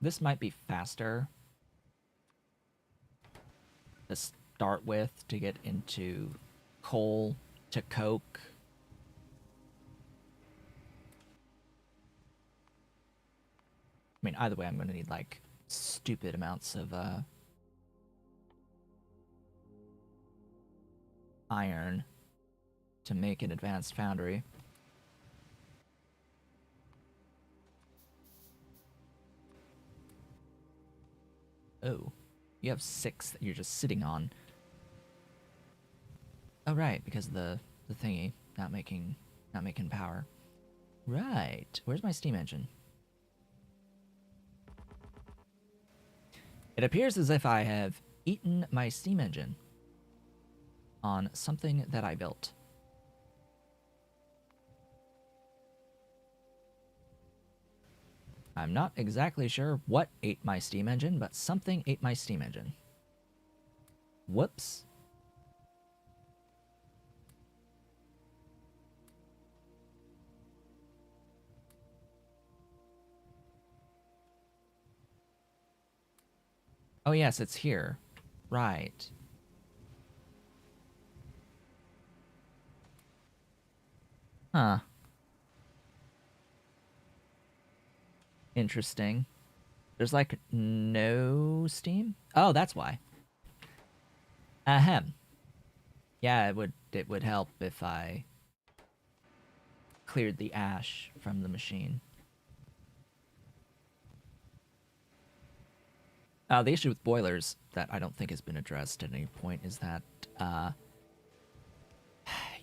A: This might be faster to start with to get into coal to coke. I mean, either way, I'm gonna need, like, stupid amounts of iron to make an advanced foundry. Oh, you have 6 that you're just sitting on. Oh right, because of the thingy not making power. Right. Where's my steam engine? It appears as if I have eaten my steam engine on something that I built. I'm not exactly sure what ate my steam engine, but something ate my steam engine. Whoops. Oh, yes, it's here. Right. Huh. Interesting. There's like no steam? Oh, that's why. Ahem. Yeah, it would help if I cleared the ash from the machine. The issue with boilers that I don't think has been addressed at any point is that,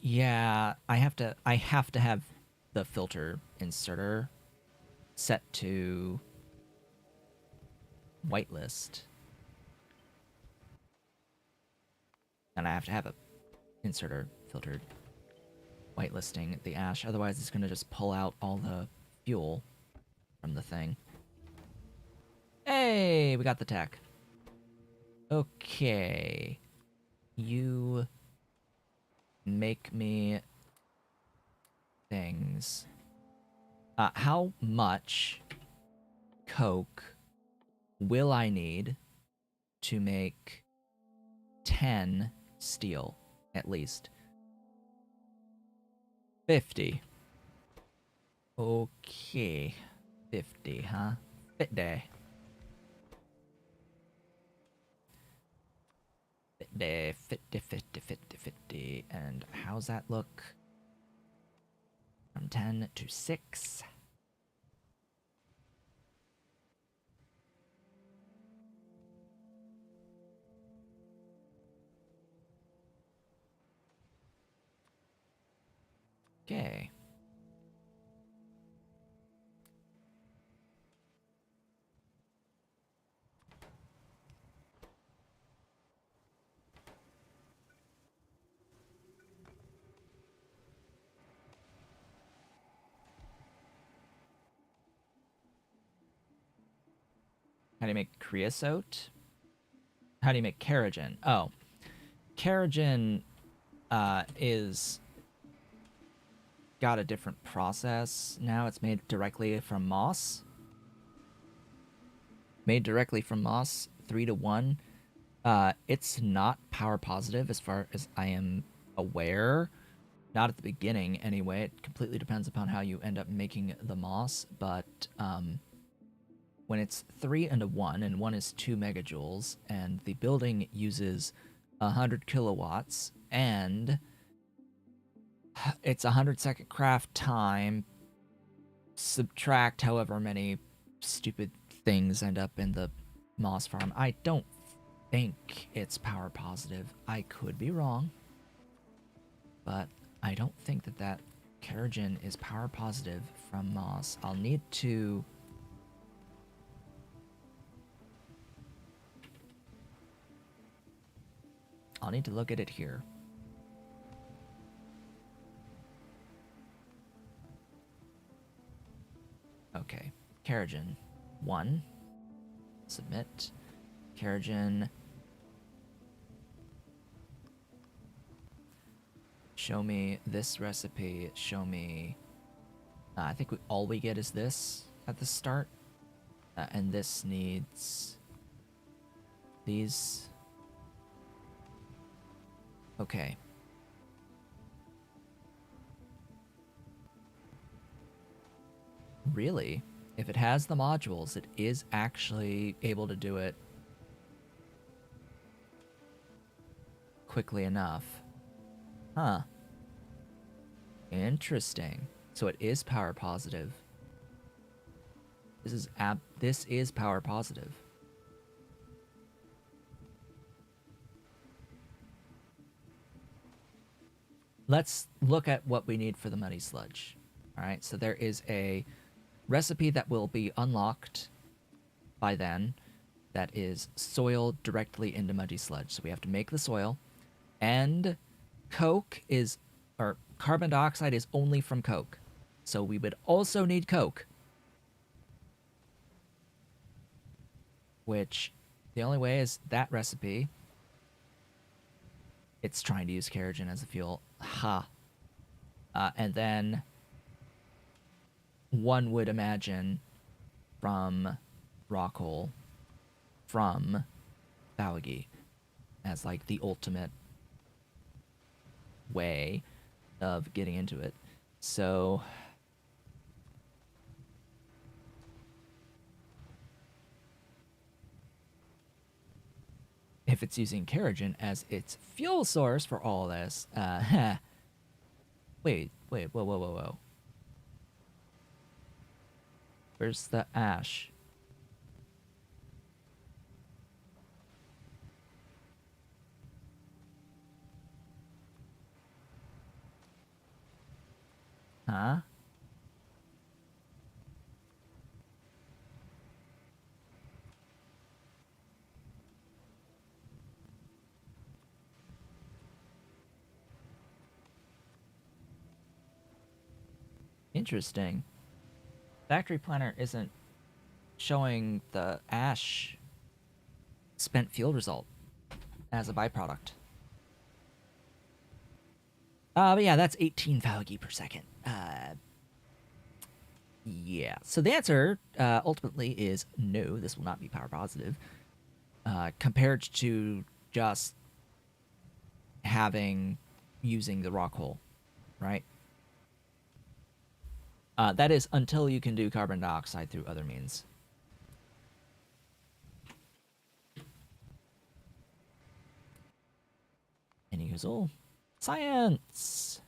A: yeah, I have to have the filter inserter set to whitelist, and I have to have a inserter filtered whitelisting the ash. Otherwise, it's gonna just pull out all the fuel from the thing. Hey, we got the tech. Okay, you make me things. How much coke will I need to make 10 steel, at least? 50. Okay. 50, huh? 50. 50, 50, 50, 50, 50. And how's that look? From 10 to 6. Okay. How do you make creosote? How do you make kerogen? Oh, kerogen is got a different process now. It's made directly from moss. Made directly from moss, 3 to 1. It's not power positive as far as I am aware. Not at the beginning, anyway. It completely depends upon how you end up making the moss, but when it's 3 and a 1, and 1 is 2 megajoules, and the building uses 100 kilowatts, and it's 100-second craft time, subtract however many stupid things end up in the moss farm. I don't think it's power positive. I could be wrong, but I don't think that kerogen is power positive from moss. I'll need to look at it here. Okay, kerogen 1. Submit. Kerogen. Show me this recipe. Show me. I think all we get is this at the start. And this needs these. Okay. Really? If it has the modules, it is actually able to do it quickly enough. Huh. Interesting. So it is power positive. This is power positive. Let's look at what we need for the muddy sludge. All right, so there is a recipe that will be unlocked by then that is soil directly into muddy sludge. So we have to make the soil, and coke is, or carbon dioxide is only from coke. So we would also need coke, which the only way is that recipe. It's trying to use kerogen as a fuel. Ha. And then one would imagine from raw coal, from algae as like the ultimate way of getting into it. So if it's using kerogen as its fuel source for all this, wait, whoa. Where's the ash? Huh? Interesting. Factory Planner isn't showing the ash spent fuel result as a byproduct. But yeah, that's 18 algae per second. Yeah. So the answer ultimately is no. This will not be power positive. Compared to just using the rock hole, right? That is until you can do carbon dioxide through other means. And he goes, oh, science!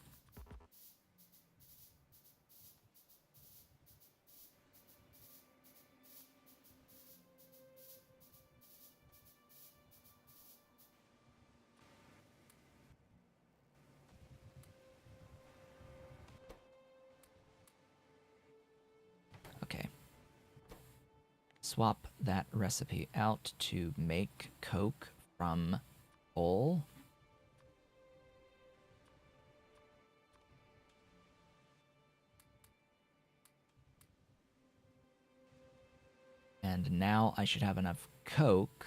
A: Okay. Swap that recipe out to make Coke from coal. And now I should have enough Coke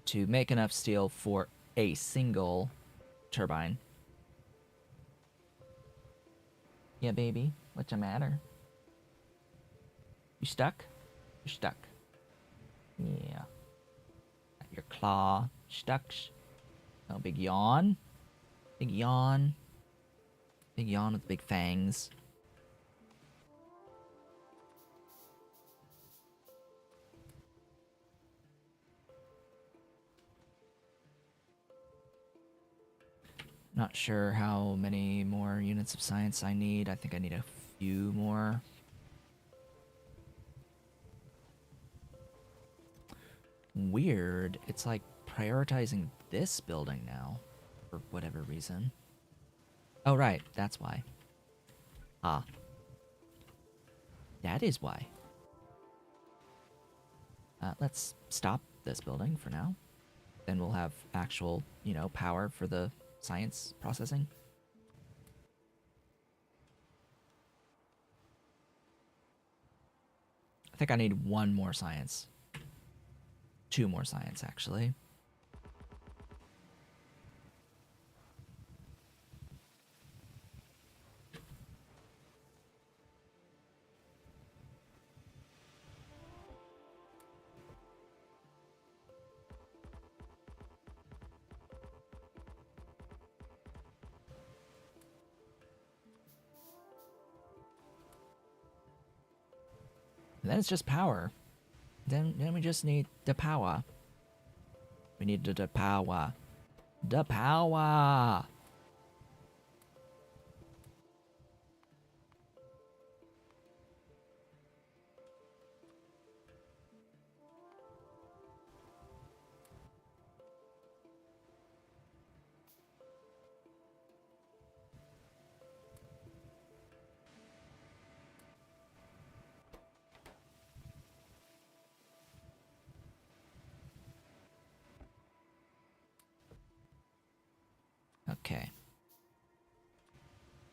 A: to make enough steel for a single turbine. Yeah, baby. What's the matter? You stuck? You're stuck. Yeah. Got your claw stuck. Oh, big yawn. Big yawn. Big yawn with big fangs. Not sure how many more units of science I need. I think I need a few more. Weird. It's like prioritizing this building now. For whatever reason. Oh, right. That's why. Ah. That is why. Let's stop this building for now. Then we'll have actual, power for the science processing. I think I need one more science. 2 more science, actually. And then it's just power. Then we just need the power. We need the power. The power! Okay.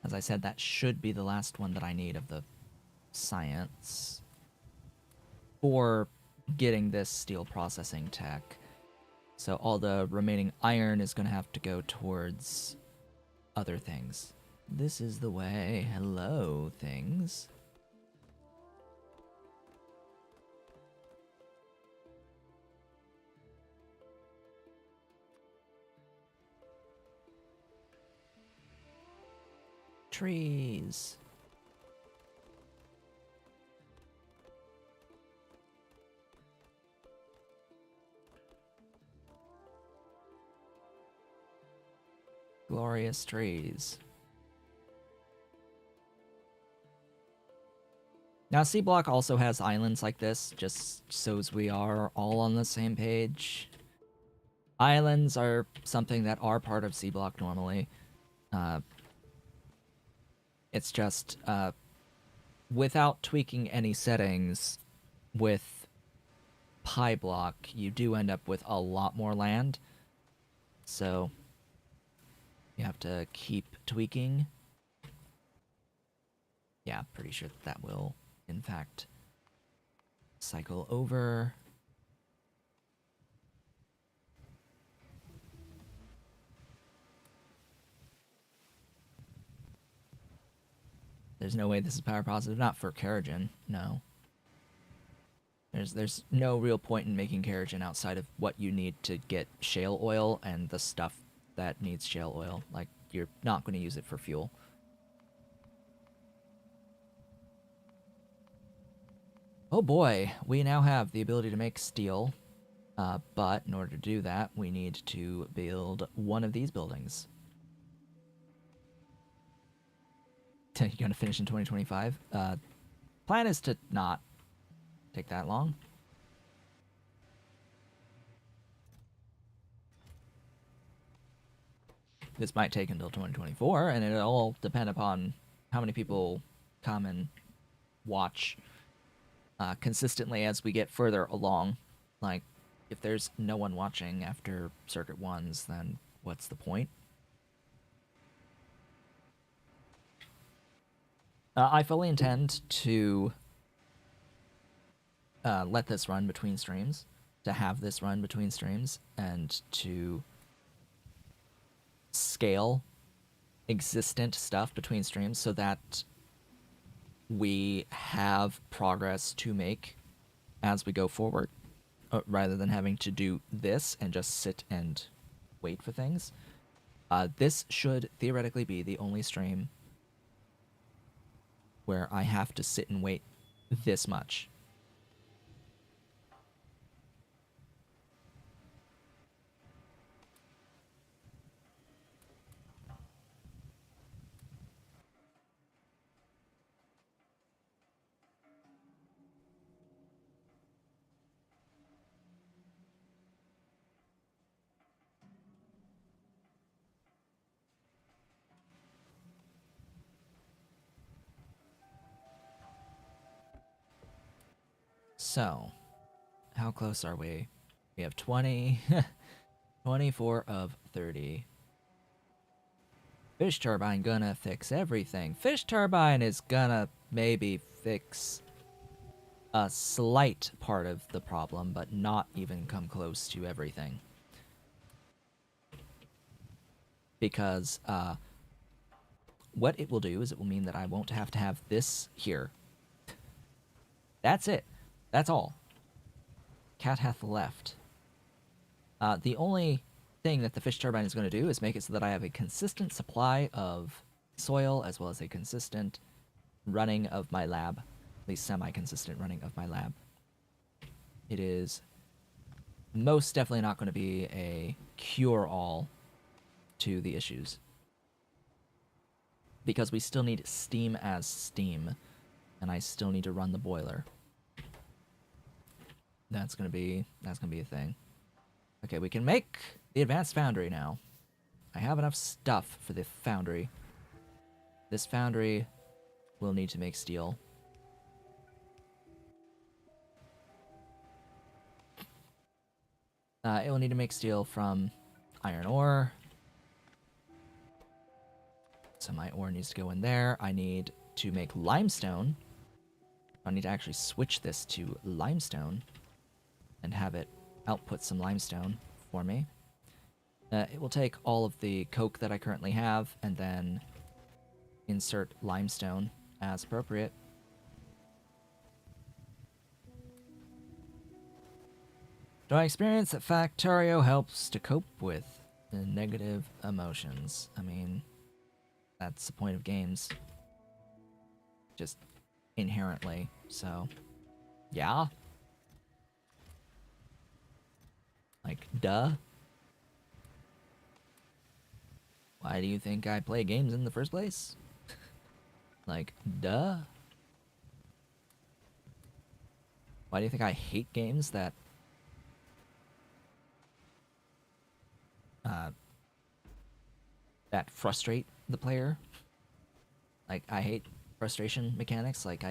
A: As I said, that should be the last one that I need of the science for getting this steel processing tech. So all the remaining iron is going to have to go towards other things. This is the way. Hello, things. trees. Glorious trees. Now, SeaBlock also has islands like this, just so as we are all on the same page. Islands are something that are part of SeaBlock normally. It's just, without tweaking any settings, with PyBlock, you do end up with a lot more land. So, you have to keep tweaking. Yeah, pretty sure that will, in fact, cycle over. There's no way this is power positive. Not for Keragen, no. There's no real point in making Keragen outside of what you need to get shale oil and the stuff that needs shale oil. Like, you're not going to use it for fuel. Oh boy, we now have the ability to make steel. But in order to do that, we need to build one of these buildings. You're going to finish in 2025? Plan is to not take that long. This might take until 2024, and it'll all depend upon how many people come and watch consistently as we get further along. Like, if there's no one watching after Circuit 1s, then what's the point? I fully intend to let this run between streams, to have this run between streams, and to scale existent stuff between streams so that we have progress to make as we go forward, rather than having to do this and just sit and wait for things. This should theoretically be the only stream where I have to sit and wait this much. So, how close are we? We have 20, 24 of 30. Fish turbine gonna fix everything. Fish turbine is gonna maybe fix a slight part of the problem, but not even come close to everything. Because what it will do is it will mean that I won't have to have this here. That's it. That's all. Cat hath left. The only thing that the fish turbine is going to do is make it so that I have a consistent supply of soil as well as a consistent running of my lab. At least semi-consistent running of my lab. It is most definitely not going to be a cure-all to the issues. Because we still need steam as steam, and I still need to run the boiler. That's gonna be a thing. Okay, we can make the advanced foundry now. I have enough stuff for the foundry. This foundry will need to make steel. It will need to make steel from iron ore. So my ore needs to go in there. I need to make limestone. I need to actually switch this to limestone and have it output some limestone for me. It will take all of the coke that I currently have and then insert limestone as appropriate. Do I experience that Factorio helps to cope with the negative emotions? I mean, That's the point of games. Just inherently. So, yeah. Like, duh. Why do you think I play games in the first place? Like, duh. Why do you think I hate games that uh, that frustrate the player? Like, I hate frustration mechanics. Like,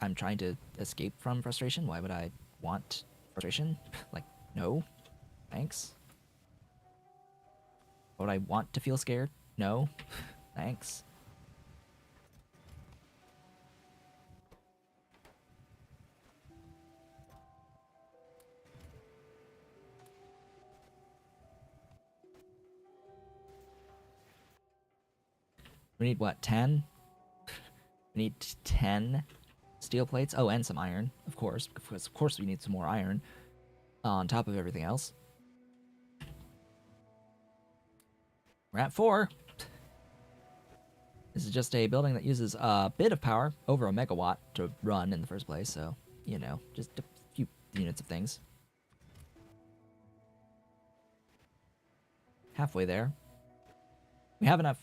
A: I'm trying to escape from frustration. Why would I want frustration? Like, no, thanks. Would I want to feel scared? No, thanks. We need what, 10? We need 10 steel plates. Oh, and some iron, of course. Because of course we need some more iron on top of everything else. We're at 4. This is just a building that uses a bit of power, over a megawatt, to run in the first place. So, you know, just a few units of things. Halfway there. We have enough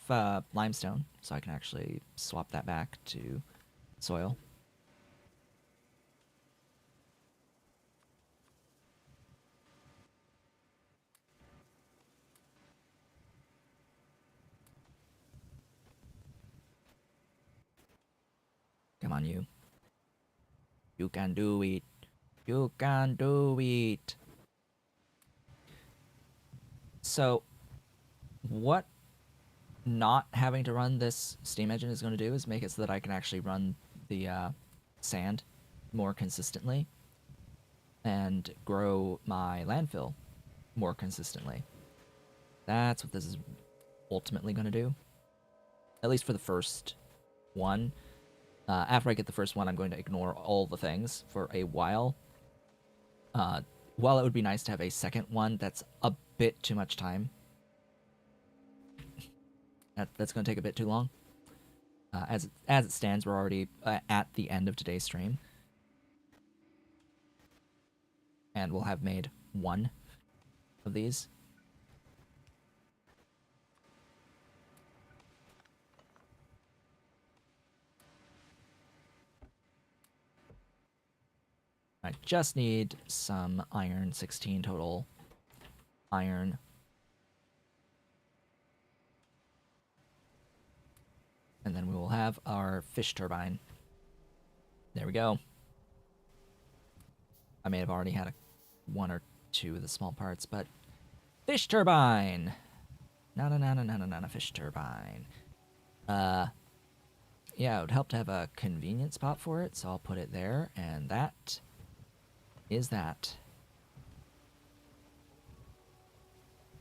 A: limestone, so I can actually swap that back to soil. Come on, you. You can do it. You can do it. So, what not having to run this steam engine is going to do is make it so that I can actually run the sand more consistently and grow my landfill more consistently. That's what this is ultimately going to do. At least for the first one. After I get the first one, I'm going to ignore all the things for a while. While it would be nice to have a second one, that's a bit too much time. That's going to take a bit too long. As it stands, we're already at the end of today's stream. And we'll have made one of these. I just need some iron, 16 total iron. And then we will have our fish turbine. There we go. I may have already had one or two of the small parts, but fish turbine! Na fish turbine. Yeah, it would help to have a convenient spot for it, so I'll put it there, and that is that.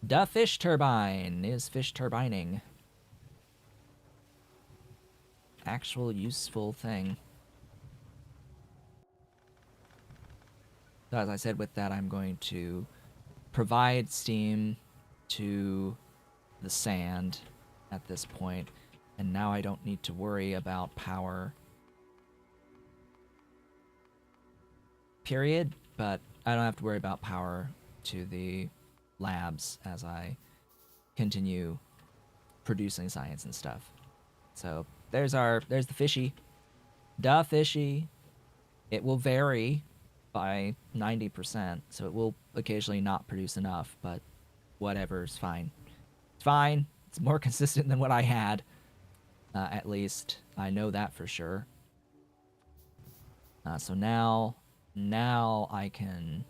A: The fish turbine is fish turbining. Actual useful thing. So as I said, with that, I'm going to provide steam to the sand at this point, and now I don't need to worry about power. Period, but I don't have to worry about power to the labs as I continue producing science and stuff. So there's the fishy. Da fishy. It will vary by 90%, so it will occasionally not produce enough, but whatever, it's fine. It's fine. It's more consistent than what I had. At least I know that for sure. So now I can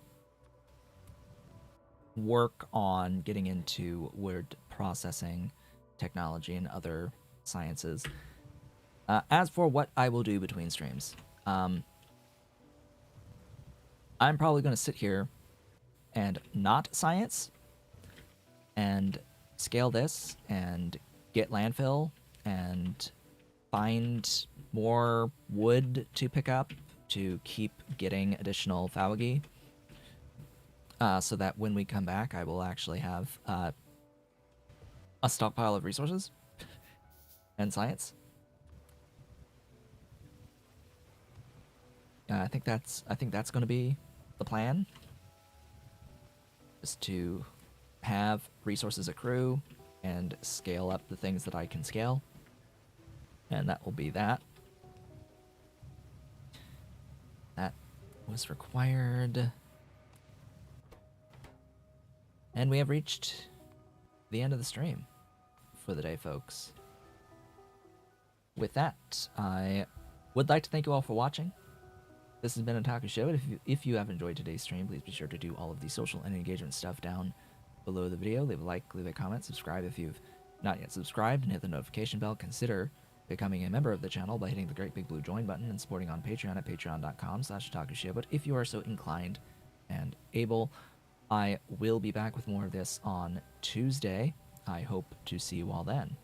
A: work on getting into word processing technology and other sciences. As for what I will do between streams, I'm probably going to sit here and not science and scale this and get landfill and find more wood to pick up to keep getting additional algae, so that when we come back, I will actually have a stockpile of resources. and science. I think that's going to be the plan. Is to have resources accrue and scale up the things that I can scale. And that will be that. That was required. And we have reached the end of the stream for the day, folks. With that, I would like to thank you all for watching. This has been Otaku Show. If you have enjoyed today's stream, please be sure to do all of the social and engagement stuff down below the video. Leave a like, leave a comment, subscribe if you've not yet subscribed, and hit the notification bell. Consider becoming a member of the channel by hitting the great big blue join button and supporting on Patreon at patreon.com/otakushow. But if you are so inclined and able, I will be back with more of this on Tuesday. I hope to see you all then.